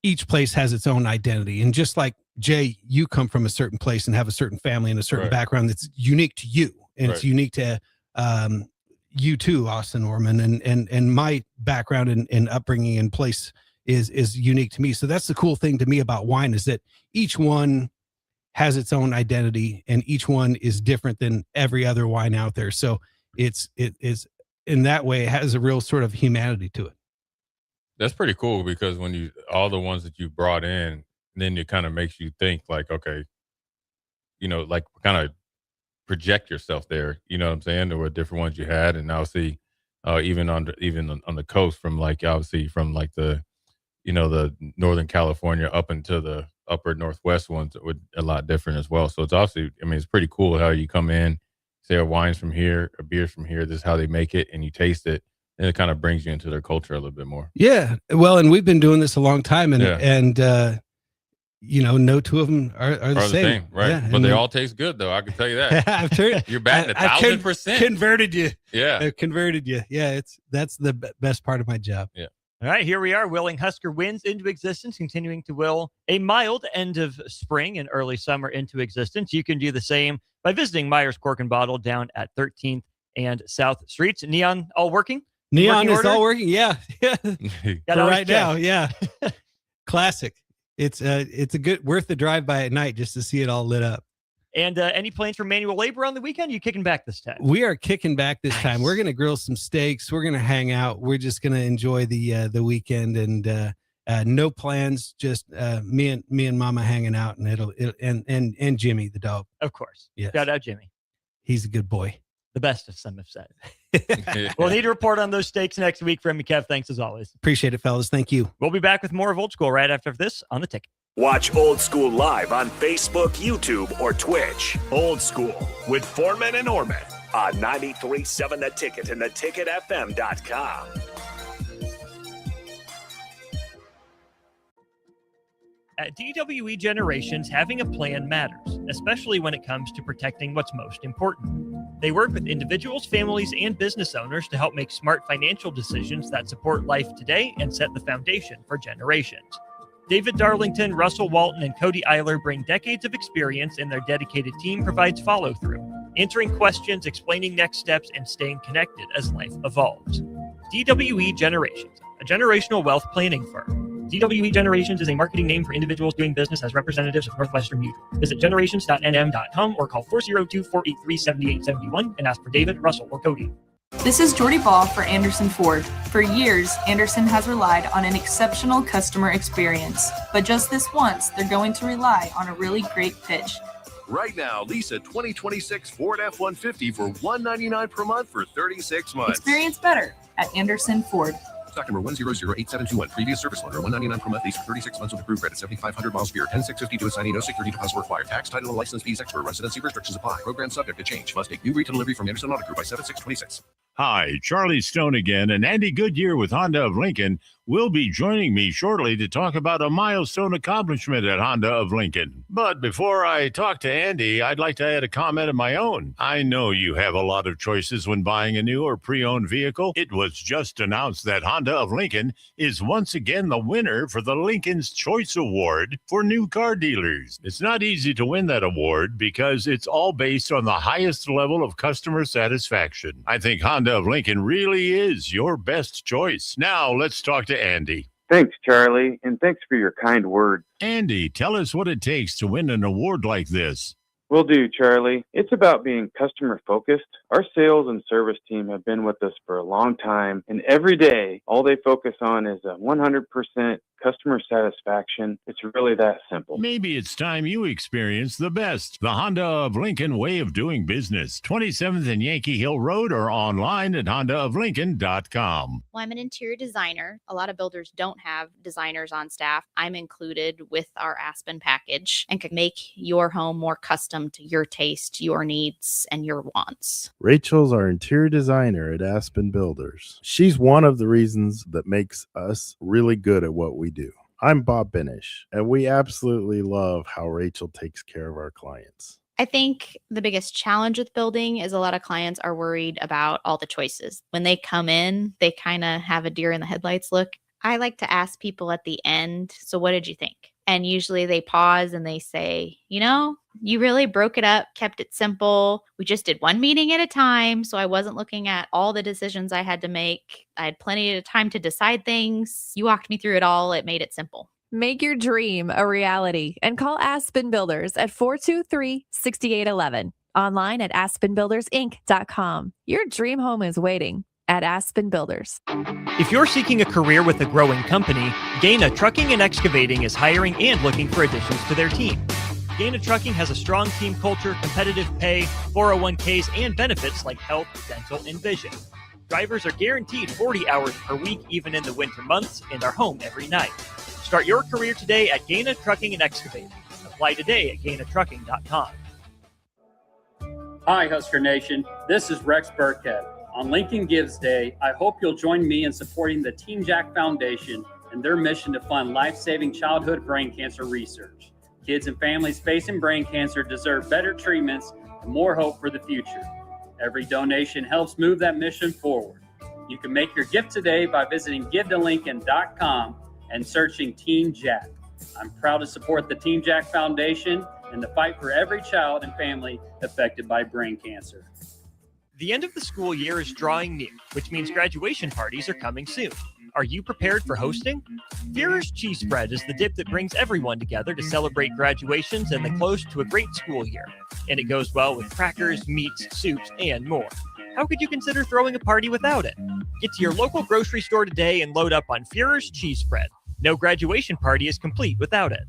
each place has its own identity. And just like Jay, you come from a certain place and have a certain family and a certain background that's unique to you. And it's unique to you too, Austin Oerman, and my background and upbringing and place is unique to me. So that's the cool thing to me about wine, is that each one has its own identity and each one is different than every other wine out there. So it is in that way, it has a real sort of humanity to it. That's pretty cool, because when all the ones that you brought in, then it kind of makes you think like, okay, like kind of project yourself there, you know what I'm saying? There were different ones you had. And obviously even on the coast, from like, obviously from like the Northern California up into the upper Northwest ones, were a lot different as well. So it's obviously, it's pretty cool how you come in, say a wine's from here, a beer's from here, this is how they make it, and you taste it, and it kind of brings you into their culture a little bit more. Yeah. Well, and we've been doing this a long time, and no two of them are the same. Right? Yeah, but they all taste good, though. I can tell you that. I've turned, you're batting 1,000%. Converted you. Yeah, I've converted you. Yeah, that's the best part of my job. Yeah. All right, here we are, willing Husker winds into existence, continuing to will a mild end of spring and early summer into existence. You can do the same by visiting Myers Cork and Bottle down at 13th and South Streets. Neon all working? Neon is all working. Yeah. For right now. Yeah. Classic. It's a good, worth the drive by at night just to see it all lit up. And any plans for manual labor on the weekend? You kicking back this time? We are kicking back this time. We're going to grill some steaks. We're going to hang out. We're just going to enjoy the weekend, and no plans. Just me and Mama hanging out, and and Jimmy the dog. Of course. Yes. Shout out Jimmy. He's a good boy. The best, of some have said. We'll need to report on those steaks next week from you, Kev. Thanks as always. Appreciate it, fellas. Thank you. We'll be back with more of Old School right after this on The Ticket. Watch Old School live on Facebook, YouTube, or Twitch. Old School with Foreman and Oerman on 93.7 The Ticket and theticketfm.com. At DWE Generations, having a plan matters, especially when it comes to protecting what's most important. They work with individuals, families, and business owners to help make smart financial decisions that support life today and set the foundation for generations. David Darlington, Russell Walton, and Cody Eiler bring decades of experience, and their dedicated team provides follow-through, answering questions, explaining next steps, and staying connected as life evolves. DWE Generations, a generational wealth planning firm. DWE Generations is a marketing name for individuals doing business as representatives of Northwestern Mutual. Visit generations.nm.com or call 402-483-7871 and ask for David, Russell, or Cody. This is Jordy Ball for Anderson Ford. For years, Anderson has relied on an exceptional customer experience. But just this once, they're going to rely on a really great pitch. Right now, lease a 2026 Ford F-150 for $199 per month for 36 months. Experience better at Anderson Ford. Stock number 1008721. Previous service loaner, $199 per month, lease for 36 months with approved credit, 7,500 miles per year, 10,650 to assignee, no security deposit required. Tax, title, and license fees extra. Residency restrictions apply. Program subject to change. Must take new retail delivery from Anderson Auto Group by 7/6/26. Hi, Charlie Stone again, and Andy Goodyear with Honda of Lincoln will be joining me shortly to talk about a milestone accomplishment at Honda of Lincoln. But before I talk to Andy, I'd like to add a comment of my own. I know you have a lot of choices when buying a new or pre-owned vehicle. It was just announced that Honda of Lincoln is once again the winner for the Lincoln's Choice Award for new car dealers. It's not easy to win that award because it's all based on the highest level of customer satisfaction. I think Honda of Lincoln really is your best choice. Now let's talk to Andy. Thanks, Charlie, and thanks for your kind words. Andy, tell us what it takes to win an award like this. Will do, Charlie. It's about being customer focused. Our sales and service team have been with us for a long time, and every day, all they focus on is a 100% customer satisfaction. It's really that simple. Maybe it's time you experience the best. The Honda of Lincoln way of doing business. 27th and Yankee Hill Road or online at hondaoflincoln.com. Well, I'm an interior designer. A lot of builders don't have designers on staff. I'm included with our Aspen package and can make your home more custom to your taste, your needs, and your wants. Rachel's our interior designer at Aspen Builders. She's one of the reasons that makes us really good at what we do. I'm Bob Benish, and we absolutely love how Rachel takes care of our clients. I think the biggest challenge with building is a lot of clients are worried about all the choices. When they come in, they kind of have a deer in the headlights look. I like to ask people at the end, so what did you think? And usually they pause and they say, you know, you really broke it up, kept it simple. We just did one meeting at a time. So I wasn't looking at all the decisions I had to make. I had plenty of time to decide things. You walked me through it all. It made it simple. Make your dream a reality and call Aspen Builders at 423-6811. Online at aspenbuildersinc.com. Your dream home is waiting at Aspen Builders. If you're seeking a career with a growing company, Gaina Trucking and Excavating is hiring and looking for additions to their team. Gaina Trucking has a strong team culture, competitive pay, 401ks, and benefits like health, dental, and vision. Drivers are guaranteed 40 hours per week, even in the winter months, and are home every night. Start your career today at Gaina Trucking and Excavating. Apply today at gainatrucking.com. Hi, Husker Nation. This is Rex Burkhead. On Lincoln Gives Day, I hope you'll join me in supporting the Team Jack Foundation and their mission to fund life-saving childhood brain cancer research. Kids and families facing brain cancer deserve better treatments and more hope for the future. Every donation helps move that mission forward. You can make your gift today by visiting givetolincoln.com and searching Team Jack. I'm proud to support the Team Jack Foundation and the fight for every child and family affected by brain cancer. The end of the school year is drawing near, which means graduation parties are coming soon. Are you prepared for hosting? Führer's Cheese Spread is the dip that brings everyone together to celebrate graduations and the close to a great school year. And it goes well with crackers, meats, soups, and more. How could you consider throwing a party without it? Get to your local grocery store today and load up on Führer's Cheese Spread. No graduation party is complete without it.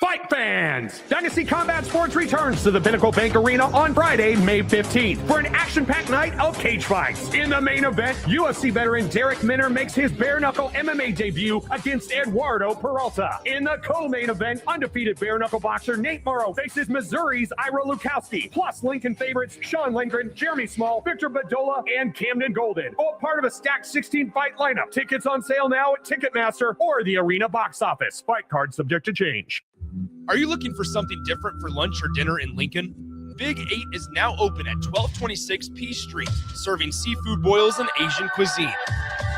Fight fans! Dynasty Combat Sports returns to the Pinnacle Bank Arena on Friday, May 15th for an action-packed night of cage fights. In the main event, UFC veteran Derek Minner makes his bare-knuckle MMA debut against Eduardo Peralta. In the co-main event, undefeated bare-knuckle boxer Nate Morrow faces Missouri's Ira Lukowski, plus Lincoln favorites Sean Lindgren, Jeremy Small, Victor Badola, and Camden Golden. All part of a stacked 16-fight lineup. Tickets on sale now at Ticketmaster or the arena box office. Fight card subject to change. Are you looking for something different for lunch or dinner in Lincoln? Big 8 is now open at 1226 P Street, serving seafood boils and Asian cuisine.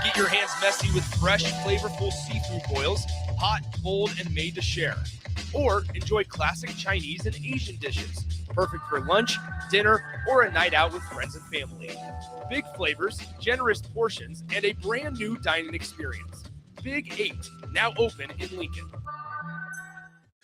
Get your hands messy with fresh, flavorful seafood boils, hot, cold, and made to share. Or enjoy classic Chinese and Asian dishes, perfect for lunch, dinner, or a night out with friends and family. Big flavors, generous portions, and a brand new dining experience. Big 8, now open in Lincoln.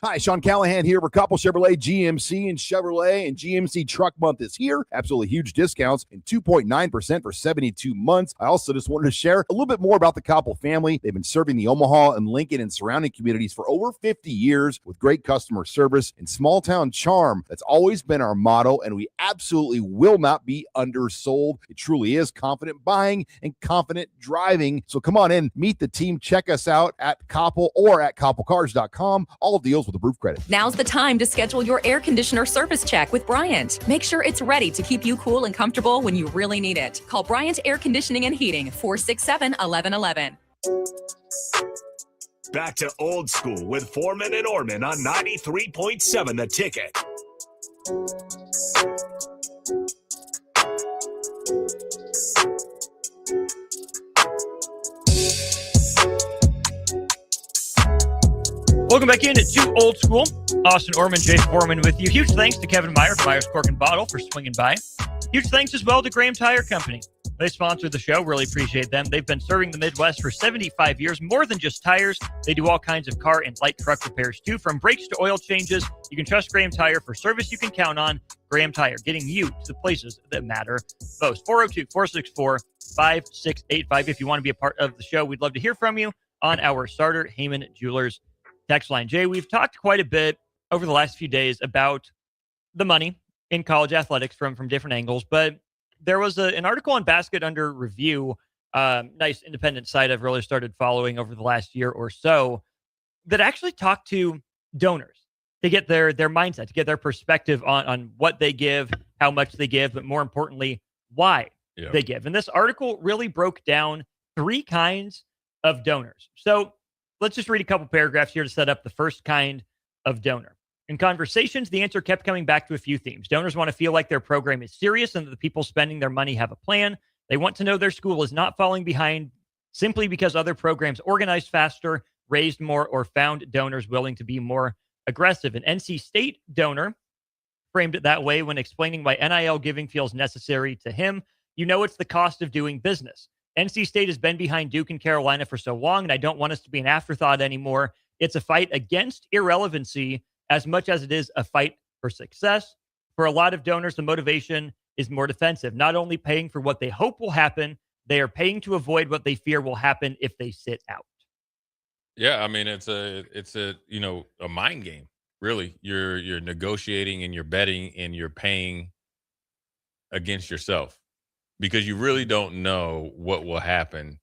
Hi, Sean Callahan here for Koppel Chevrolet, GMC, and Chevrolet. And GMC Truck Month is here. Absolutely huge discounts and 2.9% for 72 months. I also just wanted to share a little bit more about the Koppel family. They've been serving the Omaha and Lincoln and surrounding communities for over 50 years with great customer service and small town charm. That's always been our motto, and we absolutely will not be undersold. It truly is confident buying and confident driving. So come on in, meet the team, check us out at Koppel or at koppelcars.com. All deals with approved credit. Now's the time to schedule your air conditioner service check with Bryant. Make sure it's ready to keep you cool and comfortable when you really need it. Call Bryant Air Conditioning and Heating, 467-1111. Back to Old School with Foreman and Oerman on 93.7 The Ticket. Welcome back in to Old School. Austin Oerman, Jay Foreman with you. Huge thanks to Kevin Meyer from Meyer's Cork and Bottle for swinging by. Huge thanks as well to Graham Tire Company. They sponsored the show. Really appreciate them. They've been serving the Midwest for 75 years. More than just tires, they do all kinds of car and light truck repairs too. From brakes to oil changes, you can trust Graham Tire for service you can count on. Graham Tire, getting you to the places that matter most. 402-464-5685. If you want to be a part of the show, we'd love to hear from you on our Starter Heyman Jewelers text line. Jay, we've talked quite a bit over the last few days about the money in college athletics from different angles, but there was an article on Basket Under Review, nice independent site I've really started following over the last year or so, that actually talked to donors to get their mindset, to get their perspective on what they give, how much they give, but more importantly, why they give. And this article really broke down 3 kinds of donors. So let's just read a couple paragraphs here to set up the first kind of donor. In conversations, the answer kept coming back to a few themes. Donors want to feel like their program is serious and that the people spending their money have a plan. They want to know their school is not falling behind simply because other programs organized faster, raised more, or found donors willing to be more aggressive. An NC State donor framed it that way when explaining why NIL giving feels necessary to him. You know, it's the cost of doing business. NC State has been behind Duke and Carolina for so long, and I don't want us to be an afterthought anymore. It's a fight against irrelevancy as much as it is a fight for success. For a lot of donors, the motivation is more defensive, not only paying for what they hope will happen, they are paying to avoid what they fear will happen if they sit out. Yeah, I mean, it's a a mind game, really. You're negotiating and you're betting and you're paying against yourself because you really don't know what will happen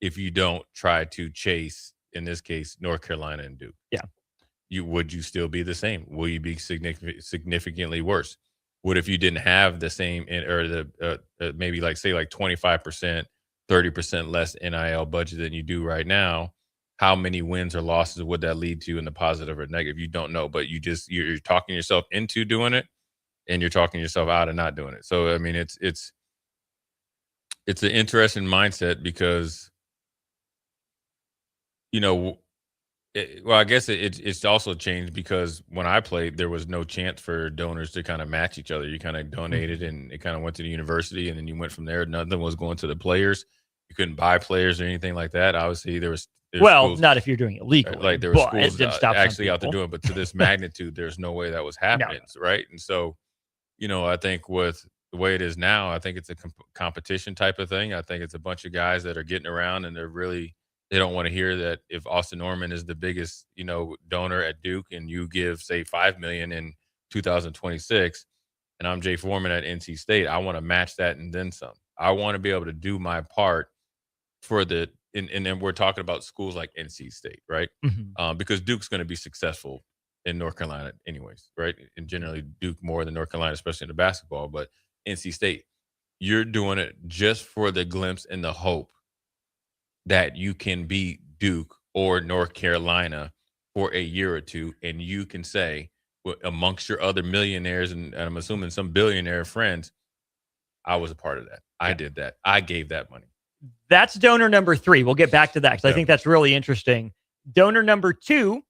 if you don't try to chase, in this case, North Carolina and Duke. Yeah. Would you still be the same? Will you be significantly worse? What if you didn't have the same or the maybe like 25%, 30% less NIL budget than you do right now? How many wins or losses would that lead to in the positive or negative? You don't know, but you're talking yourself into doing it, and you're talking yourself out of not doing it. So I mean, it's an interesting mindset because I guess it's also changed because when I played, there was no chance for donors to kind of match each other. You kind of donated and it kind of went to the university, and then you went from there. Nothing was going to the players. You couldn't buy players or anything like that. Obviously, there's schools, not if you're doing it legally. Like there were schools actually out there doing it, but to this magnitude, there's no way that was happening, right? And so, I think with the way it is now, I think it's a competition type of thing. I think it's a bunch of guys that are getting around, and they don't want to hear that if Austin Oerman is the biggest, donor at Duke and you give, say, $5 million in 2026, and I'm Jay Foreman at NC State, I want to match that and then some. I want to be able to do my part for and then we're talking about schools like NC State, right? Mm-hmm. Because Duke's going to be successful in North Carolina anyways, right? And generally Duke more than North Carolina, especially in the basketball, but NC State, you're doing it just for the glimpse and the hope that you can beat Duke or North Carolina for a year or two, and you can say, amongst your other millionaires and I'm assuming some billionaire friends, I was a part of that. I did that. I gave that money. That's donor number 3. We'll get back to that because I think that's really interesting. Donor number 2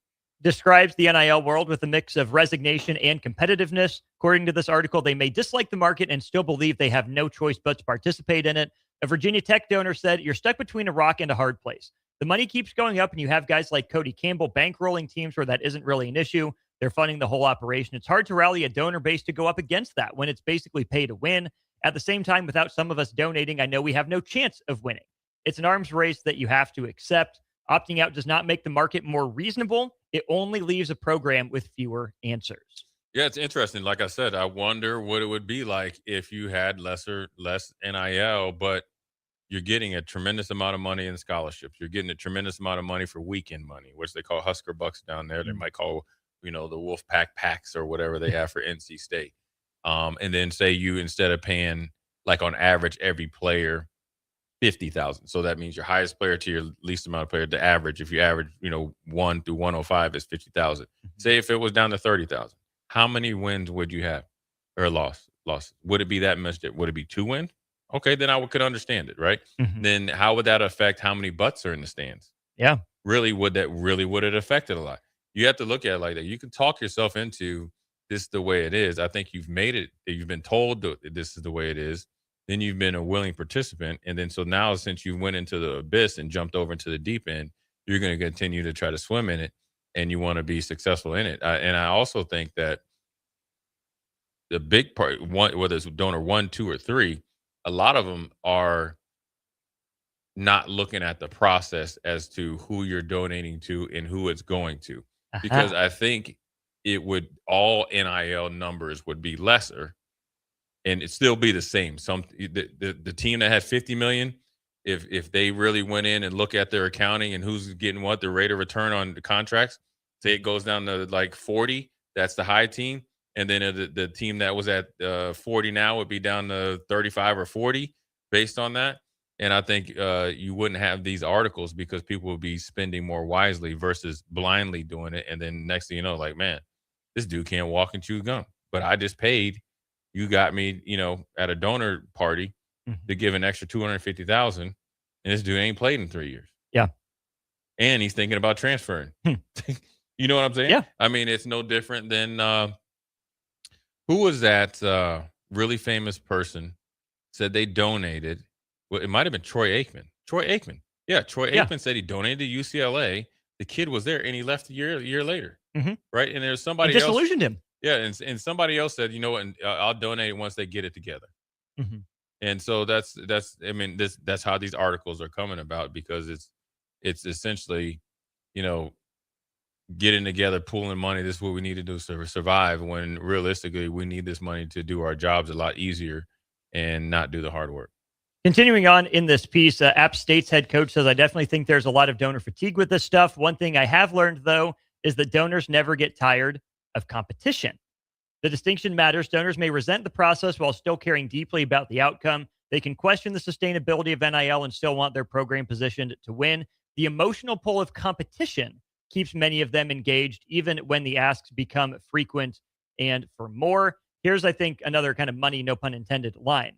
describes the NIL world with a mix of resignation and competitiveness. According to this article, they may dislike the market and still believe they have no choice but to participate in it. A Virginia Tech donor said, "You're stuck between a rock and a hard place. The money keeps going up, and you have guys like Cody Campbell bankrolling teams where that isn't really an issue. They're funding the whole operation. It's hard to rally a donor base to go up against that when it's basically pay to win. At the same time, without some of us donating, I know we have no chance of winning. It's an arms race that you have to accept. Opting out does not make the market more reasonable. It only leaves a program with fewer answers." Yeah, it's interesting. Like I said, I wonder what it would be like if you had less NIL, but you're getting a tremendous amount of money in scholarships. You're getting a tremendous amount of money for weekend money, which they call Husker Bucks down there. They might call, the Wolfpack Packs or whatever they have for NC State. And then say you, instead of paying like on average every player 50,000. So that means your highest player to your least amount of player, the average. If you average, 1 through 105 is 50,000. Say if it was down to 30,000, how many wins would you have or loss? Would it be that much? Would it be 2 wins? Okay, then I could understand it, right? Then how would that affect how many butts are in the stands? Yeah. Really, would it affect it a lot? You have to look at it like that. You can talk yourself into this the way it is. I think you've made it. You've been told that this is the way it is. Then you've been a willing participant. And then so now since you went into the abyss and jumped over into the deep end, you're going to continue to try to swim in it and you want to be successful in it. And I also think that the big part, whether it's donor 1, 2, or 3, a lot of them are not looking at the process as to who you're donating to and who it's going to. Because I think all NIL numbers would be lesser and it still be the same. The team that had 50 million, if they really went in and look at their accounting and who's getting what, the rate of return on the contracts, say it goes down to like 40, that's the high team. And then the team that was at 40 now would be down to 35 or 40 based on that. And I think you wouldn't have these articles because people would be spending more wisely versus blindly doing it. And then next thing you know, like, man, this dude can't walk and chew gum. But I just paid. You got me, at a donor party to give an extra 250,000, and this dude ain't played in 3 years. Yeah. And he's thinking about transferring. You know what I'm saying? Yeah. I mean, it's no different than who was that really famous person said they donated. Well, it might have been Troy Aikman. Yeah, Troy Aikman said he donated to UCLA. The kid was there, and he left a year later. Right? And there's somebody else. Disillusioned him. Yeah, and somebody else said, you know what, I'll donate once they get it together. And so that's how these articles are coming about because it's essentially, getting together, pooling money. This is what we need to do to survive. When realistically, we need this money to do our jobs a lot easier and not do the hard work. Continuing on in this piece, App State's head coach says, I definitely think there's a lot of donor fatigue with this stuff. One thing I have learned, though, is that donors never get tired of competition. The distinction matters. Donors may resent the process while still caring deeply about the outcome. They can question the sustainability of NIL and still want their program positioned to win. The emotional pull of competition keeps many of them engaged, even when the asks become frequent and for more. Here's, I think, another kind of money, no pun intended, line.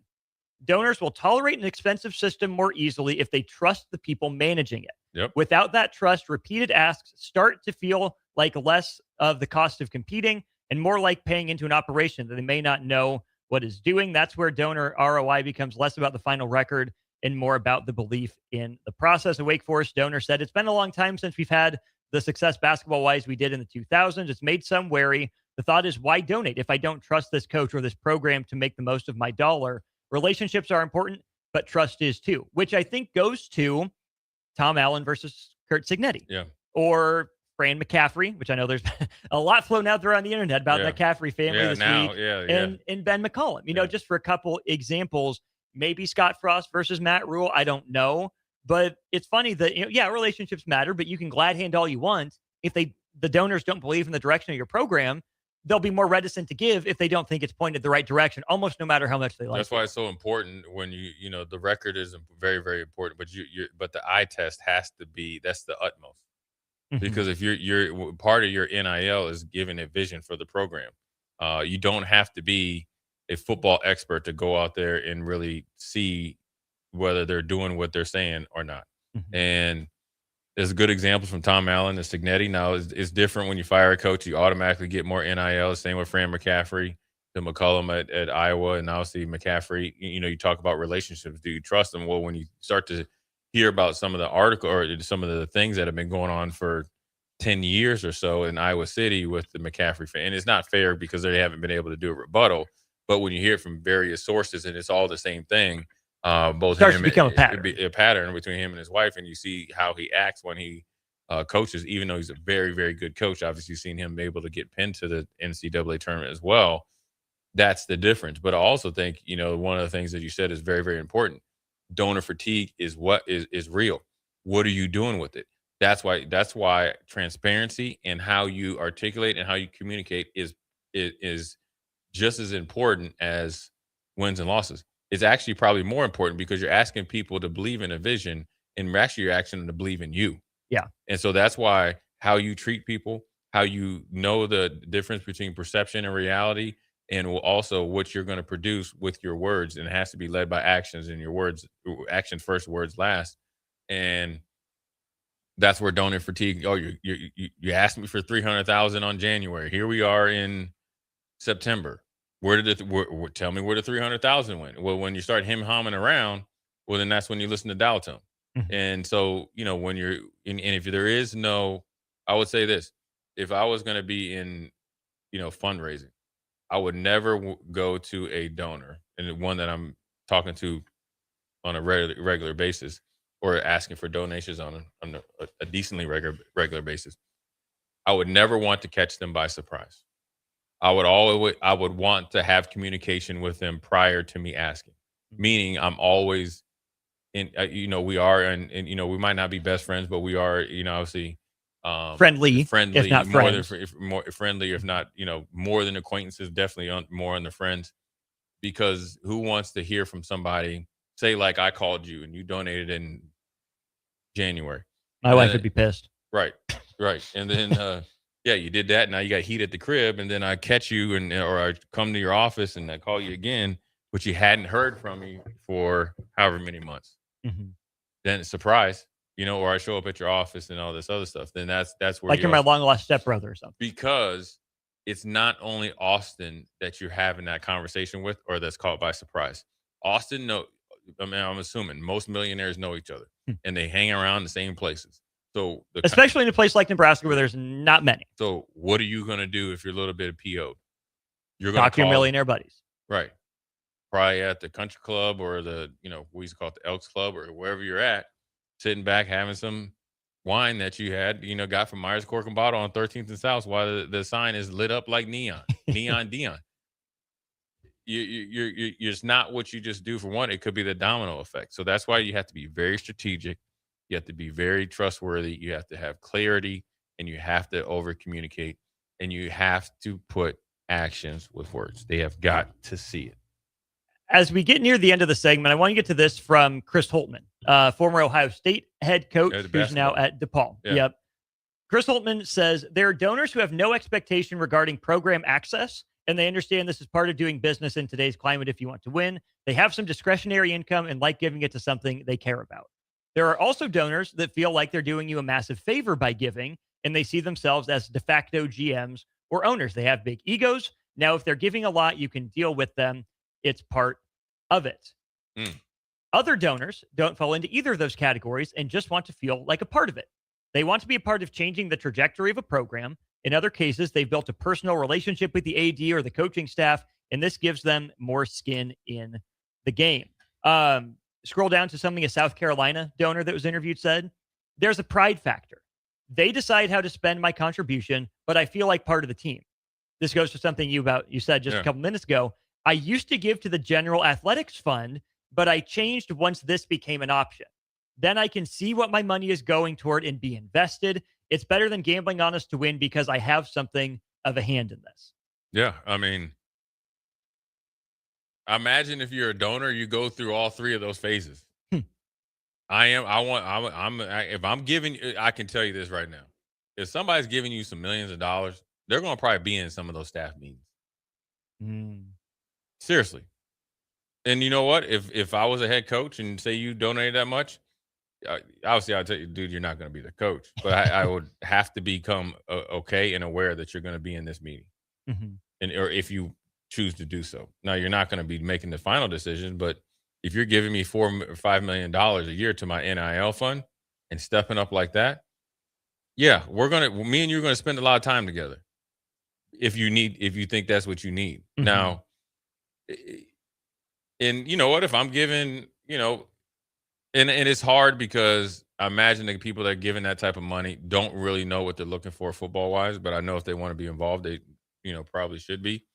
Donors will tolerate an expensive system more easily if they trust the people managing it. Yep. Without that trust, repeated asks start to feel like less of the cost of competing and more like paying into an operation that they may not know what is doing. That's where donor ROI becomes less about the final record and more about the belief in the process. A Wake Forest donor said, it's been a long time since we've had the success basketball-wise we did in the 2000s. It's made some wary. The thought is, why donate if I don't trust this coach or this program to make the most of my dollar? Relationships are important, but trust is too, which I think goes to Tom Allen versus Kurt Signetti. Yeah. Or Fran McCaffrey, which I know there's a lot flown out there on the internet about the McCaffrey family this week. And Ben McCollum, just for a couple examples, maybe Scott Frost versus Matt Rule. I don't know. But it's funny that, relationships matter, but you can glad hand all you want. If the donors don't believe in the direction of your program, they'll be more reticent to give if they don't think it's pointed the right direction, almost no matter how much they like That's why it's so important when the record is very, very important, but the eye test has to be, that's the utmost. Because if you're part of your NIL is giving a vision for the program. You don't have to be a football expert to go out there and really see whether they're doing what they're saying or not. And there's a good example from Tom Allen and Signetti. Now, it's different when you fire a coach. You automatically get more NIL. Same with Fran McCaffrey, the McCollum at Iowa, and obviously McCaffrey. You talk about relationships. Do you trust them? Well, when you start to hear about some of the article or some of the things that have been going on for 10 years or so in Iowa City with the McCaffrey fan, and it's not fair because they haven't been able to do a rebuttal. But when you hear it from various sources and it's all the same thing, both starts him to become a pattern between him and his wife, and you see how he acts when he coaches, even though he's a very, very good coach. Obviously, you've seen him able to get pinned to the NCAA tournament as well. That's the difference. But I also think, one of the things that you said is very, very important. Donor fatigue is what is real. What are you doing with it? That's why transparency and how you articulate and how you communicate is just as important as wins and losses. is actually probably more important because you're asking people to believe in a vision and actually you're asking them to believe in you. Yeah. And so that's why how you treat people, how you know the difference between perception and reality, and also what you're going to produce with your words. And it has to be led by actions, and your words, action first, words last. And that's where donor fatigue. Oh, you asked me for 300,000 on January. Here we are in September. Where did it? Tell me where the 300,000 went. Well, when you start him-humming around, well, then that's when you listen to dial tone. And so, when you're and if there is no, I would say this: if I was going to be in, fundraising, I would never go to a donor and one that I'm talking to on a regular basis or asking for donations on a decently regular basis. I would never want to catch them by surprise. I would want to have communication with them prior to me asking, meaning I'm always in, we are, and we might not be best friends, but we are, obviously, friendly, if not more friends. more friendly, if not, more than acquaintances, definitely more on the friends, because who wants to hear from somebody, say like I called you and you donated in January. My wife would be pissed. Right. And then, yeah, you did that. Now you got heat at the crib, and then I catch you or I come to your office and I call you again, but you hadn't heard from me for however many months. Then surprise, or I show up at your office and all this other stuff. Then that's where Like you're my long lost stepbrother or something. Because it's not only Austin that you're having that conversation with, or that's caught by surprise. Austin, I'm assuming most millionaires know each other and they hang around the same places. So especially in a place like Nebraska where there's not many. So what are you going to do if you're a little bit PO'd? You're going to talk to your millionaire buddies. Right. Probably at the country club or the, we used to call it the Elks Club or wherever you're at, sitting back, having some wine that you had, got from Myers Cork and Bottle on 13th and South while the sign is lit up like neon Dion. You're it's not what you just do for one. It could be the domino effect. So that's why you have to be very strategic. You have to be very trustworthy. You have to have clarity, and you have to over communicate, and you have to put actions with words. They have got to see it. As we get near the end of the segment, I want to get to this from Chris Holtman, former Ohio State head coach, who's now at DePaul. Yeah. Yep. Chris Holtman says there are donors who have no expectation regarding program access, and they understand this is part of doing business in today's climate. If you want to win, they have some discretionary income and like giving it to something they care about. There are also donors that feel like they're doing you a massive favor by giving, and they see themselves as de facto GMs or owners. They have big egos. Now, if they're giving a lot, you can deal with them. It's part of it. Other donors don't fall into either of those categories and just want to feel like a part of it. They want to be a part of changing the trajectory of a program. In other cases, they've built a personal relationship with the AD or the coaching staff, and this gives them more skin in the game. Scroll down to something a South Carolina donor that was interviewed said, there's a pride factor. They decide how to spend my contribution, but I feel like part of the team. This goes to something you said just a couple minutes ago. I used to give to the general athletics fund, but I changed once this became an option. Then I can see what my money is going toward and be invested. It's better than gambling on us to win because I have something of a hand in this. Yeah. I mean, imagine if you're a donor, you go through all three of those phases. If I'm giving, I can tell you this right now. If somebody's giving you some millions of dollars, they're going to probably be in some of those staff meetings. Seriously. And you know what? If I was a head coach and say you donated that much, obviously I'll tell you, dude, you're not going to be the coach. But I would have to become okay and aware that you're going to be in this meeting. Or if you choose to do so. Now, you're not going to be making the final decision, but if you're giving me $4 or $5 million a year to my NIL fund and stepping up like that, yeah, me and you are going to spend a lot of time together. If you think that's what you need. Now, and you know what, if I'm giving, and it's hard because I imagine the people that are giving that type of money don't really know what they're looking for football wise, but I know if they want to be involved, they, probably should be.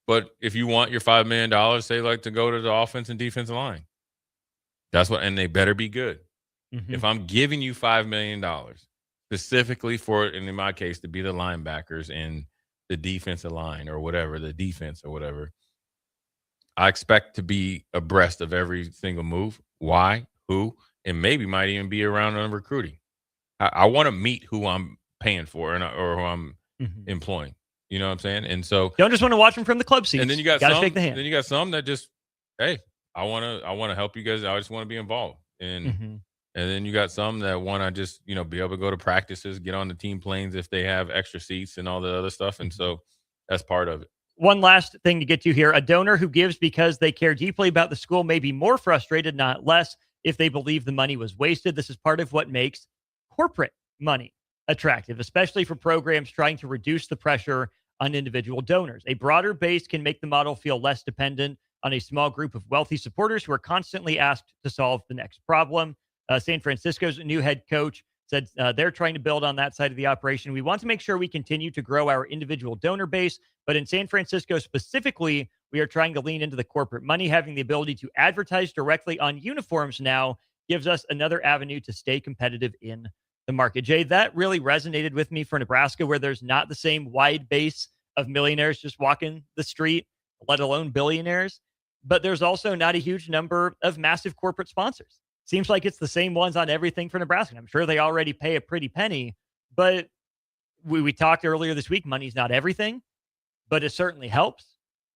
But if you want your $5 million, say like to go to the offense and defensive line, and they better be good. If I'm giving you $5 million specifically for, and in my case, to be the linebackers and the defensive line or whatever, the defense or whatever, I expect to be abreast of every single move, why, who, and maybe might even be around on recruiting. I want to meet who I'm paying for or who I'm employing. You know what I'm saying? And so don't just want to watch them from the club seats. And then you got gotta some. shake the hand. Then you got some that just, hey, I want to help you guys. I just want to be involved. And then you got some that want to just be able to go to practices, get on the team planes if they have extra seats and all the other stuff. And so that's part of it. One last thing to get to here. A donor who gives because they care deeply about the school may be more frustrated, not less, if they believe the money was wasted. This is part of what makes corporate money attractive, especially for programs trying to reduce the pressure on individual donors. A broader base can make the model feel less dependent on a small group of wealthy supporters who are constantly asked to solve the next problem. San Francisco's new head coach said they're trying to build on that side of the operation. We want to make sure we continue to grow our individual donor base, but in San Francisco specifically, we are trying to lean into the corporate money. Having the ability to advertise directly on uniforms now gives us another avenue to stay competitive in the market. Jay, that really resonated with me for Nebraska, where there's not the same wide base of millionaires just walking the street, let alone billionaires, but there's also not a huge number of massive corporate sponsors. Seems like it's the same ones on everything for Nebraska. I'm sure they already pay a pretty penny, but we talked earlier this week, money's not everything, but it certainly helps.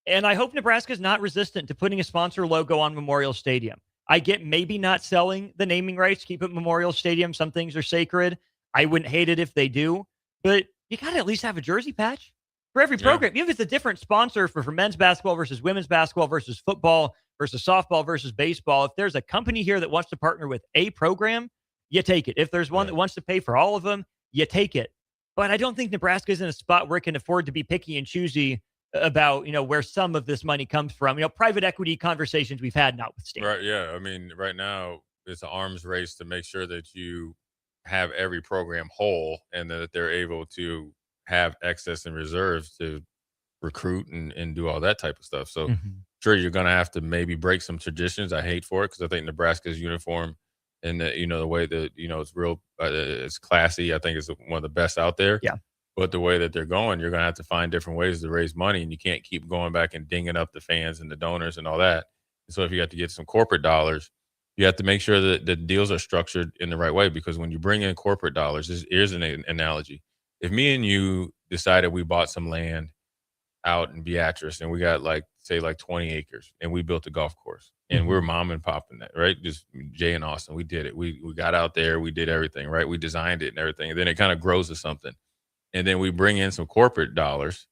And I hope Nebraska's not resistant to putting a sponsor logo on Memorial Stadium. I get maybe not selling the naming rights, keep it Memorial Stadium. Some things are sacred. I wouldn't hate it if they do, but you got to at least have a jersey patch for every program. Even if it's a different sponsor for men's basketball versus women's basketball versus football versus softball versus baseball. If there's a company here that wants to partner with a program, you take it. If there's one that wants to pay for all of them, you take it. But I don't think Nebraska's in a spot where it can afford to be picky and choosy about, where some of this money comes from. Private equity conversations we've had notwithstanding. Right. Yeah. I mean, right now it's an arms race to make sure that you have every program whole and that they're able to have excess and reserves to recruit and do all that type of stuff. So sure, you're going to have to maybe break some traditions. I hate for it because I think Nebraska's uniform and the way that, it's real, it's classy. I think it's one of the best out there. Yeah. But the way that they're going, you're going to have to find different ways to raise money, and you can't keep going back and dinging up the fans and the donors and all that. So if you have to get some corporate dollars, you have to make sure that the deals are structured in the right way, because when you bring in corporate dollars, here's an analogy. If me and you decided we bought some land out in Beatrice and we got like 20 acres and we built a golf course and we're mom and popping that, right? Just Jay and Austin, we did it. We got out there, we did everything, right? We designed it and everything. And then it kind of grows to something. And then we bring in some corporate dollars,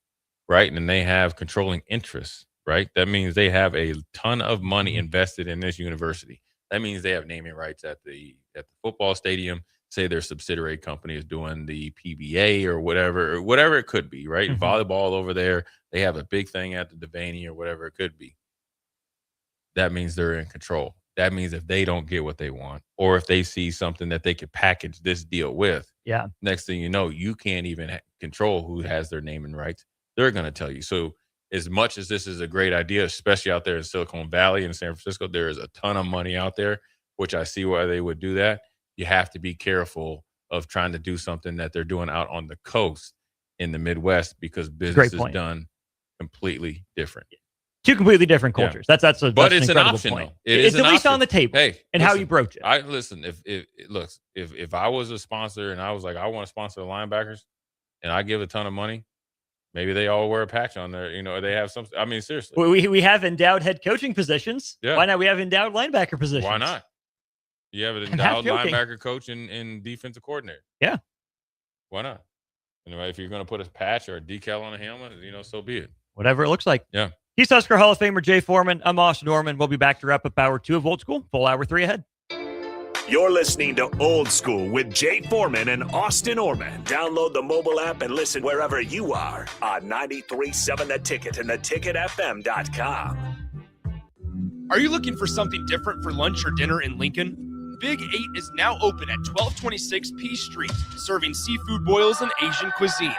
right? And they have controlling interests, right? That means they have a ton of money invested in this university. That means they have naming rights at the football stadium. Say their subsidiary company is doing the PBA or whatever it could be, right? Volleyball over there, they have a big thing at the Devaney or whatever it could be. That means they're in control. That means if they don't get what they want, or if they see something that they could package this deal with, next thing you know, you can't even control who has their naming rights. They're going to tell you. So as much as this is a great idea, especially out there in Silicon Valley and San Francisco, there is a ton of money out there, which I see why they would do that. You have to be careful of trying to do something that they're doing out on the coast in the Midwest, because business is done completely different. Two completely different cultures. Yeah. That's but it's an option. Point. It's at least on the table. Hey, and how you broach it. If I was a sponsor and I was like, I want to sponsor the linebackers, and I give a ton of money, maybe they all wear a patch on there. They have some. I mean, seriously, we have endowed head coaching positions. Yeah. Why not? We have endowed linebacker positions. Why not? You have an endowed linebacker coach and defensive coordinator. Yeah. Why not? If you're going to put a patch or a decal on a helmet, so be it. Whatever it looks like. Yeah. He's Husker Hall of Famer Jay Foreman. I'm Austin Oerman. We'll be back to wrap up hour 2 of Old School. Full hour 3 ahead. You're listening to Old School with Jay Foreman and Austin Oerman. Download the mobile app and listen wherever you are on 93.7 The Ticket and theticketfm.com. Are you looking for something different for lunch or dinner in Lincoln? Big 8 is now open at 1226 P Street, serving seafood boils and Asian cuisine.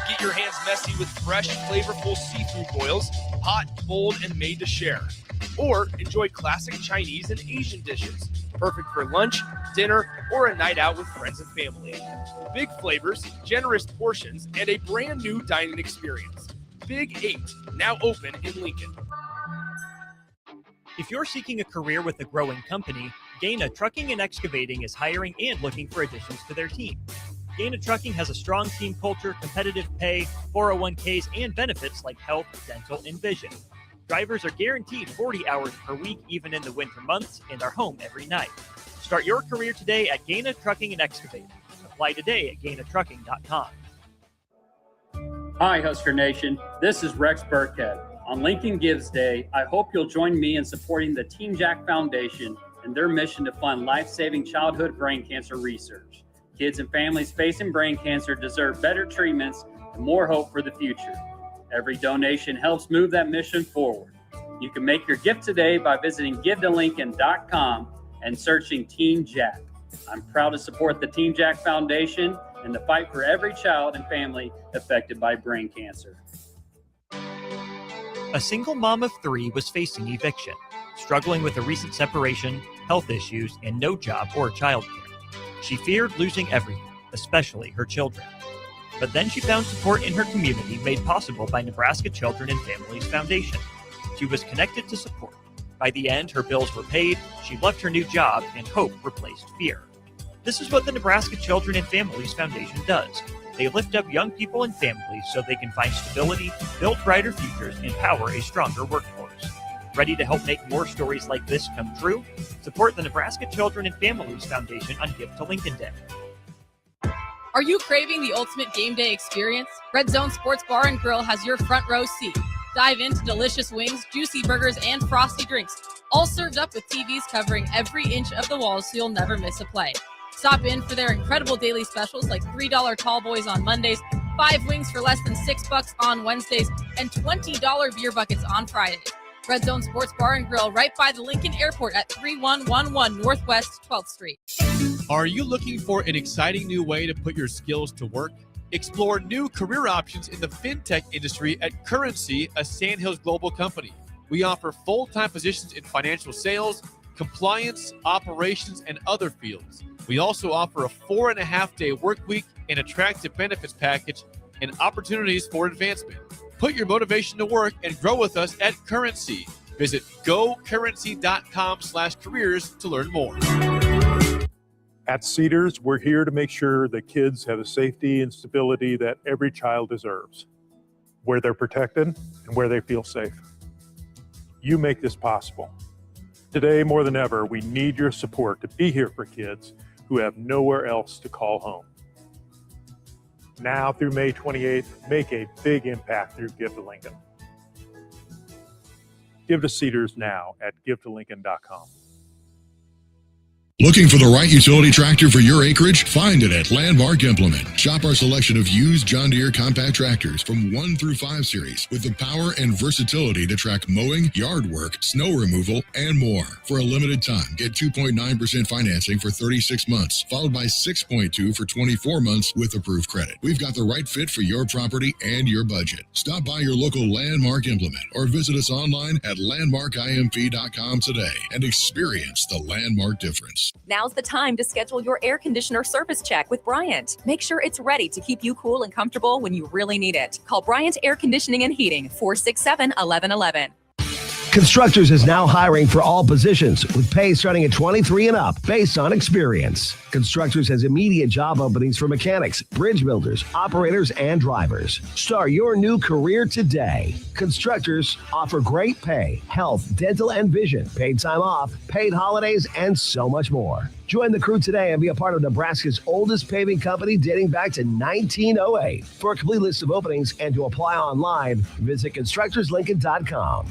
Get your hands messy with fresh, flavorful seafood boils, hot, bold, and made to share. Or enjoy classic Chinese and Asian dishes, perfect for lunch, dinner, or a night out with friends and family. Big flavors, generous portions, and a brand new dining experience. Big 8, now open in Lincoln. If you're seeking a career with a growing company, Gaina Trucking and Excavating is hiring and looking for additions to their team. Gaina Trucking has a strong team culture, competitive pay, 401ks, and benefits like health, dental, and vision. Drivers are guaranteed 40 hours per week, even in the winter months, and are home every night. Start your career today at Gaina Trucking and Excavating. Apply today at GainaTrucking.com. Hi, Husker Nation. This is Rex Burkhead. On Lincoln Gives Day, I hope you'll join me in supporting the Team Jack Foundation and their mission to fund life-saving childhood brain cancer research. Kids and families facing brain cancer deserve better treatments and more hope for the future. Every donation helps move that mission forward. You can make your gift today by visiting givetolincoln.com and searching Team Jack. I'm proud to support the Team Jack Foundation and the fight for every child and family affected by brain cancer. A single mom of 3 was facing eviction, struggling with a recent separation, health issues, and no job or childcare. She feared losing everything, especially her children. But then she found support in her community made possible by Nebraska Children and Families Foundation. She was connected to support. By the end, her bills were paid, she left her new job, and hope replaced fear. This is what the Nebraska Children and Families Foundation does. They lift up young people and families so they can find stability, build brighter futures, and power a stronger workforce. Ready to help make more stories like this come true? Support the Nebraska Children and Families Foundation on Gift to Lincoln Day. Are you craving the ultimate game day experience? Red Zone Sports Bar and Grill has your front row seat. Dive into delicious wings, juicy burgers, and frosty drinks, all served up with TVs covering every inch of the walls so you'll never miss a play. Stop in for their incredible daily specials like $3 tall boys on Mondays, 5 wings for less than $6 on Wednesdays, and $20 beer buckets on Fridays. Red Zone Sports Bar and Grill right by the Lincoln Airport at 3111 Northwest 12th Street. Are you looking for an exciting new way to put your skills to work? Explore new career options in the fintech industry at Currency, a Sandhills global company. We offer full-time positions in financial sales, compliance, operations, and other fields. We also offer a 4.5-day work week, an attractive benefits package, and opportunities for advancement. Put your motivation to work and grow with us at Currency. Visit gocurrency.com/careers to learn more. At Cedars, we're here to make sure that kids have the safety and stability that every child deserves, where they're protected and where they feel safe. You make this possible. Today, more than ever, we need your support to be here for kids who have nowhere else to call home. Now through May 28th, make a big impact through Give to Lincoln. Give to Cedars now at givetolincoln.com. Looking for the right utility tractor for your acreage? Find it at Landmark Implement. Shop our selection of used John Deere compact tractors from 1 through 5 series with the power and versatility to track mowing, yard work, snow removal, and more. For a limited time, get 2.9% financing for 36 months, followed by 6.2% for 24 months with approved credit. We've got the right fit for your property and your budget. Stop by your local Landmark Implement or visit us online at landmarkimp.com today and experience the Landmark difference. Now's the time to schedule your air conditioner service check with Bryant. Make sure it's ready to keep you cool and comfortable when you really need it. Call Bryant Air Conditioning and Heating, 467-1111. Constructors is now hiring for all positions with pay starting at 23 and up based on experience. Constructors has immediate job openings for mechanics, bridge builders, operators, and drivers. Start your new career today. Constructors offer great pay, health, dental, and vision, paid time off, paid holidays, and so much more. Join the crew today and be a part of Nebraska's oldest paving company dating back to 1908. For a complete list of openings and to apply online, visit constructorslincoln.com.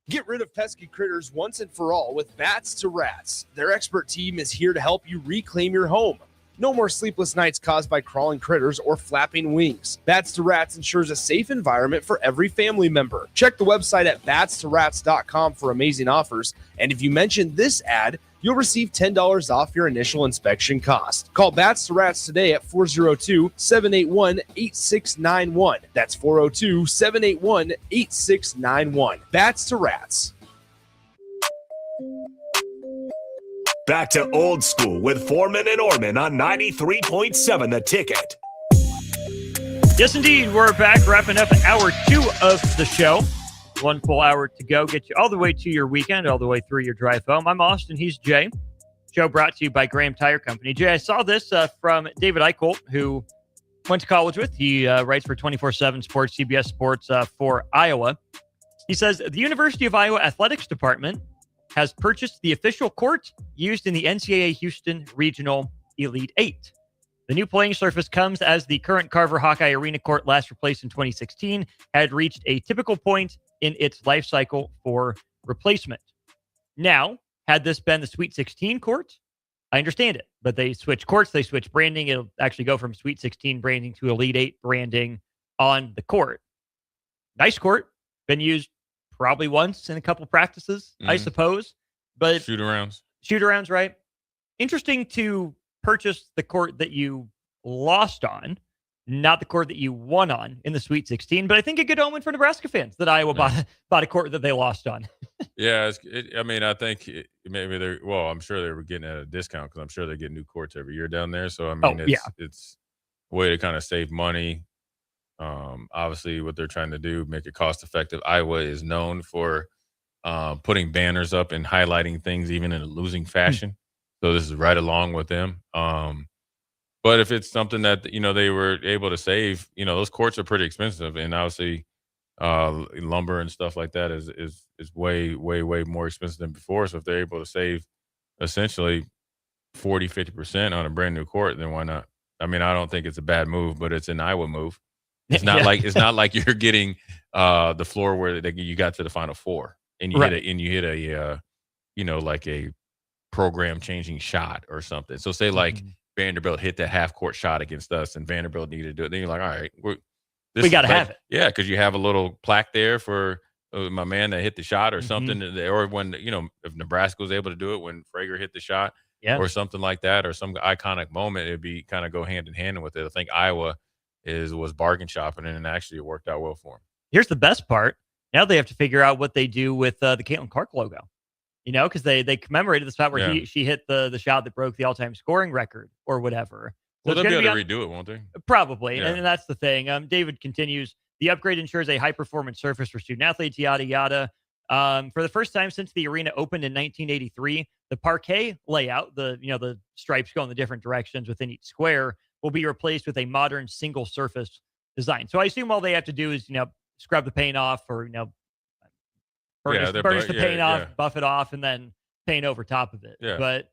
Get rid of pesky critters once and for all with Bats to Rats. Their expert team is here to help you reclaim your home. No more sleepless nights caused by crawling critters or flapping wings. Bats to Rats ensures a safe environment for every family member. Check the website at batstoRats.com for amazing offers. And if you mention this ad, you'll receive $10 off your initial inspection cost. Call Bats to Rats today at 402-781-8691. That's 402-781-8691. Bats to Rats. Back to Old School with Foreman and Oerman on 93.7 The Ticket. Yes, indeed. We're back wrapping up hour 2 of the show. One full hour to go. Get you all the way to your weekend, all the way through your drive home. I'm Austin. He's Jay. Show brought to you by Graham Tire Company. Jay, I saw this from David Eichholt, who went to college with. He writes for 24/7 Sports, CBS Sports for Iowa. He says, the University of Iowa Athletics Department has purchased the official court used in the NCAA Houston Regional Elite Eight. The new playing surface comes as the current Carver Hawkeye Arena court, last replaced in 2016, had reached a typical point in its life cycle for replacement. Now, had this been the Sweet 16 court, I understand it, but they switch courts, they switch branding. It'll actually go from Sweet 16 branding to Elite 8 branding on the court. Nice court, been used probably once in a couple practices, I suppose. But shoot-arounds, right? Interesting to purchase the court that you lost on, not the court that you won on in the Sweet 16. But I think a good omen for Nebraska fans that Iowa bought a court that they lost on. Yeah, I think maybe I'm sure they were getting at a discount because I'm sure they get new courts every year down there. So, I mean, it's a way to kind of save money. Obviously, what they're trying to do, make it cost effective. Iowa is known for putting banners up and highlighting things even in a losing fashion. So this is right along with them. But if it's something that, they were able to save, those courts are pretty expensive. And obviously lumber and stuff like that is way, way, way more expensive than before. So if they're able to save essentially 40-50% on a brand new court, then why not? I mean, I don't think it's a bad move, but it's an Iowa move. It's not like you're getting the floor where you got to the Final Four and you hit a like a program changing shot or something. So say like Vanderbilt hit that half court shot against us and Vanderbilt needed to do it. Then you're like, all right, we got to have it. Yeah, because you have a little plaque there for my man that hit the shot or something. Or when, if Nebraska was able to do it when Frager hit the shot or something like that, or some iconic moment, it'd be kind of go hand in hand with it. I think Iowa was bargain shopping, and actually it worked out well for them. Here's the best part. Now they have to figure out what they do with the Caitlin Clark logo. Because they commemorated the spot where she hit the shot that broke the all-time scoring record or whatever. So they'll be able to redo it, won't they? Probably, and that's the thing. David continues, the upgrade ensures a high-performance surface for student-athletes, yada, yada. For the first time since the arena opened in 1983, the parquet layout, the stripes go in the different directions within each square, will be replaced with a modern single-surface design. So I assume all they have to do is, scrub the paint off or, burnish the paint off, buff it off, and then paint over top of it. Yeah. But,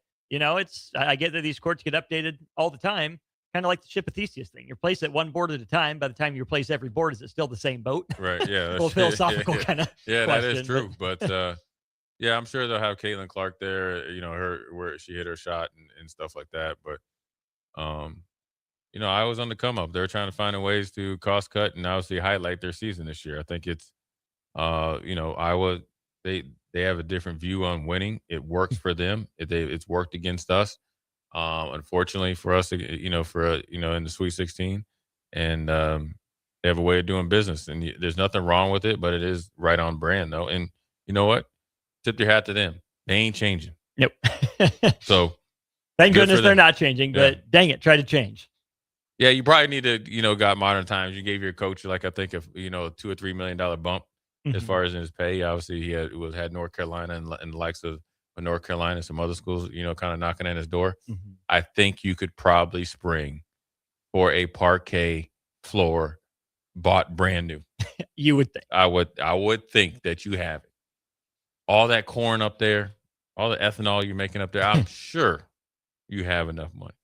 I get that these courts get updated all the time, kind of like the Ship of Theseus thing. You replace it one board at a time. By the time you replace every board, is it still the same boat? Right, yeah. A little philosophical kind of Yeah, question, that is true. But, I'm sure they'll have Caitlin Clark there, her where she hit her shot and stuff like that. But, I was on the come up. They're trying to find ways to cost cut and obviously highlight their season this year. I think it's, Iowa, they have a different view on winning. It works for them. It's worked against us. Unfortunately for us, in the Sweet 16, and they have a way of doing business, and there's nothing wrong with it, but it is right on brand though. And you know what? Tip your hat to them. They ain't changing. Nope. So thank goodness they're not changing, but dang it, try to change. Yeah, you probably need to, got modern times. You gave your coach I think $2 or $3 million bump as far as in his pay. Obviously, he had North Carolina and the likes of North Carolina and some other schools, kind of knocking at his door. I think you could probably spring for a parquet floor bought brand new. You would think. I would think that you have it. All that corn up there, all the ethanol you're making up there, I'm sure you have enough money.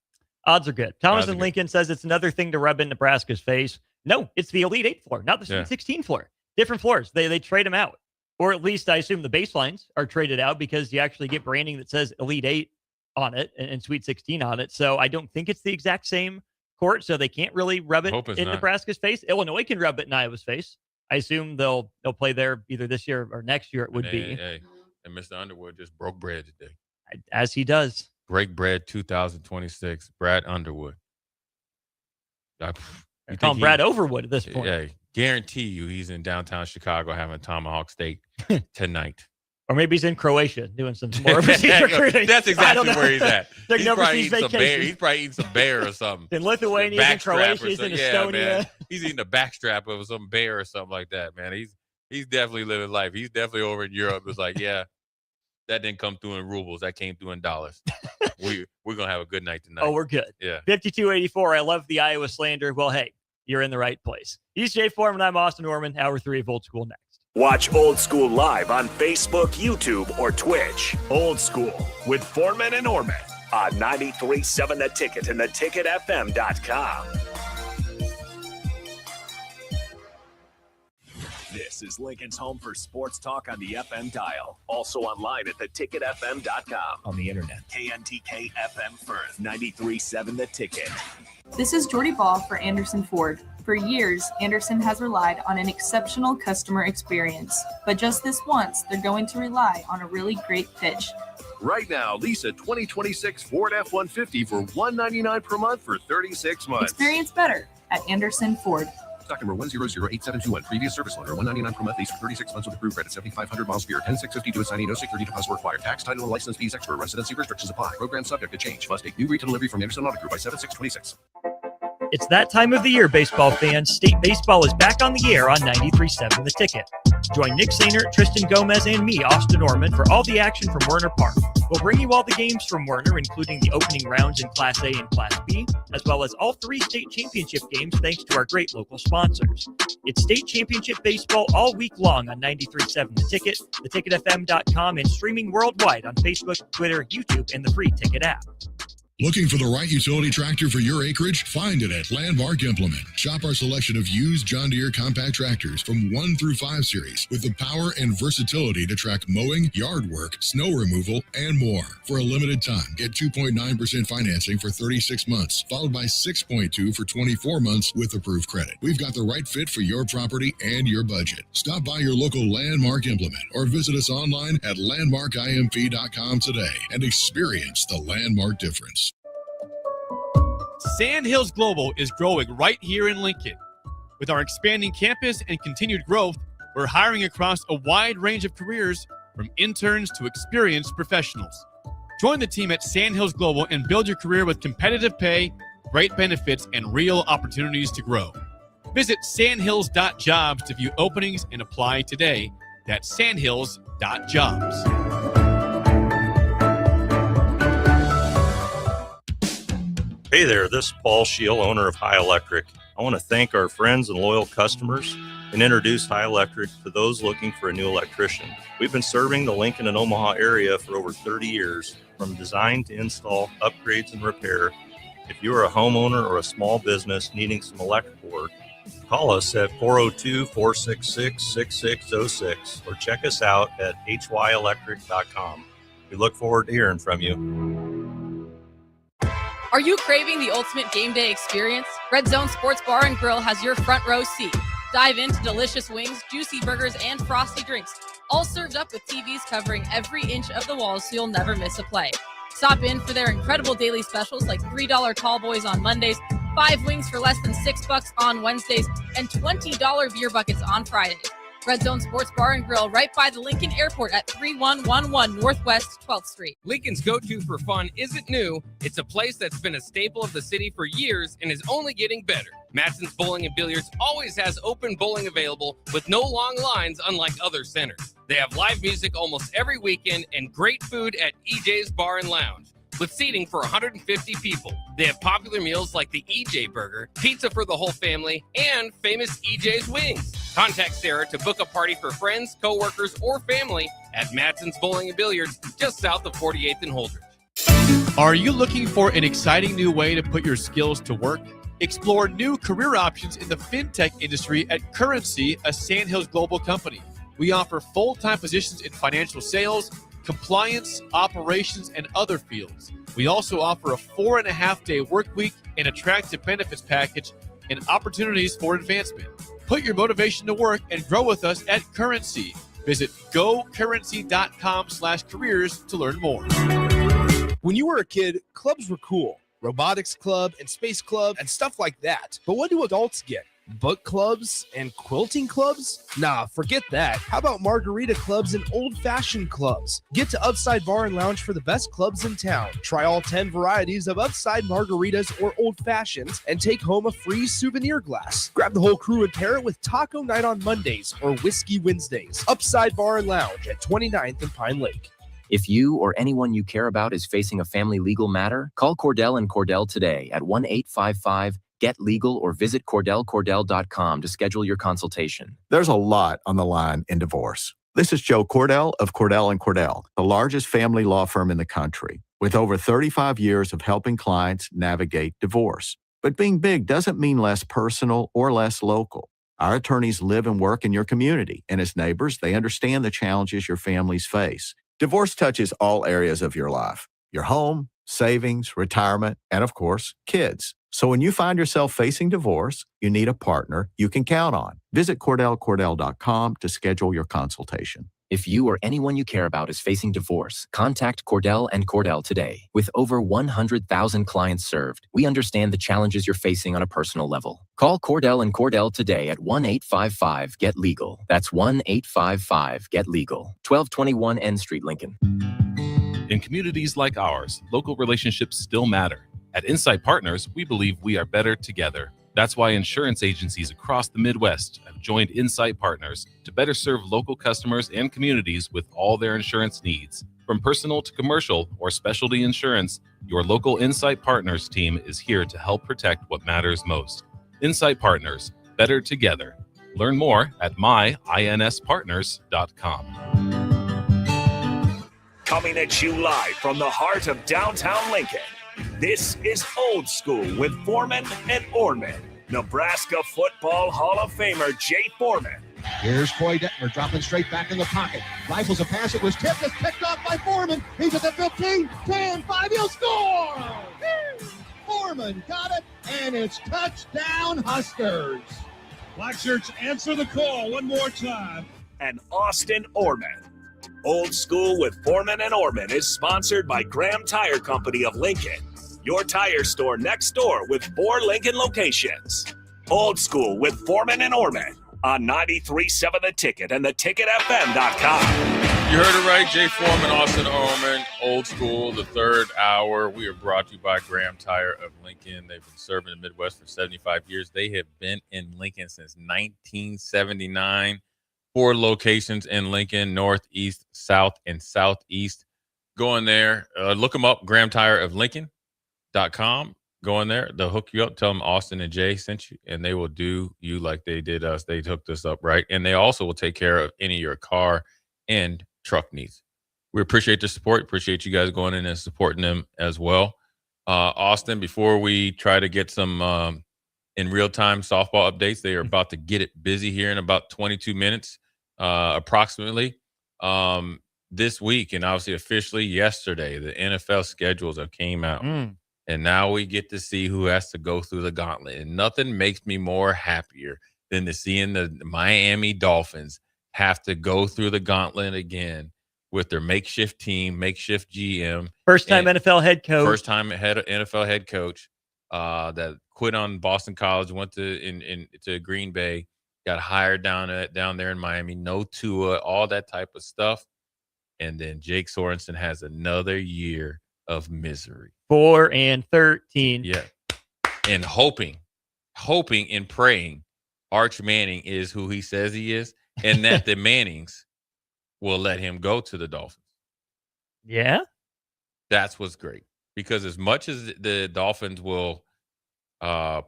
Odds are good. Thomas in Lincoln says it's another thing to rub in Nebraska's face. No, it's the Elite 8 floor, not the Sweet 16 floor. Different floors. They trade them out. Or at least I assume the baselines are traded out because you actually get branding that says Elite 8 on it and Sweet 16 on it. So I don't think it's the exact same court, so they can't really rub it in Nebraska's face. Illinois can rub it in Iowa's face. I assume they'll play there either this year or next year it would be. Hey, and Mr. Underwood just broke bread today. As he does. Break bread 2026, Brad Underwood. I call him Brad Overwood at this point. Yeah, guarantee you he's in downtown Chicago having tomahawk steak tonight. Or maybe he's in Croatia doing some more overseas recruiting. That's exactly where he's at. He's probably eating some bear or something. In Lithuania, he's in Croatia, he's in Estonia. Man. He's eating the backstrap of some bear or something like that, man. He's definitely living life. He's definitely over in Europe. It's like, yeah, that didn't come through in rubles. That came through in dollars. We're going to have a good night tonight. Oh, we're good. Yeah. 5284. I love the Iowa slander. Well, hey, you're in the right place. He's Jay Foreman. I'm Austin Oerman. Hour 3 of Old School next. Watch Old School live on Facebook, YouTube, or Twitch. Old School with Foreman and Oerman on 93.7 The Ticket and theticketfm.com. This is Lincoln's home for sports talk on the FM dial. Also online at theticketfm.com. On the internet. KNTK FM Firth, 93.7 The Ticket. This is Jordy Ball for Anderson Ford. For years, Anderson has relied on an exceptional customer experience. But just this once, they're going to rely on a really great pitch. Right now, lease a 2026 Ford F-150 for $199 per month for 36 months. Experience better at Anderson Ford. Stock number 1008721. Previous service loaner. $199 per month. Lease for 36 months with approved credit. 7,500 miles per year. 10650 to assignee. No security deposit required. Tax, title, and license fees extra. Residency restrictions apply. Program subject to change. Must take new retail delivery from Anderson Auto Group by 7/6/26. It's that time of the year, baseball fans. State baseball is back on the air on 93.7 The Ticket. Join Nick Sainer, Tristan Gomez, and me, Austin Oerman, for all the action from Werner Park. We'll bring you all the games from Werner, including the opening rounds in Class A and Class B, as well as all 3 state championship games thanks to our great local sponsors. It's state championship baseball all week long on 93.7 The Ticket, theticketfm.com, and streaming worldwide on Facebook, Twitter, YouTube, and the free Ticket app. Looking for the right utility tractor for your acreage? Find it at Landmark Implement. Shop our selection of used John Deere compact tractors from 1 through 5 series with the power and versatility to track mowing, yard work, snow removal, and more. For a limited time, get 2.9% financing for 36 months, followed by 6.2% for 24 months with approved credit. We've got the right fit for your property and your budget. Stop by your local Landmark Implement or visit us online at landmarkimp.com today and experience the Landmark difference. Sandhills Global is growing right here in Lincoln. With our expanding campus and continued growth, we're hiring across a wide range of careers, from interns to experienced professionals. Join the team at Sandhills Global and build your career with competitive pay, great benefits, and real opportunities to grow. Visit sandhills.jobs to view openings and apply today. That's sandhills.jobs. Hey there, this is Paul Scheel, owner of High Electric. I want to thank our friends and loyal customers and introduce High Electric to those looking for a new electrician. We've been serving the Lincoln and Omaha area for over 30 years, from design to install, upgrades, and repair. If you are a homeowner or a small business needing some electrical work, call us at 402-466-6606 or check us out at hyelectric.com. We look forward to hearing from you. Are you craving the ultimate game day experience? Red Zone Sports Bar and Grill has your front row seat. Dive into delicious wings, juicy burgers, and frosty drinks, all served up with TVs covering every inch of the walls so you'll never miss a play. Stop in for their incredible daily specials like $3 tall boys on Mondays, 5 wings for less than $6 on Wednesdays, and $20 beer buckets on Fridays. Red Zone Sports Bar and Grill right by the Lincoln Airport at 3111 Northwest 12th Street. Lincoln's go-to for fun isn't new. It's a place that's been a staple of the city for years and is only getting better. Matson's Bowling and Billiards always has open bowling available with no long lines, unlike other centers. They have live music almost every weekend and great food at EJ's Bar and Lounge, with seating for 150 people. They have popular meals like the EJ Burger, pizza for the whole family, and famous EJ's Wings. Contact Sarah to book a party for friends, coworkers, or family at Matson's Bowling and Billiards, just south of 48th and Holdridge. Are you looking for an exciting new way to put your skills to work? Explore new career options in the fintech industry at Currency, a Sandhills Global company. We offer full-time positions in financial sales, compliance, operations, and other fields. We also offer a 4.5-day work week, an attractive benefits package, and opportunities for advancement. Put your motivation to work and grow with us at Currency. Visit gocurrency.com/careers to learn more. When you were a kid, clubs were cool. Robotics club and space club and stuff like that. But what do adults get? Book clubs and quilting clubs? Nah, forget that. How about margarita clubs and old-fashioned clubs? Get to Upside Bar and Lounge for the best clubs in town. Try all 10 varieties of Upside margaritas or old fashions and take home a free souvenir glass. Grab the whole crew and pair it with taco night on Mondays or whiskey Wednesdays. Upside Bar and Lounge at 29th and Pine Lake. If you or anyone you care about is facing a family legal matter, call Cordell and Cordell today at 1-855-GET-LEGAL or visit CordellCordell.com to schedule your consultation. There's a lot on the line in divorce. This is Joe Cordell of Cordell & Cordell, the largest family law firm in the country, with over 35 years of helping clients navigate divorce. But being big doesn't mean less personal or less local. Our attorneys live and work in your community, and as neighbors, they understand the challenges your families face. Divorce touches all areas of your life: your home, savings, retirement, and of course, kids. So when you find yourself facing divorce, you need a partner you can count on. Visit CordellCordell.com to schedule your consultation. If you or anyone you care about is facing divorce, contact Cordell and Cordell today. With over 100,000 clients served, we understand the challenges you're facing on a personal level. Call Cordell and Cordell today at 1-855-GET-LEGAL. That's 1-855-GET-LEGAL. 1221 N Street, Lincoln. In communities like ours, local relationships still matter. At Insight Partners, we believe we are better together. That's why insurance agencies across the Midwest have joined Insight Partners to better serve local customers and communities with all their insurance needs. From personal to commercial or specialty insurance, your local Insight Partners team is here to help protect what matters most. Insight Partners, better together. Learn more at myinspartners.com. Coming at you live from the heart of downtown Lincoln. This is Old School with Foreman and Oerman. Nebraska Football Hall of Famer Jay Foreman. Here's Troy Detmer dropping straight back in the pocket. Rifles a pass. It was tipped. It's picked off by Foreman. He's at the 15, 10, 5. He'll score! Foreman got it, and it's touchdown Huskers. Black shirts, answer the call one more time. And Austin Oerman. Old School with Foreman and Oerman is sponsored by Graham Tire Company of Lincoln, your tire store next door with 4 Lincoln locations. Old School with Foreman and Oerman on 93.7 The Ticket and theticketfm.com. You heard it right. Jay Foreman, Austin Oerman, Old School, the third hour. We are brought to you by Graham Tire of Lincoln. They've been serving the Midwest for 75 years. They have been in Lincoln since 1979. 4 locations in Lincoln, northeast, south, and southeast. Go in there. Look them up, GrahamTireOfLincoln.com. Go in there. They'll hook you up. Tell them Austin and Jay sent you, and they will do you like they did us. They hooked us up, right? And they also will take care of any of your car and truck needs. We appreciate the support. Appreciate you guys going in and supporting them as well. Austin, before we try to get some in real-time softball updates, they are about to get it busy here in about 22 minutes. Approximately this week, and obviously officially yesterday, the NFL schedules have came out, and now we get to see who has to go through the gauntlet. And nothing makes me more happier than to seeing the Miami Dolphins have to go through the gauntlet again with their makeshift team, makeshift GM, First-time NFL head coach, NFL head coach that quit on Boston College, went to Green Bay. Got hired down there in Miami, no Tua, all that type of stuff. And then Jake Sorensen has another year of misery. 4-13. Yeah. And hoping and praying Arch Manning is who he says he is, and that the Mannings will let him go to the Dolphins. Yeah. That's what's great. Because as much as the Dolphins will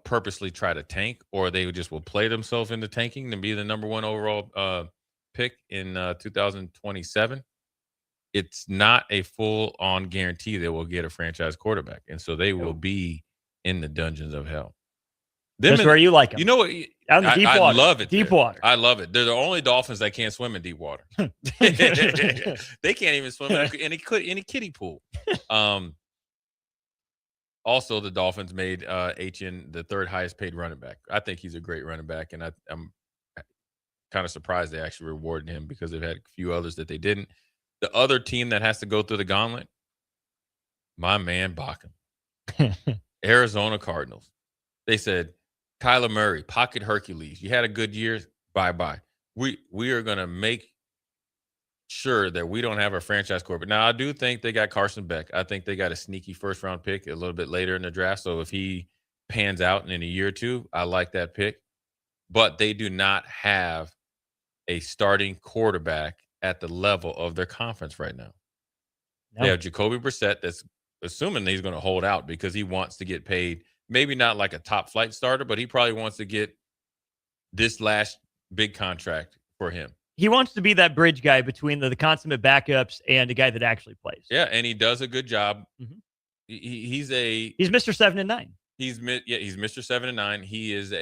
purposely try to tank, or they just will play themselves into tanking and be the number 1 overall pick in 2027, it's not a full-on guarantee they will get a franchise quarterback. And so they will be in the dungeons of hell. That's where you like them. You know what? Out in the deep water. I love it. Deep water. I love it. They're the only Dolphins that can't swim in deep water. They can't even swim in any kiddie pool. Also, the Dolphins made Etienne the 3rd highest paid running back. I think he's a great running back, and I'm kind of surprised they actually rewarded him because they've had a few others that they didn't. The other team that has to go through the gauntlet, my man Bacham, Arizona Cardinals. They said, Kyler Murray, pocket Hercules. You had a good year. Bye-bye. We are going to make sure that we don't have a franchise quarterback. Now, I do think they got Carson Beck. I think they got a sneaky first-round pick a little bit later in the draft. So if he pans out in a year or two, I like that pick. But they do not have a starting quarterback at the level of their conference right now. No. They have Jacoby Brissett that's assuming he's going to hold out because he wants to get paid, maybe not like a top flight starter, but he probably wants to get this last big contract for him. He wants to be that bridge guy between the consummate backups and the guy that actually plays. Yeah, and he does a good job. Mm-hmm. He's Mr. 7 and 9. He's Mr. 7 and 9. He is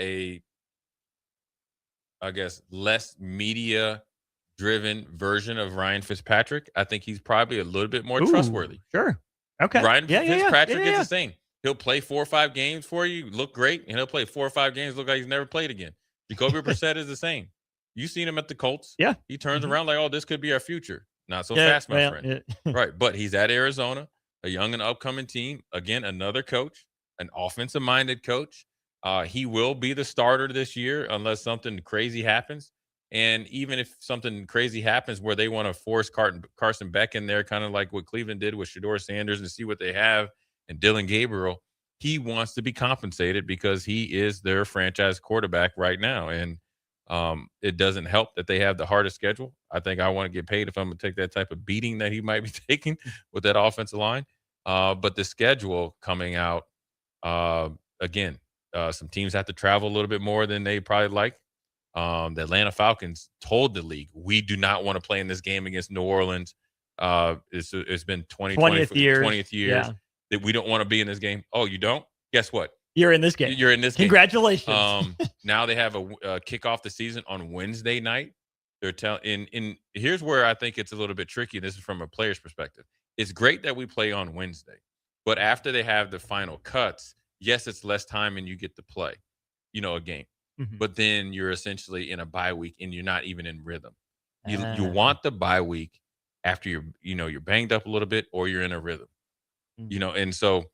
I guess, less media driven version of Ryan Fitzpatrick. I think he's probably a little bit more trustworthy. Sure. Okay. Ryan Fitzpatrick is the same. He'll play 4 or 5 games for you, look great, and he'll play 4 or 5 games, look like he's never played again. Jacoby Brissett is the same. You've seen him at the Colts. Yeah. He turns around like, oh, this could be our future. Not so fast, my friend. Yeah. Right. But he's at Arizona, a young and upcoming team. Again, another coach, an offensive-minded coach. He will be the starter this year unless something crazy happens. And even if something crazy happens where they want to force Carson Beck in there, kind of like what Cleveland did with Shedeur Sanders and see what they have, and Dylan Gabriel, he wants to be compensated because he is their franchise quarterback right now. And it doesn't help that they have the hardest schedule. I think I want to get paid if I'm going to take that type of beating that he might be taking with that offensive line. But the schedule coming out, again, some teams have to travel a little bit more than they probably like. The Atlanta Falcons told the league, we do not want to play in this game against New Orleans. It's been 20th years that we don't want to be in this game. Oh, you don't? Guess what? You're in this game. You're in this game. Congratulations. Now they have a kick off the season on Wednesday night. They're here's where I think it's a little bit tricky. This is from a player's perspective. It's great that we play on Wednesday, but after they have the final cuts, yes, it's less time and you get to play, a game. Mm-hmm. But then you're essentially in a bye week and you're not even in rhythm. You want the bye week after you're banged up a little bit or you're in a rhythm. Mm-hmm. And so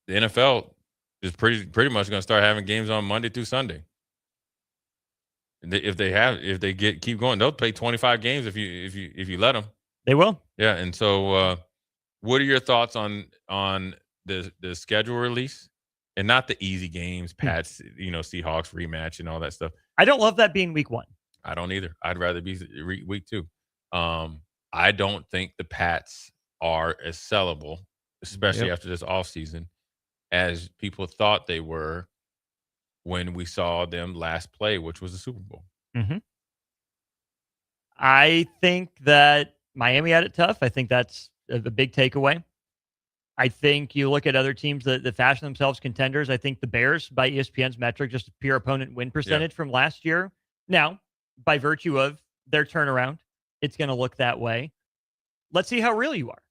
the NFL is pretty much going to start having games on Monday through Sunday. If they keep going, they'll play 25 games if you let them. They will. Yeah, and so what are your thoughts on the schedule release? And not the easy games, Pats, Seahawks rematch and all that stuff. I don't love that being week 1. I don't either. I'd rather be week 2. I don't think the Pats are as sellable, especially after this offseason, as people thought they were when we saw them last play, which was the Super Bowl. Mm-hmm. I think that Miami had it tough. I think that's a big takeaway. I think you look at other teams that fashion themselves contenders. I think the Bears, by ESPN's metric, just a pure opponent win percentage from last year. Now, by virtue of their turnaround, it's going to look that way. Let's see how real you are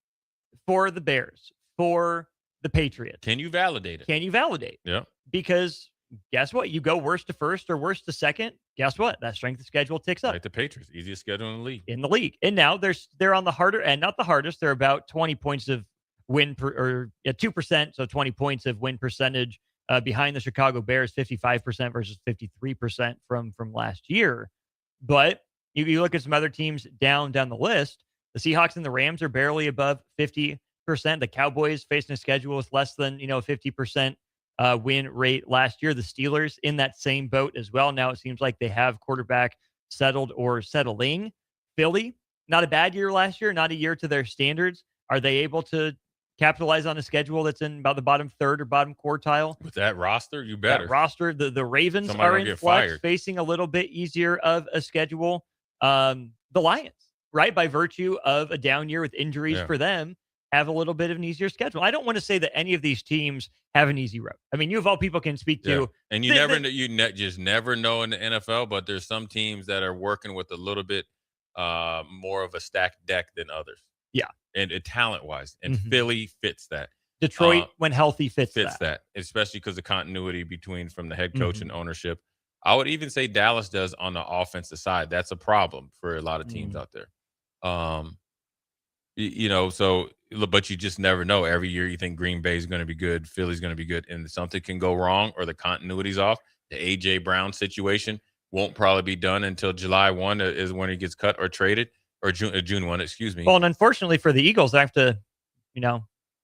for the Bears, for the Patriots. Can you validate it? Yeah. Because guess what? You go worst to first or worst to second. Guess what? That strength of schedule ticks up. Like the Patriots, easiest schedule in the league. And now they're on the harder end, not the hardest. They're about 20 points of win 2%, so 20 points of win percentage behind the Chicago Bears, 55% versus 53% from last year. But you look at some other teams down the list. The Seahawks and the Rams are barely above 50%. The Cowboys facing a schedule with less than 50% win rate last year. The Steelers in that same boat as well. Now it seems like they have quarterback settled or settling. Philly, not a bad year last year, not a year to their standards. Are they able to capitalize on a schedule that's in about the bottom third or bottom quartile? With that roster, you better. That roster, the Ravens are in flux, facing a little bit easier of a schedule. The Lions, right, by virtue of a down year with injuries for them, have a little bit of an easier schedule. I don't want to say that any of these teams have an easy road. I mean, you of all people can speak to. And you just never know in the NFL, but there's some teams that are working with a little bit more of a stacked deck than others. Yeah. And talent-wise. And Philly fits that. Detroit, when healthy, fits that. Especially because the continuity from the head coach and ownership. I would even say Dallas does on the offensive side. That's a problem for a lot of teams out there. So but you just never know. Every year you think Green Bay is going to be good, Philly's going to be good, and something can go wrong or the continuity's off. The A.J. Brown situation won't probably be done until July 1 is when he gets cut or traded, or June 1, excuse me. Well, and unfortunately for the Eagles, they have to,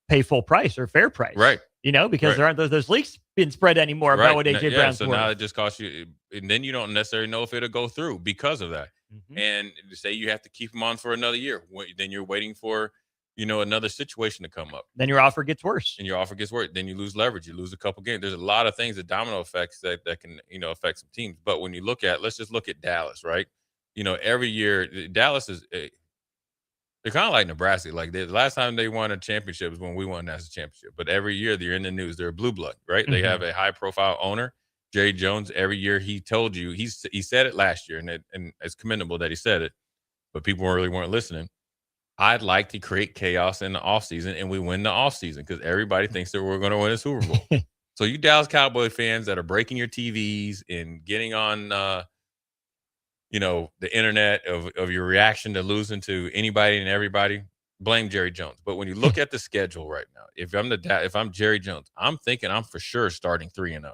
pay full price or fair price. Right. Because there aren't those leaks being spread anymore about what A.J. Brown's so worth. now it just costs you, and then you don't necessarily know if it'll go through because of that. And to say you have to keep him on for another year, then you're waiting for, another situation to come up. Then your offer gets worse. And your offer gets worse. Then you lose leverage. You lose a couple games. There's a lot of things, the domino effects that can, affect some teams. But when you let's just look at Dallas, right? Every year, Dallas is, they're kind of like Nebraska. Like the last time they won a championship was when we won a national championship. But every year they're in the news. They're a blue blood, right? They have a high profile owner, Jerry Jones. Every year he told you, he said it last year, and it's commendable that he said it, but people really weren't listening. I'd like to create chaos in the offseason, and we win the offseason because everybody thinks that we're going to win a Super Bowl. So you Dallas Cowboy fans that are breaking your TVs and getting on the internet of your reaction to losing to anybody and everybody, blame Jerry Jones. But when you look at the schedule right now, if I'm Jerry Jones, I'm thinking I'm for sure starting 3-0.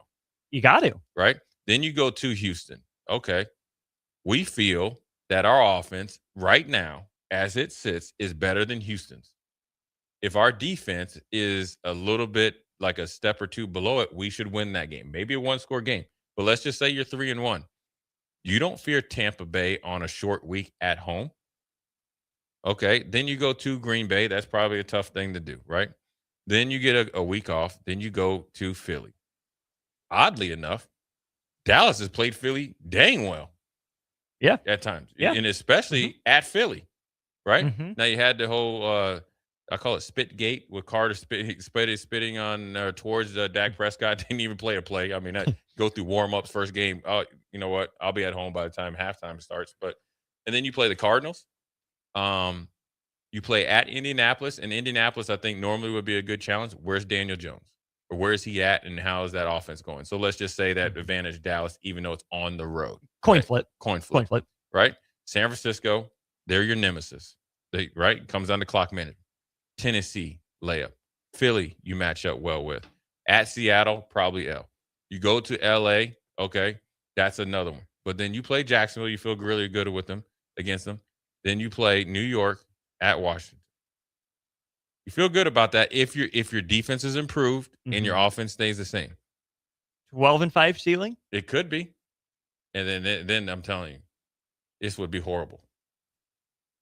You got to. Right? Then you go to Houston. Okay. We feel that our offense right now, as it sits, is better than Houston's. If our defense is a little bit like a step or two below it, we should win that game. Maybe a one-score game. But let's just say you're 3-1. You don't fear Tampa Bay on a short week at home. Okay, then you go to Green Bay. That's probably a tough thing to do, right? Then you get a week off. Then you go to Philly. Oddly enough, Dallas has played Philly dang well. Yeah. At times. Yeah. And especially at Philly, right? Now you had the whole, I call it spit gate with Carter spitting on towards Dak Prescott. Didn't even play a play. I mean, go through warm-ups first game. Oh, you know what? I'll be at home by the time halftime starts. And then you play the Cardinals. You play at Indianapolis. And Indianapolis, I think, normally would be a good challenge. Where's Daniel Jones? Or where is he at, and how is that offense going? So let's just say that advantage Dallas, even though it's on the road. Coin flip. Right? San Francisco, they're your nemesis. Right? Comes down to clock minute. Tennessee, layup. Philly, you match up well with. At Seattle, probably L. You go to L.A., okay, that's another one. But then you play Jacksonville, you feel really good against them. Then you play New York at Washington. You feel good about that if your defense is improved and your offense stays the same. 12-5 ceiling? It could be. And then I'm telling you, this would be horrible.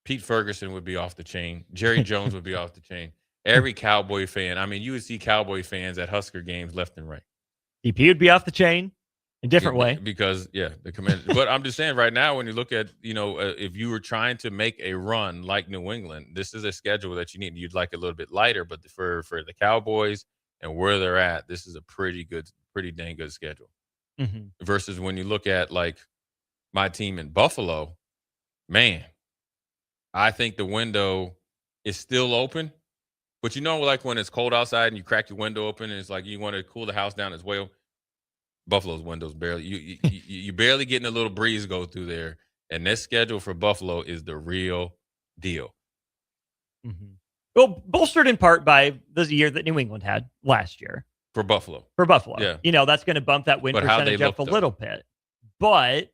Pete Ferguson would be off the chain. Jerry Jones would be off the chain. Every Cowboy fan. I mean, you would see Cowboy fans at Husker games left and right. DP would be off the chain in a different way. Because, the command. But I'm just saying right now, when you look at, if you were trying to make a run like New England, this is a schedule that you need. You'd like a little bit lighter, but for the Cowboys and where they're at, this is a pretty dang good schedule. Versus when you look at, like, my team in Buffalo, man, I think the window is still open. But like when it's cold outside and you crack your window open and it's like you want to cool the house down as well. Buffalo's windows barely you barely getting a little breeze go through there. And this schedule for Buffalo is the real deal. Well, bolstered in part by the year that New England had last year. For Buffalo. Yeah. That's going to bump that win percentage up a little bit. But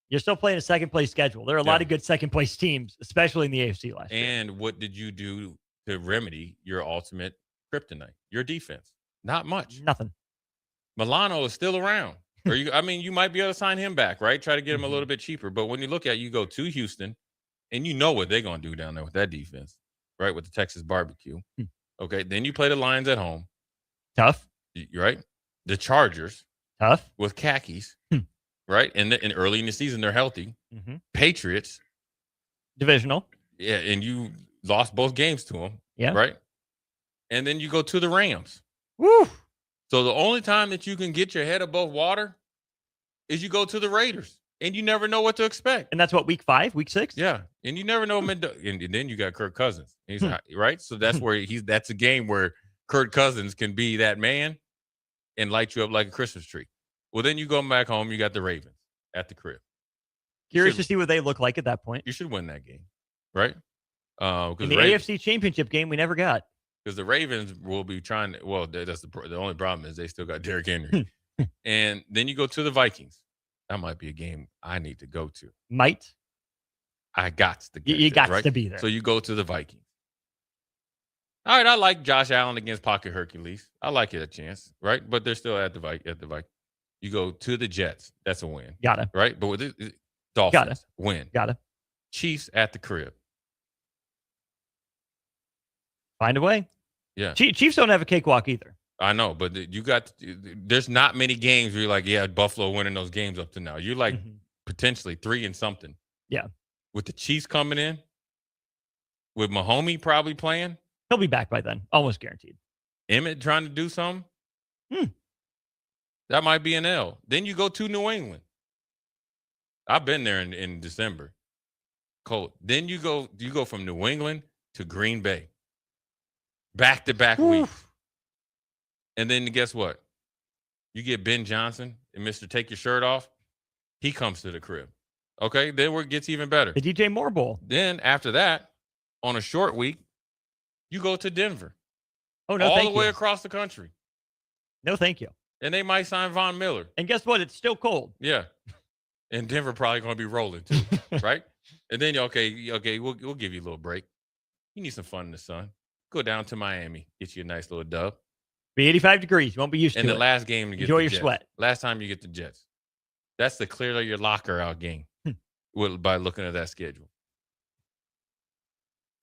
you're still playing a second-place schedule. There are a lot of good second-place teams, especially in the AFC last year. And what did you do to remedy your ultimate kryptonite? Your defense. Not much. Nothing. Milano is still around. Or you might be able to sign him back, right? Try to get him a little bit cheaper. But when you look at you go to Houston, and you know what they're going to do down there with that defense, right? With the Texas barbecue. Okay, then you play the Lions at home. Tough. Right? The Chargers. Tough. With khakis. Right? And early in the season, they're healthy. Patriots. Divisional. Yeah, and you lost both games to them. Yeah. Right? And then you go to the Rams. Woo! So the only time that you can get your head above water is you go to the Raiders. And you never know what to expect. And that's what, week 5, week 6? Yeah. And you never know. And then you got Kirk Cousins. He's right. So that's where that's a game where Kirk Cousins can be that man and light you up like a Christmas tree. Well, then you go back home, you got the Ravens at the crib. Curious to see what they look like at that point. You should win that game, right? In the AFC Championship game, we never got. Because the Ravens will be trying to. Well, that's the only problem is they still got Derrick Henry. And then you go to the Vikings. That might be a game I need to go to. Might. I got to get You there, got right? to be there. So you go to the Vikings. All right, I like Josh Allen against Pocket Hercules. I like it a chance, right? But they're still at the Vikings. You go to the Jets. That's a win. Got it. Right? But with the Dolphins, win. Got it. Chiefs at the crib. Find a way. Yeah. Chiefs don't have a cakewalk either. I know, but there's not many games where you're like, yeah, Buffalo winning those games up to now. You're like potentially 3 and something. Yeah. With the Chiefs coming in, with Mahomes probably playing. He'll be back by then. Almost guaranteed. Emmett trying to do something. That might be an L. Then you go to New England. I've been there in December. Cold. Then you go from New England to Green Bay. Back-to-back weeks. And then guess what? You get Ben Johnson and Mr. Take Your Shirt Off. He comes to the crib. Okay? Then where it gets even better. The DJ Moore Bowl. Then after that, on a short week, you go to Denver. Oh, no, all the way across the country. No, thank you. And they might sign Von Miller. And guess what? It's still cold. Yeah. And Denver probably going to be rolling too, right? And then, okay, we'll give you a little break. You need some fun in the sun. Go down to Miami. Get you a nice little dub. Be 85 degrees. You won't be used to it. And the last game to get Enjoy the your Jets. sweat. Last time you get the Jets. That's the clear your locker out game by looking at that schedule.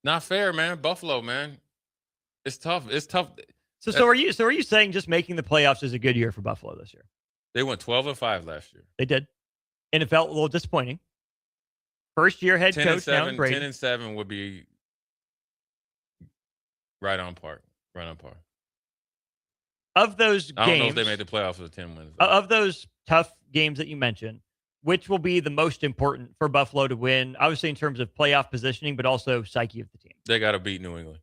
Not fair, man. Buffalo, man. It's tough. It's tough. So are you saying just making the playoffs is a good year for Buffalo this year? They went 12-5 last year. They did. And it felt a little disappointing. First year head coach now in Brady. 10-7 would be right on par. Right on par. Of those games, I don't know if they made the playoffs with 10 wins. Of those tough games that you mentioned, which will be the most important for Buffalo to win, obviously in terms of playoff positioning, but also psyche of the team? They got to beat New England.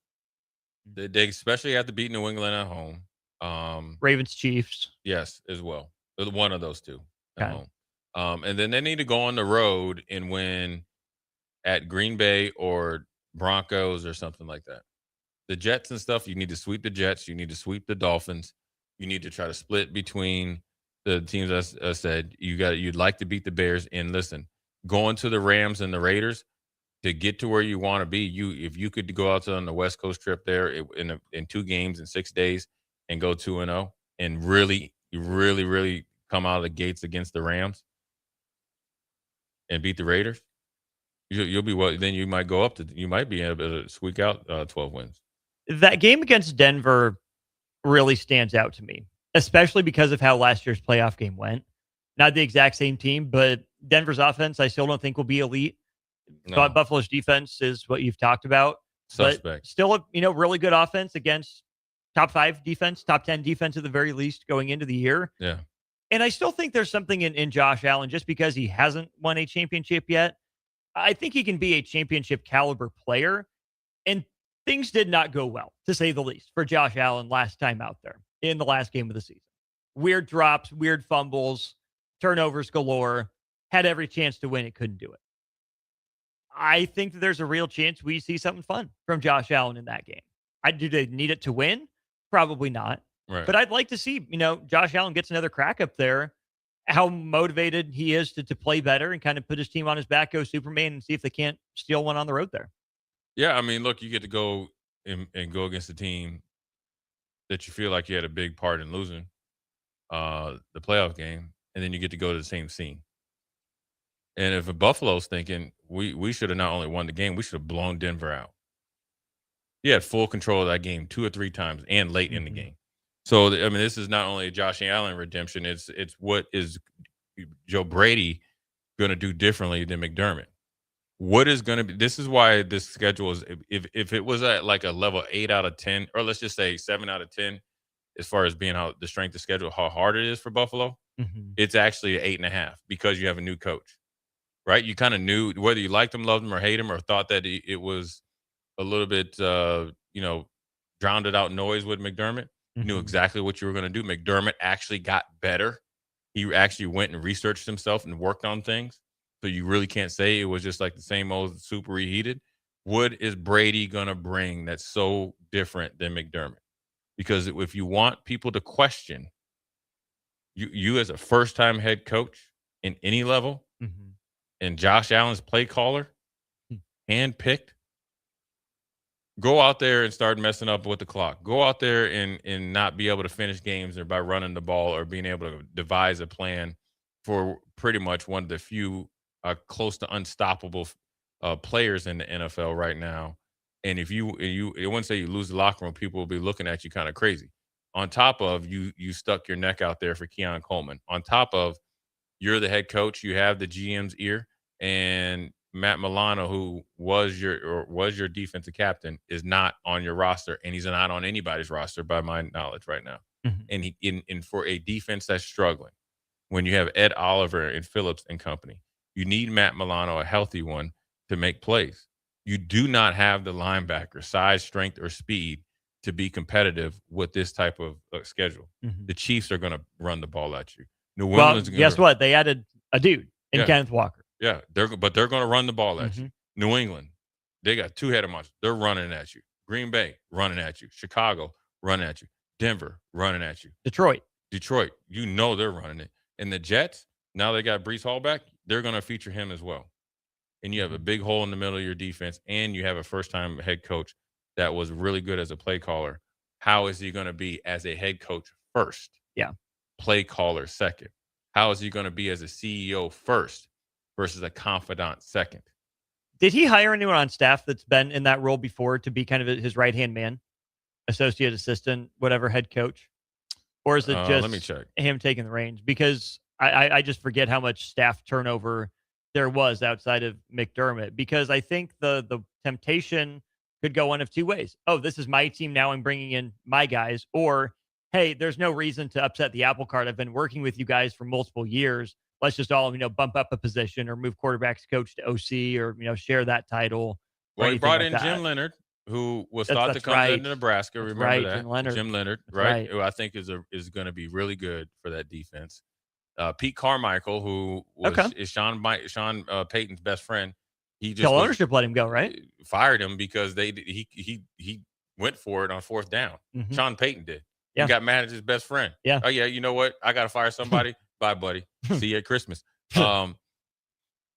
They especially have to beat New England at home. Ravens, Chiefs. Yes, as well. One of those two at home. And then they need to go on the road and win at Green Bay or Broncos or something like that. The Jets and stuff, you need to sweep the Jets. You need to sweep the Dolphins. You need to try to split between the teams. As I said, you'd like to beat the Bears. And listen, going to the Rams and the Raiders to get to where you want to be, if you could go out on the West Coast trip there in 2 games in 6 days and go 2-0 and really come out of the gates against the Rams and beat the Raiders, you'll be well. Then you might go up to. You might be able to squeak out 12 wins. That game against Denver really stands out to me, especially because of how last year's playoff game went. Not the exact same team, but Denver's offense, I still don't think will be elite. No. But Buffalo's defense is what you've talked about. Suspect. But still a really good offense against top 5 defense, top 10 defense at the very least going into the year. Yeah. And I still think there's something in Josh Allen just because he hasn't won a championship yet. I think he can be a championship caliber player. And things did not go well, to say the least, for Josh Allen last time out there in the last game of the season. Weird drops, weird fumbles, turnovers galore. Had every chance to win it, couldn't do it. I think that there's a real chance we see something fun from Josh Allen in that game. Do they need it to win? Probably not. Right. But I'd like to see, Josh Allen gets another crack up there, how motivated he is to play better and kind of put his team on his back, go Superman, and see if they can't steal one on the road there. Yeah, I mean, look, you get to go and go against a team that you feel like you had a big part in losing the playoff game, and then you get to go to the same scene. And if Buffalo's thinking, we should have not only won the game, we should have blown Denver out. He had full control of that game 2 or 3 times and late in the game. So, I mean, this is not only a Josh Allen redemption, it's what is Joe Brady going to do differently than McDermott. What is going to be – this is why this schedule is – if it was at like a level 8 out of 10, or let's just say 7 out of 10, as far as being how the strength of schedule, how hard it is for Buffalo, it's actually an 8.5 because you have a new coach, right? You kind of knew whether you liked him, loved him, or hate him, or thought that it was a little bit, drowned out noise with McDermott. You knew exactly what you were going to do. McDermott actually got better. He actually went and researched himself and worked on things. So you really can't say it was just like the same old super reheated. What is Brady going to bring that's so different than McDermott? Because if you want people to question you as a first-time head coach in any level, and Josh Allen's play caller, handpicked, go out there and start messing up with the clock. Go out there and not be able to finish games or by running the ball or being able to devise a plan for pretty much one of the few close to unstoppable players in the NFL right now. And if you I wouldn't say you lose the locker room, people will be looking at you kind of crazy. On top of you stuck your neck out there for Keon Coleman. On top of you're the head coach, you have the GM's ear, and Matt Milano, who was your defensive captain, is not on your roster, and he's not on anybody's roster by my knowledge right now. And in for a defense that's struggling, when you have Ed Oliver and Phillips and company, you need Matt Milano, a healthy one, to make plays. You do not have the linebacker size, strength, or speed to be competitive with this type of schedule. The Chiefs are going to run the ball at you. New England's guess what? They added a dude in Kenneth Walker. Yeah, they're going to run the ball at you. New England, they got two-headed monsters. They're running at you. Green Bay, running at you. Chicago, running at you. Denver, running at you. Detroit, you know they're running it. And the Jets, now they got Breece Hall back, they're going to feature him as well. And you have a big hole in the middle of your defense, and you have a first-time head coach that was really good as a play caller. How is he going to be as a head coach first? Yeah. Play caller second. How is he going to be as a CEO first versus a confidant second? Did he hire anyone on staff that's been in that role before to be kind of his right-hand man, associate assistant, whatever, head coach? Or is it just let me check. him taking the reins? Because I just forget how much staff turnover there was outside of McDermott, because I think the temptation could go one of two ways. Oh, this is my team now. I'm bringing in my guys. Or, hey, there's no reason to upset the apple cart. I've been working with you guys for multiple years. Let's just all, bump up a position or move quarterbacks coach to OC or, share that title. Well, he brought in Jim Leonard, who was thought to come to Nebraska. Remember that? Jim Leonard, right? Who I think is going to be really good for that defense. Pete Carmichael, who is Sean Payton's best friend. He just ownership let him go, right? Fired him because he went for it on fourth down. Sean Payton did. Yeah. He got mad at his best friend. Yeah. Oh yeah, you know what? I got to fire somebody. Bye, buddy. See you at Christmas.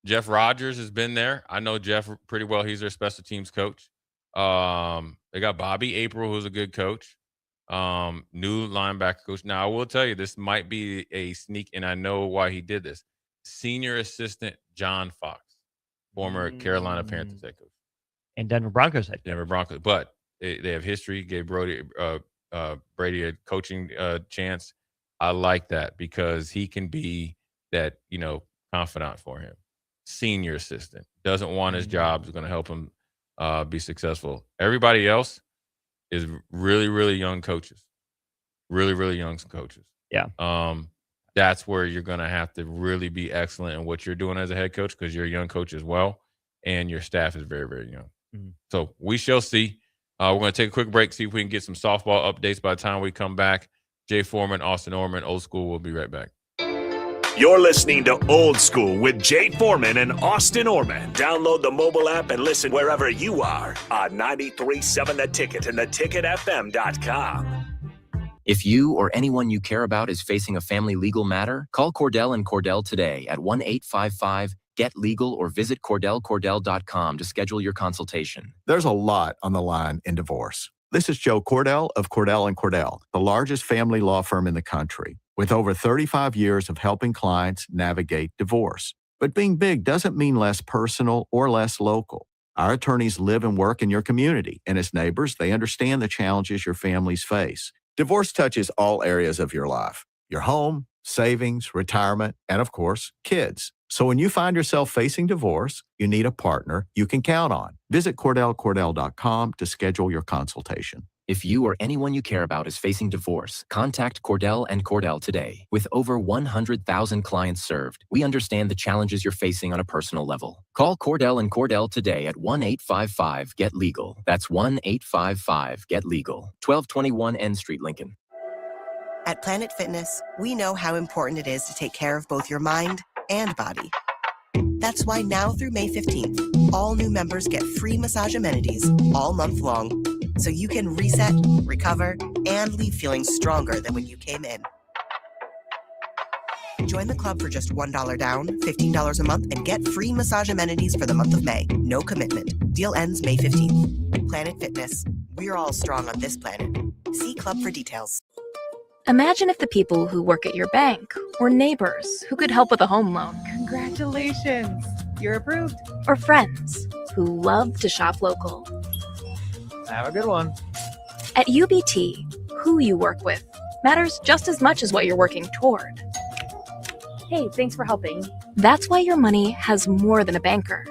Jeff Rogers has been there. I know Jeff pretty well. He's their special teams coach. They got Bobby April, who's a good coach. New linebacker coach. Now, I will tell you, this might be a sneak, and I know why he did this. Senior assistant John Fox, former Carolina Panthers head coach. And Denver Broncos head coach. Denver Broncos. But they have history, gave Brady a coaching chance. I like that because he can be that, confidant for him. Senior assistant. Doesn't want his job. Is going to help him be successful. Everybody else is really, really young coaches. Really, really young coaches. Yeah. That's where you're going to have to really be excellent in what you're doing as a head coach because you're a young coach as well, and your staff is very, very young. So we shall see. We're going to take a quick break, see if we can get some softball updates by the time we come back. Jay Foreman, Austin Oerman, Old School. We'll be right back. You're listening to Old School with Jay Foreman and Austin Oerman. Download the mobile app and listen wherever you are on 93.7 The Ticket and theticketfm.com. If you or anyone you care about is facing a family legal matter, call Cordell and Cordell today at 1-855-GET-LEGAL or visit CordellCordell.com to schedule your consultation. There's a lot on the line in divorce. This is Joe Cordell of Cordell & Cordell, the largest family law firm in the country, with over 35 years of helping clients navigate divorce. But being big doesn't mean less personal or less local. Our attorneys live and work in your community, and as neighbors, they understand the challenges your families face. Divorce touches all areas of your life: your home, savings, retirement, and of course, kids. So when you find yourself facing divorce, you need a partner you can count on. Visit CordellCordell.com to schedule your consultation. If you or anyone you care about is facing divorce, contact Cordell and Cordell today. With over 100,000 clients served, we understand the challenges you're facing on a personal level. Call Cordell and Cordell today at 1-855-GET-LEGAL. That's 1-855-GET-LEGAL. 1221 N Street, Lincoln. At Planet Fitness, we know how important it is to take care of both your mind and body. That's why now through May 15th, all new members get free massage amenities all month long, so you can reset, recover, and leave feeling stronger than when you came in. Join the club for just $1 down, $15 a month, and get free massage amenities for the month of May. No commitment. Deal ends May 15th. Planet Fitness. We're all strong on this planet. See club for details. Imagine if the people who work at your bank or neighbors who could help with a home loan. Congratulations, you're approved. Or friends who love to shop local. Have a good one. At UBT, who you work with matters just as much as what you're working toward. Hey, thanks for helping. That's why your money has more than a banker.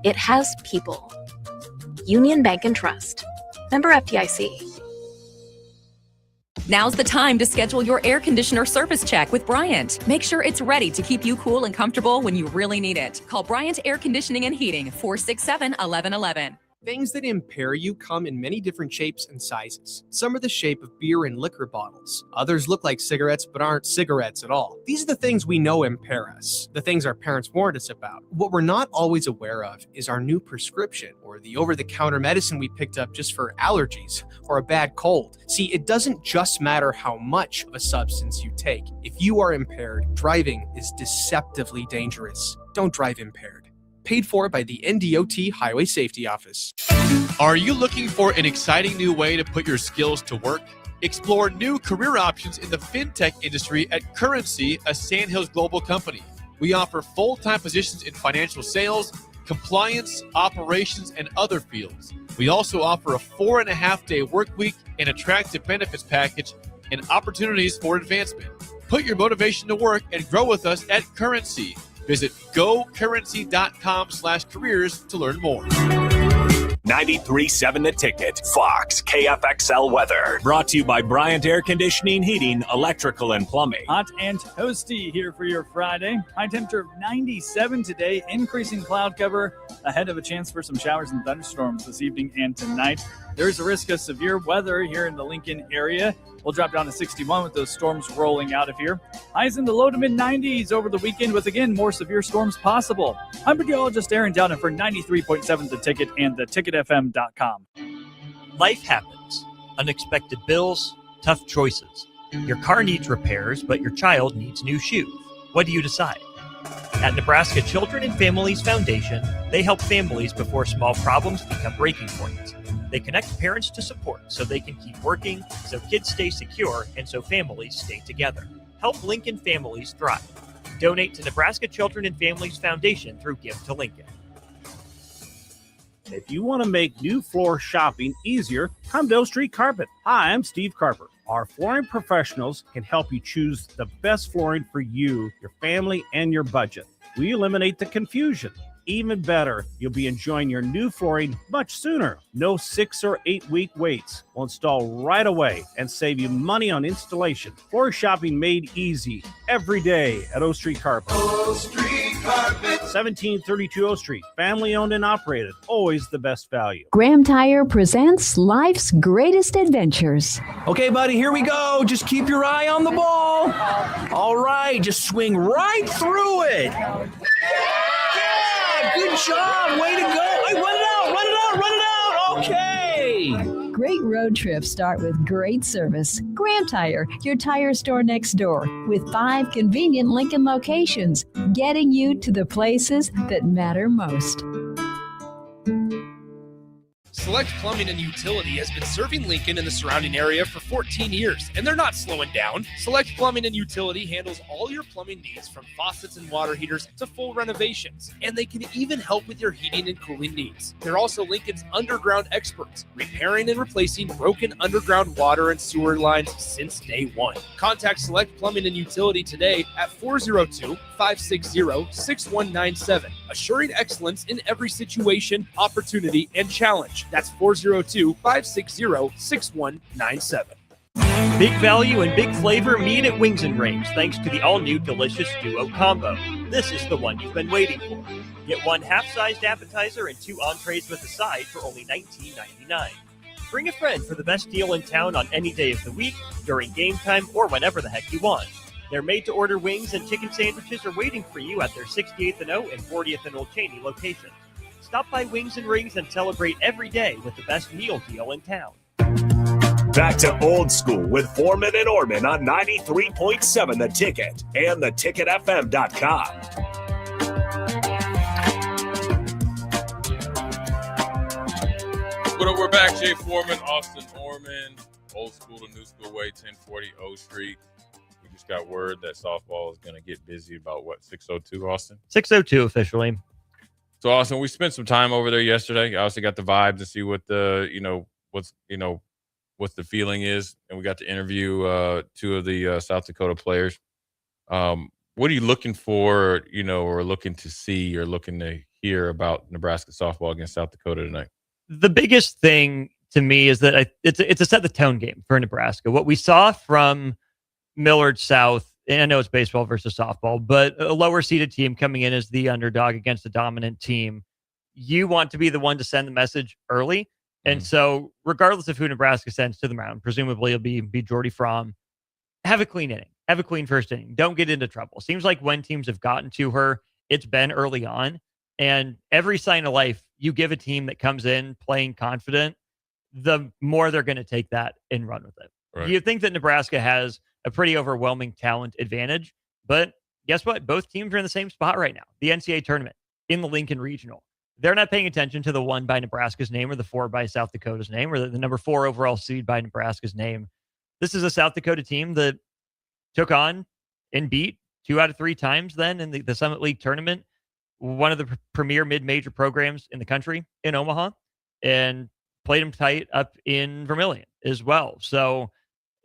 It has people. Union Bank and Trust. Member FDIC. Now's the time to schedule your air conditioner service check with Bryant. Make sure it's ready to keep you cool and comfortable when you really need it. Call Bryant Air Conditioning and Heating, 467-1111. Things that impair you come in many different shapes and sizes. Some are the shape of beer and liquor bottles. Others look like cigarettes but aren't cigarettes at all. These are the things we know impair us, the things our parents warned us about. What we're not always aware of is our new prescription, or the over-the-counter medicine we picked up just for allergies or a bad cold. See, it doesn't just matter how much of a substance you take. If you are impaired, driving is deceptively dangerous. Don't drive impaired. Paid for by the NDOT Highway Safety Office. Are you looking for an exciting new way to put your skills to work? Explore new career options in the fintech industry at Currency, a Sandhills global company. We offer full-time positions in financial sales, compliance, operations, and other fields. We also offer a 4.5-day work week, an attractive benefits package, and opportunities for advancement. Put your motivation to work and grow with us at Currency. Visit gocurrency.com/careers to learn more. 93.7 The Ticket, Fox, KFXL weather. Brought to you by Bryant Air Conditioning, Heating, Electrical, and Plumbing. Hot and toasty here for your Friday. High temperature of 97 today, increasing cloud cover ahead of a chance for some showers and thunderstorms this evening and tonight. There's a risk of severe weather here in the Lincoln area. We'll drop down to 61 with those storms rolling out of here. Highs in the low to mid-90s over the weekend with, again, more severe storms possible. I'm meteorologist Aaron Dowden for 93.7 The Ticket and theticketfm.com. Life happens. Unexpected bills, tough choices. Your car needs repairs, but your child needs new shoes. What do you decide? At Nebraska Children and Families Foundation, they help families before small problems become breaking points. They connect parents to support so they can keep working, so kids stay secure, and so families stay together. Help Lincoln families thrive. Donate to Nebraska Children and Families Foundation through Give to Lincoln. If you want to make new floor shopping easier, come to O Street Carpet. Hi, I'm Steve Carper. Our flooring professionals can help you choose the best flooring for you, your family, and your budget. We eliminate the confusion. Even better, you'll be enjoying your new flooring much sooner. No 6 or 8 week waits. We'll install right away and save you money on installation. Floor shopping made easy every day at O Street Carpet. O Street Carpet. 1732 O Street. Family owned and operated. Always the best value. Graham Tire presents life's greatest adventures. Okay, buddy, here we go. Just keep your eye on the ball. All right, just swing right through it. Good job. Way to go. Hey, run it out. Okay. Great road trips start with great service. Graham Tire, your tire store next door, with 5 convenient Lincoln locations, getting you to the places that matter most. Select Plumbing and Utility has been serving Lincoln and the surrounding area for 14 years, and they're not slowing down. Select Plumbing and Utility handles all your plumbing needs, from faucets and water heaters to full renovations, and they can even help with your heating and cooling needs. They're also Lincoln's underground experts, repairing and replacing broken underground water and sewer lines since day one. Contact Select Plumbing and Utility today at 402-560-6197, assuring excellence in every situation, opportunity, and challenge. That's 402-560-6197. Big value and big flavor meet at Wings and Rings thanks to the all-new delicious Duo Combo. This is the one you've been waiting for. Get 1 half-sized appetizer and 2 entrees with a side for only $19.99. Bring a friend for the best deal in town on any day of the week, during game time, or whenever the heck you want. Their made-to-order wings and chicken sandwiches are waiting for you at their 68th and O and 40th and Old Cheney locations. Stop by Wings and Rings and celebrate every day with the best meal deal in town. Back to Old School with Foreman and Oerman on 93.7 The Ticket and theticketfm.com. But we're back. Jay Foreman, Austin Oerman, Old School to New School Way, 1040 O Street. We just got word that softball is going to get busy about, 6:02, Austin? 6:02 officially. So, Austin, we spent some time over there yesterday. I also got the vibe to see what the, what's the feeling is. And we got to interview two of the South Dakota players. What are you looking for, or looking to see or looking to hear about Nebraska softball against South Dakota tonight? The biggest thing to me is that it's a set the tone game for Nebraska. What we saw from Millard South, and I know it's baseball versus softball, but a lower seeded team coming in as the underdog against a dominant team, you want to be the one to send the message early. And so regardless of who Nebraska sends to the mound, presumably it'll be Jordy Fromm, have a clean inning, have a clean first inning. Don't get into trouble. Seems like when teams have gotten to her, it's been early on. And every sign of life you give a team that comes in playing confident, the more they're going to take that and run with it. Right. You think that Nebraska has a pretty overwhelming talent advantage, but guess what? Both teams are in the same spot right now. The NCAA tournament in the Lincoln Regional. They're not paying attention to the 1 by Nebraska's name or the 4 by South Dakota's name or the number 4 overall seed by Nebraska's name. This is a South Dakota team that took on and beat 2 out of 3 times then in the Summit League tournament, one of the premier mid-major programs in the country in Omaha, and played them tight up in Vermilion as well. So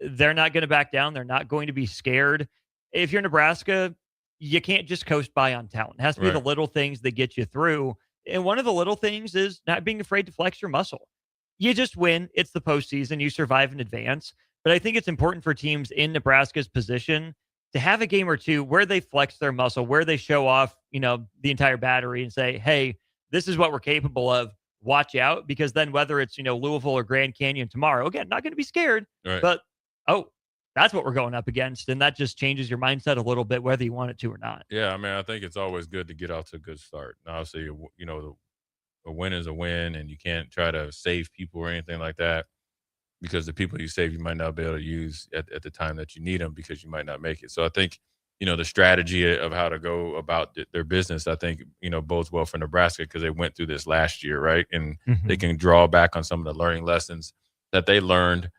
they're not going to back down. They're not going to be scared. If you're Nebraska, you can't just coast by on talent. It has to be the little things that get you through. And one of the little things is not being afraid to flex your muscle. You just win. It's the postseason. You survive in advance. But I think it's important for teams in Nebraska's position to have a game or two where they flex their muscle, where they show off, the entire battery and say, hey, this is what we're capable of. Watch out. Because then whether it's, Louisville or Grand Canyon tomorrow, again, not going to be scared, but, that's what we're going up against. And that just changes your mindset a little bit, whether you want it to or not. Yeah, I mean, I think it's always good to get out to a good start. Now, obviously, a win is a win, and you can't try to save people or anything like that, because the people you save, you might not be able to use at the time that you need them, because you might not make it. So I think, the strategy of how to go about their business, I think, bodes well for Nebraska, because they went through this last year, right? And they can draw back on some of the learning lessons that they learned,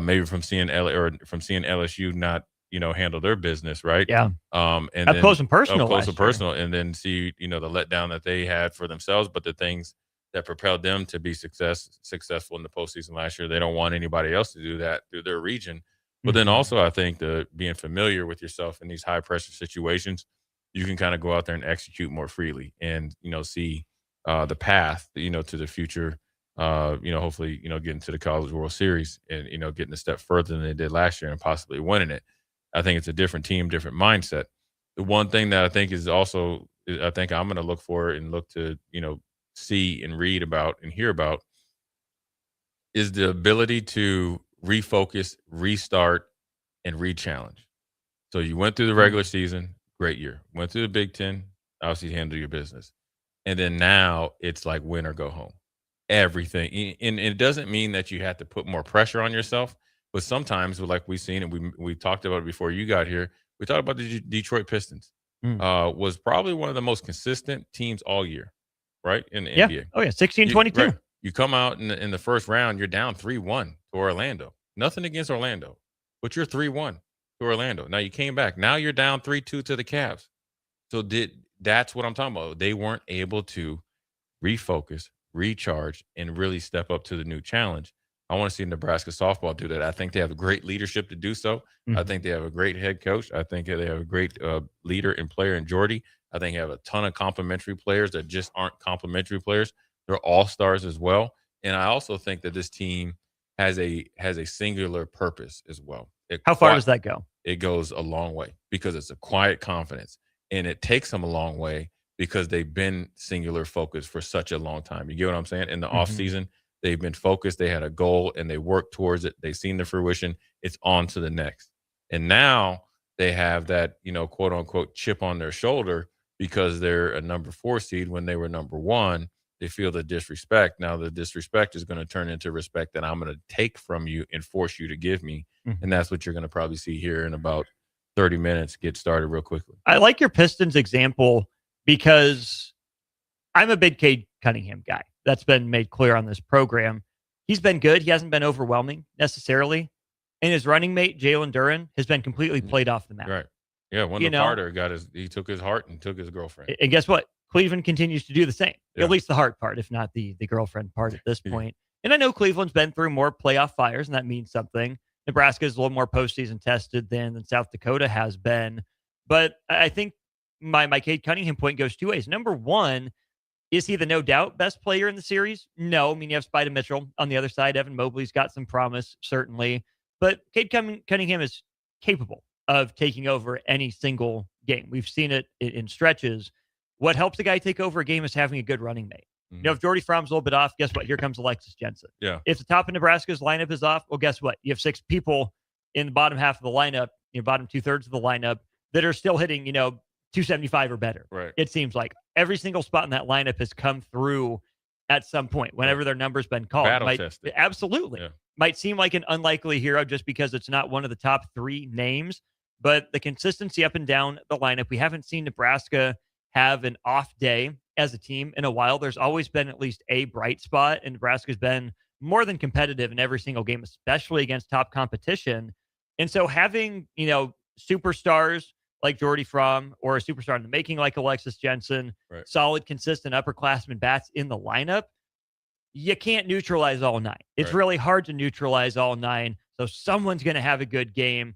maybe from seeing LSU not, handle their business, right? Yeah. And up close and personal. And then see, the letdown that they had for themselves, but the things that propelled them to be successful in the postseason last year. They don't want anybody else to do that through their region. But then also, I think being familiar with yourself in these high pressure situations, you can kind of go out there and execute more freely and, see the path, to the future, hopefully, getting to the College World Series and, getting a step further than they did last year and possibly winning it. I think it's a different team, different mindset. The one thing that I think is also, I think I'm going to look for and look to, see and read about and hear about is the ability to refocus, restart, and re-challenge. So you went through the regular season, great year. Went through the Big Ten, obviously handle your business. And then now it's like win or go home. Everything. And it doesn't mean that you have to put more pressure on yourself, but sometimes, like we've seen, and we talked about it before you got here, we talked about the Detroit Pistons. Was probably one of the most consistent teams all year, right? In the NBA. Oh, yeah, 16-22. Right. You come out in the first round, you're down 3-1 to Orlando. Nothing against Orlando, but you're 3-1 to Orlando. Now you came back. Now you're down 3-2 to the Cavs. So that's what I'm talking about. They weren't able to refocus, recharge, and really step up to the new challenge. I want to see Nebraska softball do that. I think they have a great leadership to do so. I think they have a great head coach. I think they have a great leader and player in Jordy. I think they have a ton of complementary players that just aren't complementary players. They're all-stars as well. And I also think that this team has a singular purpose as well. How far does that go? It goes a long way because it's a quiet confidence. And it takes them a long way because they've been singular focused for such a long time. You get what I'm saying? In the offseason, they've been focused. They had a goal and they worked towards it. They've seen the fruition. It's on to the next. And now they have that, quote unquote chip on their shoulder because they're a number 4 seed when they were number 1. They feel the disrespect. Now the disrespect is going to turn into respect that I'm going to take from you and force you to give me. Mhm. And that's what you're going to probably see here in about 30 minutes. Get started real quickly. I like your Pistons example because I'm a big Cade Cunningham guy. That's been made clear on this program. He's been good. He hasn't been overwhelming necessarily. And his running mate, Jalen Duren, has been completely played off the map. Right. Yeah. Wendell Carter he took his heart and took his girlfriend. And guess what? Cleveland continues to do the same. Yeah. At least the heart part, if not the girlfriend part at this point. And I know Cleveland's been through more playoff fires, and that means something. Nebraska is a little more postseason tested than South Dakota has been. But I think my Cade Cunningham point goes 2 ways. Number one, is he the no doubt best player in the series? No. I mean, you have Spida Mitchell on the other side. Evan Mobley's got some promise, certainly. But Cade Cunningham is capable of taking over any single game. We've seen it in stretches. What helps a guy take over a game is having a good running mate. Mm-hmm. If Jordy Fromm's a little bit off, guess what? Here comes Alexis Jensen. Yeah. If the top of Nebraska's lineup is off, well, guess what? You have 6 people in the bottom half of the lineup, bottom 2/3 of the lineup that are still hitting, 275 or better. Right. It seems like every single spot in that lineup has come through at some point whenever their number's been called. Battle tested. Absolutely. Yeah. Might seem like an unlikely hero just because it's not one of the top 3 names, but the consistency up and down the lineup, we haven't seen Nebraska have an off day as a team in a while. There's always been at least a bright spot, and Nebraska's been more than competitive in every single game, especially against top competition. And so having, superstars like Jordy Fromm or a superstar in the making like Alexis Jensen, right, solid, consistent upperclassmen bats in the lineup, you can't neutralize all 9. It's right, really hard to neutralize all 9. So someone's going to have a good game.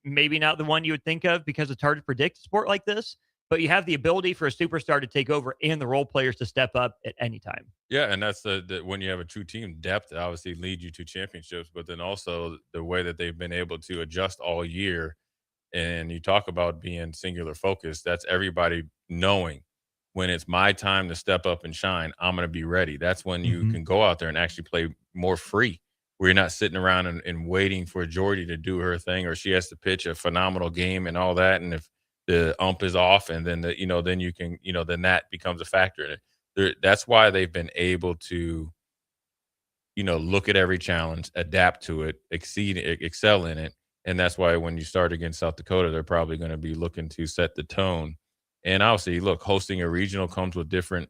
Maybe not the one you would think of because it's hard to predict a sport like this, but you have the ability for a superstar to take over and the role players to step up at any time. Yeah, and that's the when you have a true team, depth obviously lead you to championships, but then also the way that they've been able to adjust all year. And you talk about being singular focused. That's everybody knowing when it's my time to step up and shine, I'm going to be ready. That's when you can go out there and actually play more free, where you're not sitting around and waiting for Jordy to do her thing, or she has to pitch a phenomenal game and all that. And if the ump is off, and then then you can, then that becomes a factor in it. That's why they've been able to, look at every challenge, adapt to it, excel in it. And that's why when you start against South Dakota, they're probably going to be looking to set the tone. And obviously, look, hosting a regional comes with different,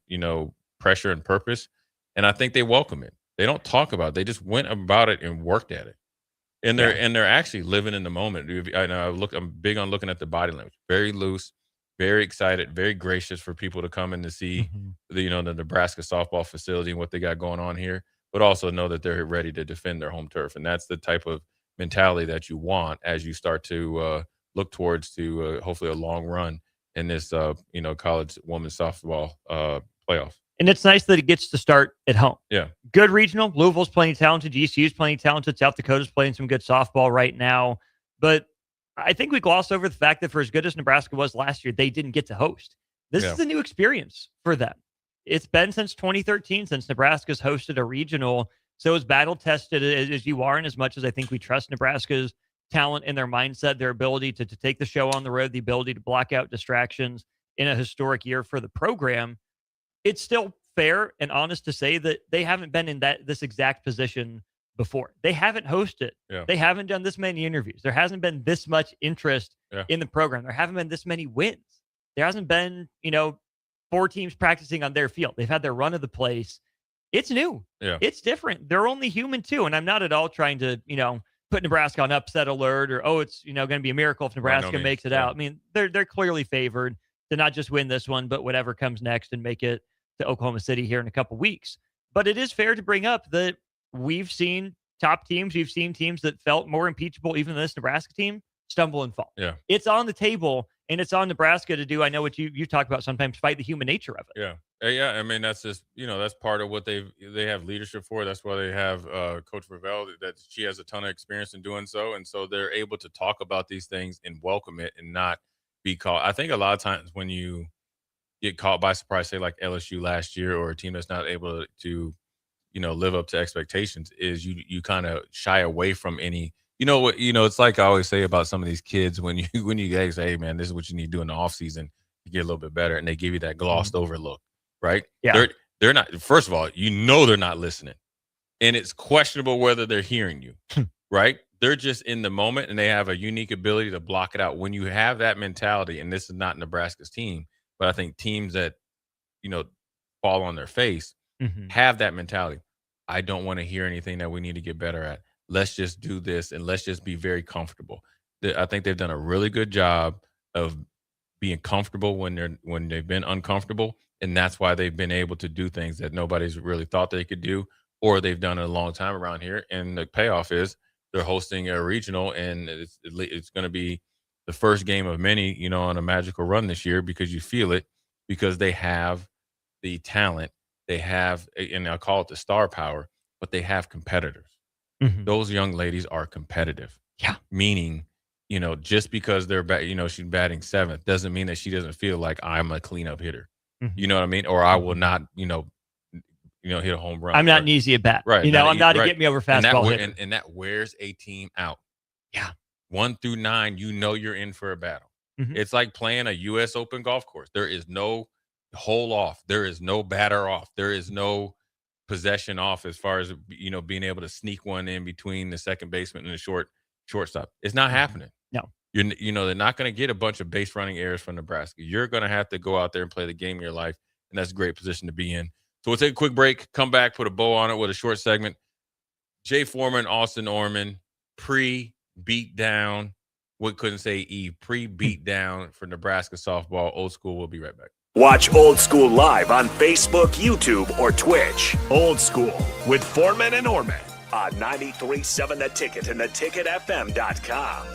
pressure and purpose. And I think they welcome it. They don't talk about it. They just went about it and worked at it. And they're actually living in the moment. I know I'm big on looking at the body language. Very loose, very excited, very gracious for people to come in to see the Nebraska softball facility and what they got going on here, but also know that they're ready to defend their home turf. And that's the type of mentality that you want as you start to look towards to hopefully a long run in this college women's softball playoff. And it's nice that it gets to start at home. Yeah. Good regional. Louisville's plenty talented. GCU's plenty talented. South Dakota's playing some good softball right now. But I think we gloss over the fact that for as good as Nebraska was last year, they didn't get to host. This is a new experience for them. It's been since 2013 since Nebraska's hosted a regional. So as battle tested as you are, and as much as I think we trust Nebraska's talent and their mindset, their ability to take the show on the road, the ability to block out distractions in a historic year for the program, it's still fair and honest to say that they haven't been in this exact position before. They haven't hosted. Yeah. They haven't done this many interviews. There hasn't been this much interest in the program. There haven't been this many wins. There hasn't been, 4 teams practicing on their field. They've had their run of the place. It's new. Yeah. It's different. They're only human too. And I'm not at all trying to, put Nebraska on upset alert or, it's, going to be a miracle if Nebraska makes it out. I mean, they're clearly favored to not just win this one, but whatever comes next and make it to Oklahoma City here in a couple weeks. But it is fair to bring up that we've seen top teams, we've seen teams that felt more impeachable even than this Nebraska team stumble and fall. Yeah. It's on the table, and it's on Nebraska to do, I know what you talk about sometimes, fight the human nature of it. Yeah. Yeah, I mean, that's just, that's part of what they have leadership for. That's why they have Coach Ravel, that she has a ton of experience in doing so. And so they're able to talk about these things and welcome it and not be caught. I think a lot of times when you get caught by surprise, say like LSU last year, or a team that's not able to live up to expectations, is you kind of shy away from any, You know what? It's like I always say about some of these kids when you guys say, "Hey, man, this is what you need to do in the off season to get a little bit better," and they give you that glossed over look, right? Yeah. They're not. First of all, they're not listening, and it's questionable whether they're hearing you, right? They're just in the moment, and they have a unique ability to block it out. When you have that mentality, and this is not Nebraska's team, but I think teams that fall on their face have that mentality. I don't want to hear anything that we need to get better at. Let's just do this, and let's just be very comfortable. I think they've done a really good job of being comfortable when they've been uncomfortable, and that's why they've been able to do things that nobody's really thought they could do, or they've done it a long time around here. And the payoff is they're hosting a regional, and it's going to be the first game of many, on a magical run this year, because you feel it, because they have the talent, they have, and I'll call it the star power, but they have competitors. Those young ladies are competitive. Yeah. Meaning, just because they're she's batting 7th doesn't mean that she doesn't feel like I'm a cleanup hitter. You know what I mean? Or I will not, hit a home run. I'm not an easy at bat. Right. I'm not a get me over fastball hitter. And that wears a team out. Yeah. 1 through 9, you're in for a battle. It's like playing a U.S. Open golf course. There is no hole off. There is no batter off. There is no possession off as far as, being able to sneak one in between the second baseman and the shortstop. It's not happening. No. They're not going to get a bunch of base running errors from Nebraska. You're going to have to go out there and play the game of your life, and that's a great position to be in. So we'll take a quick break, come back, put a bow on it with a short segment. Jay Foreman, Austin Oerman, pre-beat down. We couldn't say Eve. Pre-beat down for Nebraska softball. Old School. We'll be right back. Watch Old School live on Facebook, YouTube, or Twitch. Old School with Foreman and Oerman on 93.7 The Ticket and theticketfm.com.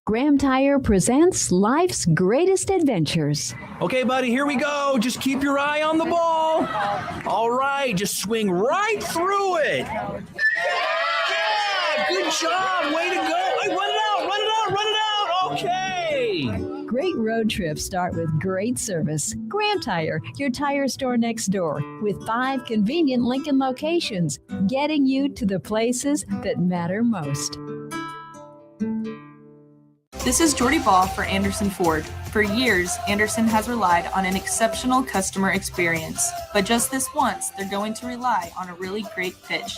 Graham Tire presents life's greatest adventures. Okay, buddy, here we go. Just keep your eye on the ball. All right, just swing right through it. Yeah, good job. Way to go. Hey, run it out. Okay. Great road trips start with great service. Graham Tire, your tire store next door, with 5 convenient Lincoln locations, getting you to the places that matter most. This is Jordy Ball for Anderson Ford. For years, Anderson has relied on an exceptional customer experience. But just this once, they're going to rely on a really great pitch.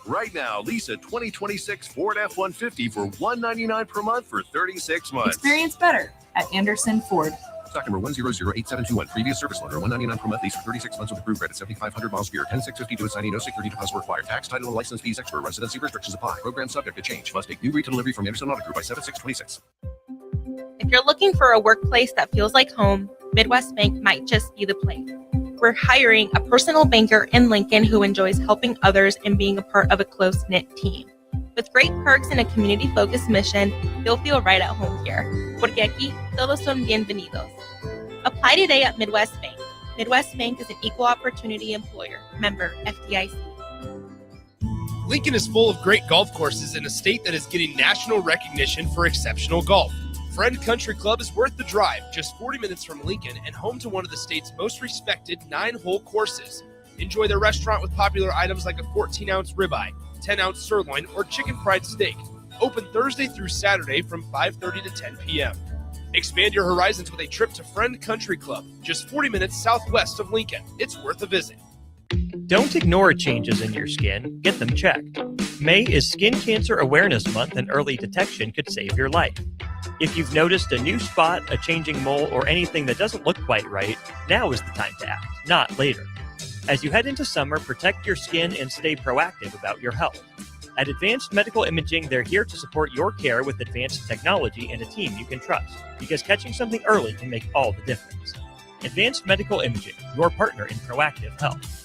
Right now, lease a 2026 Ford F-150 for $199 per month for 36 months. Experience better at Anderson Ford. Stock number 1008721. Previous service loaner. $199 per month. Lease for 36 months with approved credit. 7,500 miles per year. 10650 to signing. No security deposit required. Tax, title, and license fees extra. Residency restrictions apply. Program subject to change. Must take new retail delivery from Anderson Auto Group by 7/6/26. If you're looking for a workplace that feels like home, Midwest Bank might just be the place. We're hiring a personal banker in Lincoln who enjoys helping others and being a part of a close-knit team. With great perks and a community-focused mission, you'll feel right at home here. Porque aquí todos son bienvenidos. Apply today at Midwest Bank. Midwest Bank is an equal opportunity employer. Member FDIC. Lincoln is full of great golf courses in a state that is getting national recognition for exceptional golf. Friend Country Club is worth the drive, just 40 minutes from Lincoln and home to one of the state's most respected 9-hole courses. Enjoy their restaurant with popular items like a 14-ounce ribeye, 10-ounce sirloin, or chicken fried steak. Open Thursday through Saturday from 5:30 to 10 p.m. Expand your horizons with a trip to Friend Country Club, just 40 minutes southwest of Lincoln. It's worth a visit. Don't ignore changes in your skin. Get them checked. May is Skin Cancer Awareness Month, and early detection could save your life. If you've noticed a new spot, a changing mole, or anything that doesn't look quite right, now is the time to act, not later. As you head into summer, protect your skin and stay proactive about your health. At Advanced Medical Imaging, they're here to support your care with advanced technology and a team you can trust, because catching something early can make all the difference. Advanced Medical Imaging, your partner in proactive health.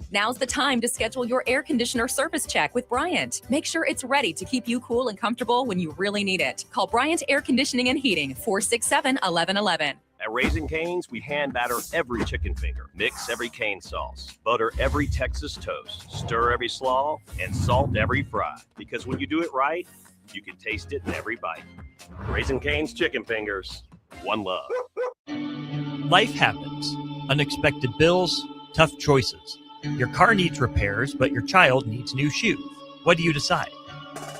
Now's the time to schedule your air conditioner service check with Bryant. Make sure it's ready to keep you cool and comfortable when you really need it. Call Bryant Air Conditioning and Heating, 467-1111. At Raising Cane's, we hand batter every chicken finger, mix every cane sauce, butter every Texas toast, stir every slaw, and salt every fry. Because when you do it right, you can taste it in every bite. Raising Cane's chicken fingers, one love. Life happens. Unexpected bills, tough choices. Your car needs repairs, but your child needs new shoes. What do you decide?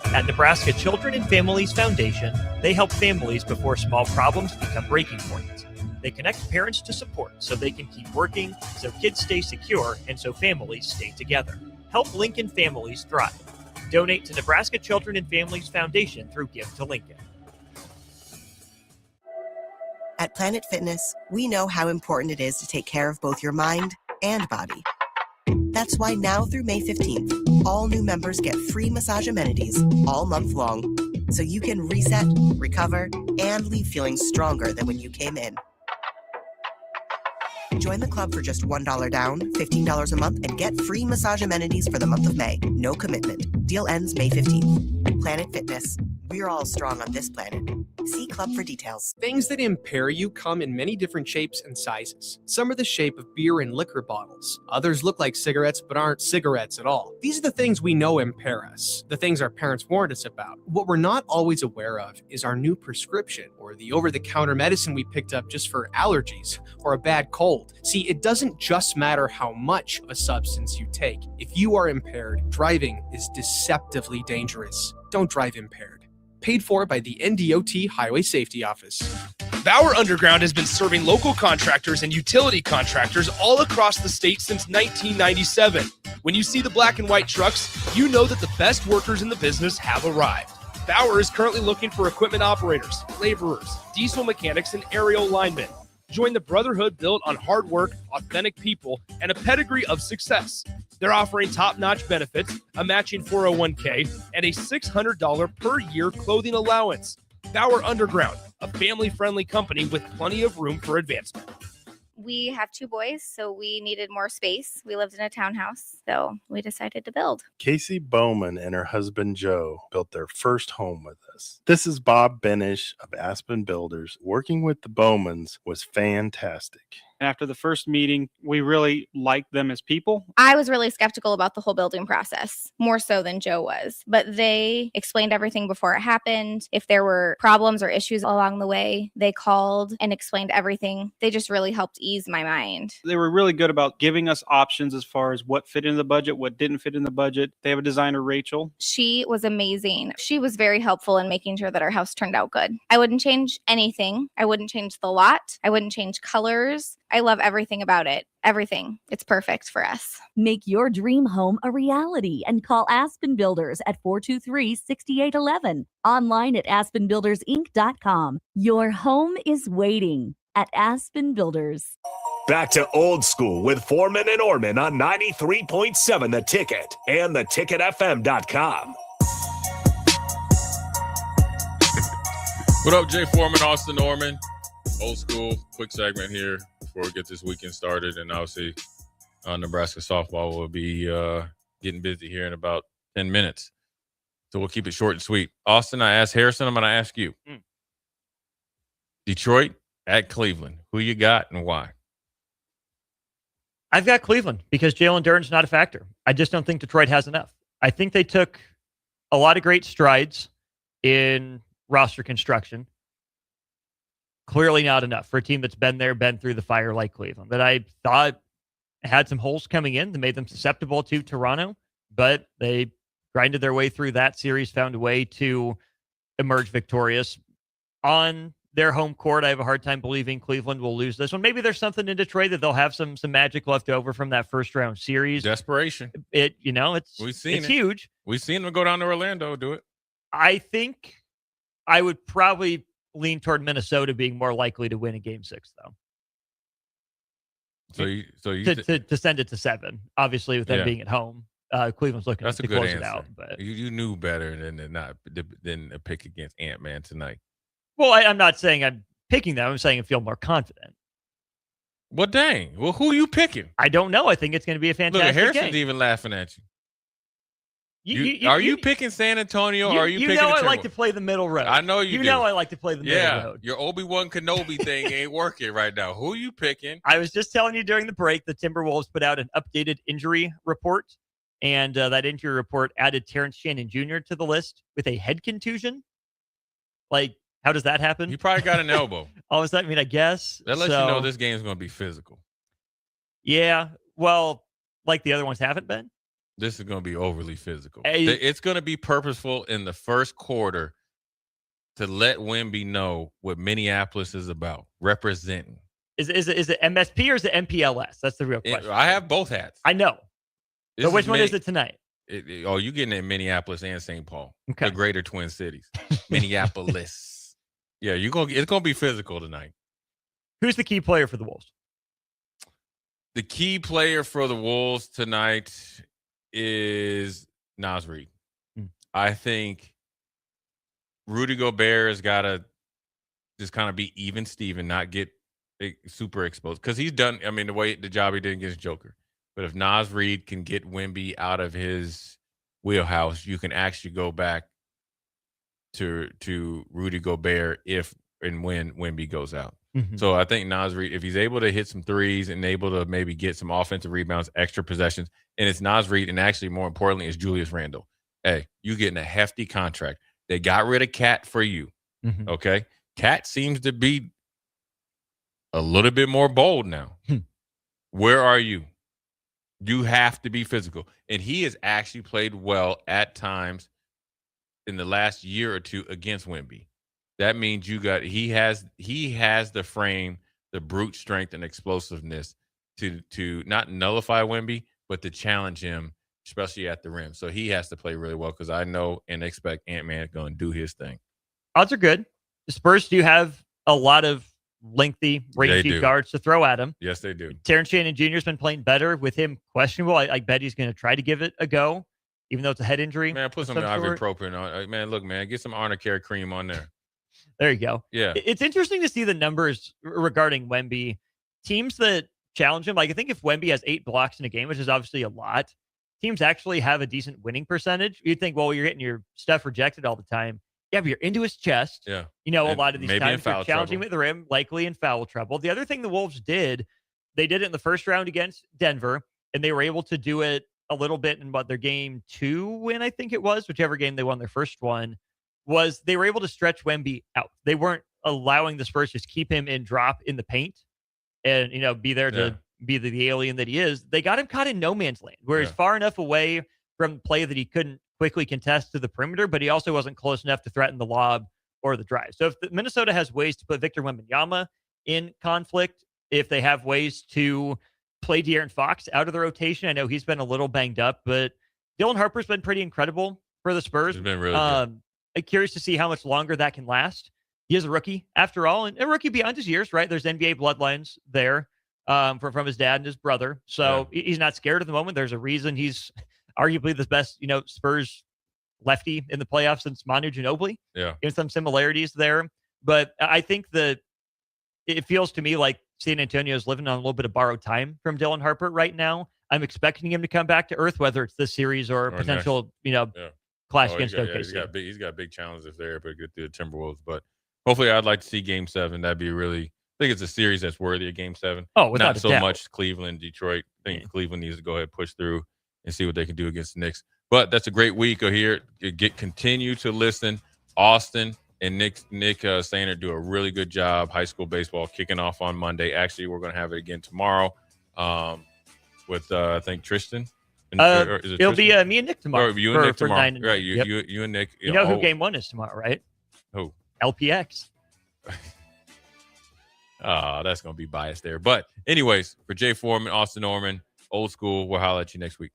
At Nebraska Children and Families Foundation, they help families before small problems become breaking points. They connect parents to support so they can keep working, so kids stay secure, and so families stay together. Help Lincoln families thrive. Donate to Nebraska Children and Families Foundation through Give to Lincoln. At Planet Fitness, we know how important it is to take care of both your mind and body. That's why now through May 15th, all new members get free massage amenities all month long, so you can reset, recover, and leave feeling stronger than when you came in. Join the club for just $1 down, $15 a month, and get free massage amenities for the month of May. No commitment. Deal ends May 15th. Planet Fitness. We're all strong on this planet. See club for details. Things that impair you come in many different shapes and sizes. Some are the shape of beer and liquor bottles. Others look like cigarettes but aren't cigarettes at all. These are the things we know impair us, the things our parents warned us about. What we're not always aware of is our new prescription, or the over-the-counter medicine we picked up just for allergies or a bad cold. See, it doesn't just matter how much of a substance you take. If you are impaired, driving is deceptively dangerous. Don't drive impaired. Paid for by the NDOT Highway Safety Office. Bauer Underground has been serving local contractors and utility contractors all across the state since 1997. When you see the black and white trucks, you know that the best workers in the business have arrived. Bauer is currently looking for equipment operators, laborers, diesel mechanics, and aerial linemen. Join the brotherhood built on hard work, authentic people, and a pedigree of success. They're offering top-notch benefits, a matching 401k, and a $600 per year clothing allowance. Bauer Underground, a family-friendly company with plenty of room for advancement. We have 2 boys, so we needed more space. We lived in a townhouse, so we decided to build. Casey Bowman and her husband Joe built their first home with us. This is Bob Benish of Aspen Builders. Working with the Bowmans was fantastic. After the first meeting, we really liked them as people. I was really skeptical about the whole building process, more so than Joe was. But they explained everything before it happened. If there were problems or issues along the way, they called and explained everything. They just really helped ease my mind. They were really good about giving us options as far as what fit in the budget, what didn't fit in the budget. They have a designer, Rachel. She was amazing. She was very helpful in making sure that our house turned out good. I wouldn't change anything. I wouldn't change the lot. I wouldn't change colors. I love everything about it. Everything. It's perfect for us. Make your dream home a reality and call Aspen Builders at 423-6811. Online at aspenbuildersinc.com. Your home is waiting at Aspen Builders. Back to Old School with Foreman and Oerman on 93.7 The Ticket and theticketfm.com. What up, Jay Foreman, Austin Oerman? Old School, quick segment here before we get this weekend started. And obviously, Nebraska softball will be getting busy here in about 10 minutes. So we'll keep it short and sweet. Austin, I asked Harrison, I'm going to ask you. Detroit at Cleveland. Who you got and why? I've got Cleveland because Jalen Duren's not a factor. I just don't think Detroit has enough. I think they took a lot of great strides in roster construction. Clearly not enough for a team that's been there, been through the fire like Cleveland. That I thought had some holes coming in that made them susceptible to Toronto, but they grinded their way through that series, found a way to emerge victorious. On their home court, I have a hard time believing Cleveland will lose this one. Maybe there's something in Detroit that they'll have some magic left over from that first round series. Desperation. It's huge. We've seen them go down to Orlando, do it. I think I would probably lean toward Minnesota being more likely to win in Game 6, though. To send it to 7, obviously with them being at home. Cleveland's looking to close it out, but you knew better than a pick against Ant-Man tonight. Well, I'm not saying I'm picking them. I'm saying I feel more confident. Well, dang. Well, who are you picking? I don't know. I think it's going to be a fantastic game. Look, Harrison's even laughing at you. Are you picking San Antonio or are you picking I like to play the middle road. I know you do. I like to play the middle road. Your Obi-Wan Kenobi thing ain't working right now. Who are you picking? I was just telling you during the break, the Timberwolves put out an updated injury report, and that injury report added Terrence Shannon Jr. to the list with a head contusion. Like, how does that happen? You probably got an elbow. Oh, is that I guess? That lets you know this game's going to be physical. Yeah, well, like the other ones haven't been? This is going to be overly physical. Hey. It's going to be purposeful in the first quarter to let Wemby know what Minneapolis is about, representing. Is it MSP or is it MPLS? That's the real question. I have both hats. I know. So which one is it tonight? You're getting it in Minneapolis and St. Paul, okay. the greater Twin Cities. Minneapolis. Yeah, it's going to be physical tonight. Who's the key player for the Wolves? The key player for the Wolves tonight is Naz Reid. I think Rudy Gobert has got to just kind of be even Steven, not get super exposed. Because he's done, the job he did against Joker. But if Naz Reid can get Wemby out of his wheelhouse, you can actually go back to Rudy Gobert if and when Wemby goes out. Mm-hmm. So I think Naz Reid, if he's able to hit some threes and able to maybe get some offensive rebounds, extra possessions, and it's Naz Reid, and actually more importantly, it's Julius Randle. Hey, you getting a hefty contract. They got rid of Cat for you. Mm-hmm. Okay? Cat seems to be a little bit more bold now. Where are you? You have to be physical. And he has actually played well at times in the last year or two against Wemby. That means he has the frame, the brute strength and explosiveness to not nullify Wemby, but to challenge him, especially at the rim. So he has to play really well because I know and expect Ant-Man going to do his thing. Odds are good. The Spurs do have a lot of lengthy, rangy guards to throw at him. Yes, they do. Terrence Shannon Jr. has been playing better with him questionable. I bet he's going to try to give it a go, even though it's a head injury. Man, put some ibuprofen on. Man, look, man, get some Arnicare cream on there. There you go. Yeah. It's interesting to see the numbers regarding Wemby. Teams that challenge him, like I think if Wemby has 8 blocks in a game, which is obviously a lot, teams actually have a decent winning percentage. You'd think, well, you're getting your stuff rejected all the time. Yeah, but you're into his chest. Yeah. A lot of these maybe times you're challenging him at the rim, likely in foul trouble. The other thing the Wolves did, they did it in the first round against Denver, and they were able to do it a little bit in their game 2 win, I think it was, whichever game they won their first one, was they were able to stretch Wemby out. They weren't allowing the Spurs to just keep him in drop in the paint and, be there to be the alien that he is. They got him caught in no man's land, where he's far enough away from the play that he couldn't quickly contest to the perimeter, but he also wasn't close enough to threaten the lob or the drive. So if Minnesota has ways to put Victor Wembanyama in conflict, if they have ways to play De'Aaron Fox out of the rotation, I know he's been a little banged up, but Dylan Harper's been pretty incredible for the Spurs. He's been really good. I'm curious to see how much longer that can last. He is a rookie after all, and a rookie beyond his years, right? There's NBA bloodlines there from his dad and his brother. So he's not scared at the moment. There's a reason he's arguably the best, Spurs lefty in the playoffs since Manu Ginobili. Yeah. There's some similarities there. But I think that it feels to me like San Antonio is living on a little bit of borrowed time from Dylan Harper right now. I'm expecting him to come back to earth, whether it's this series or potential, clash against OKC. He's got big challenges if they're able to get through the Timberwolves. But hopefully I'd like to see Game 7. That'd be I think it's a series that's worthy of Game 7. Oh, without Not a so doubt. much Cleveland, Detroit. I think Cleveland needs to go ahead, push through, and see what they can do against the Knicks. But that's a great week here. Continue to listen. Austin and Nick Sainer do a really good job. High school baseball kicking off on Monday. Actually, we're going to have it again tomorrow with, I think, Tristan. It'll be me and Nick tomorrow. You and Nick tomorrow. 9 and 9. Right, you and Nick. You know who game 1 is tomorrow, right? Who? LPX. That's going to be biased there. But anyways, for Jay Foreman, Austin Oerman, Old School, we'll holler at you next week.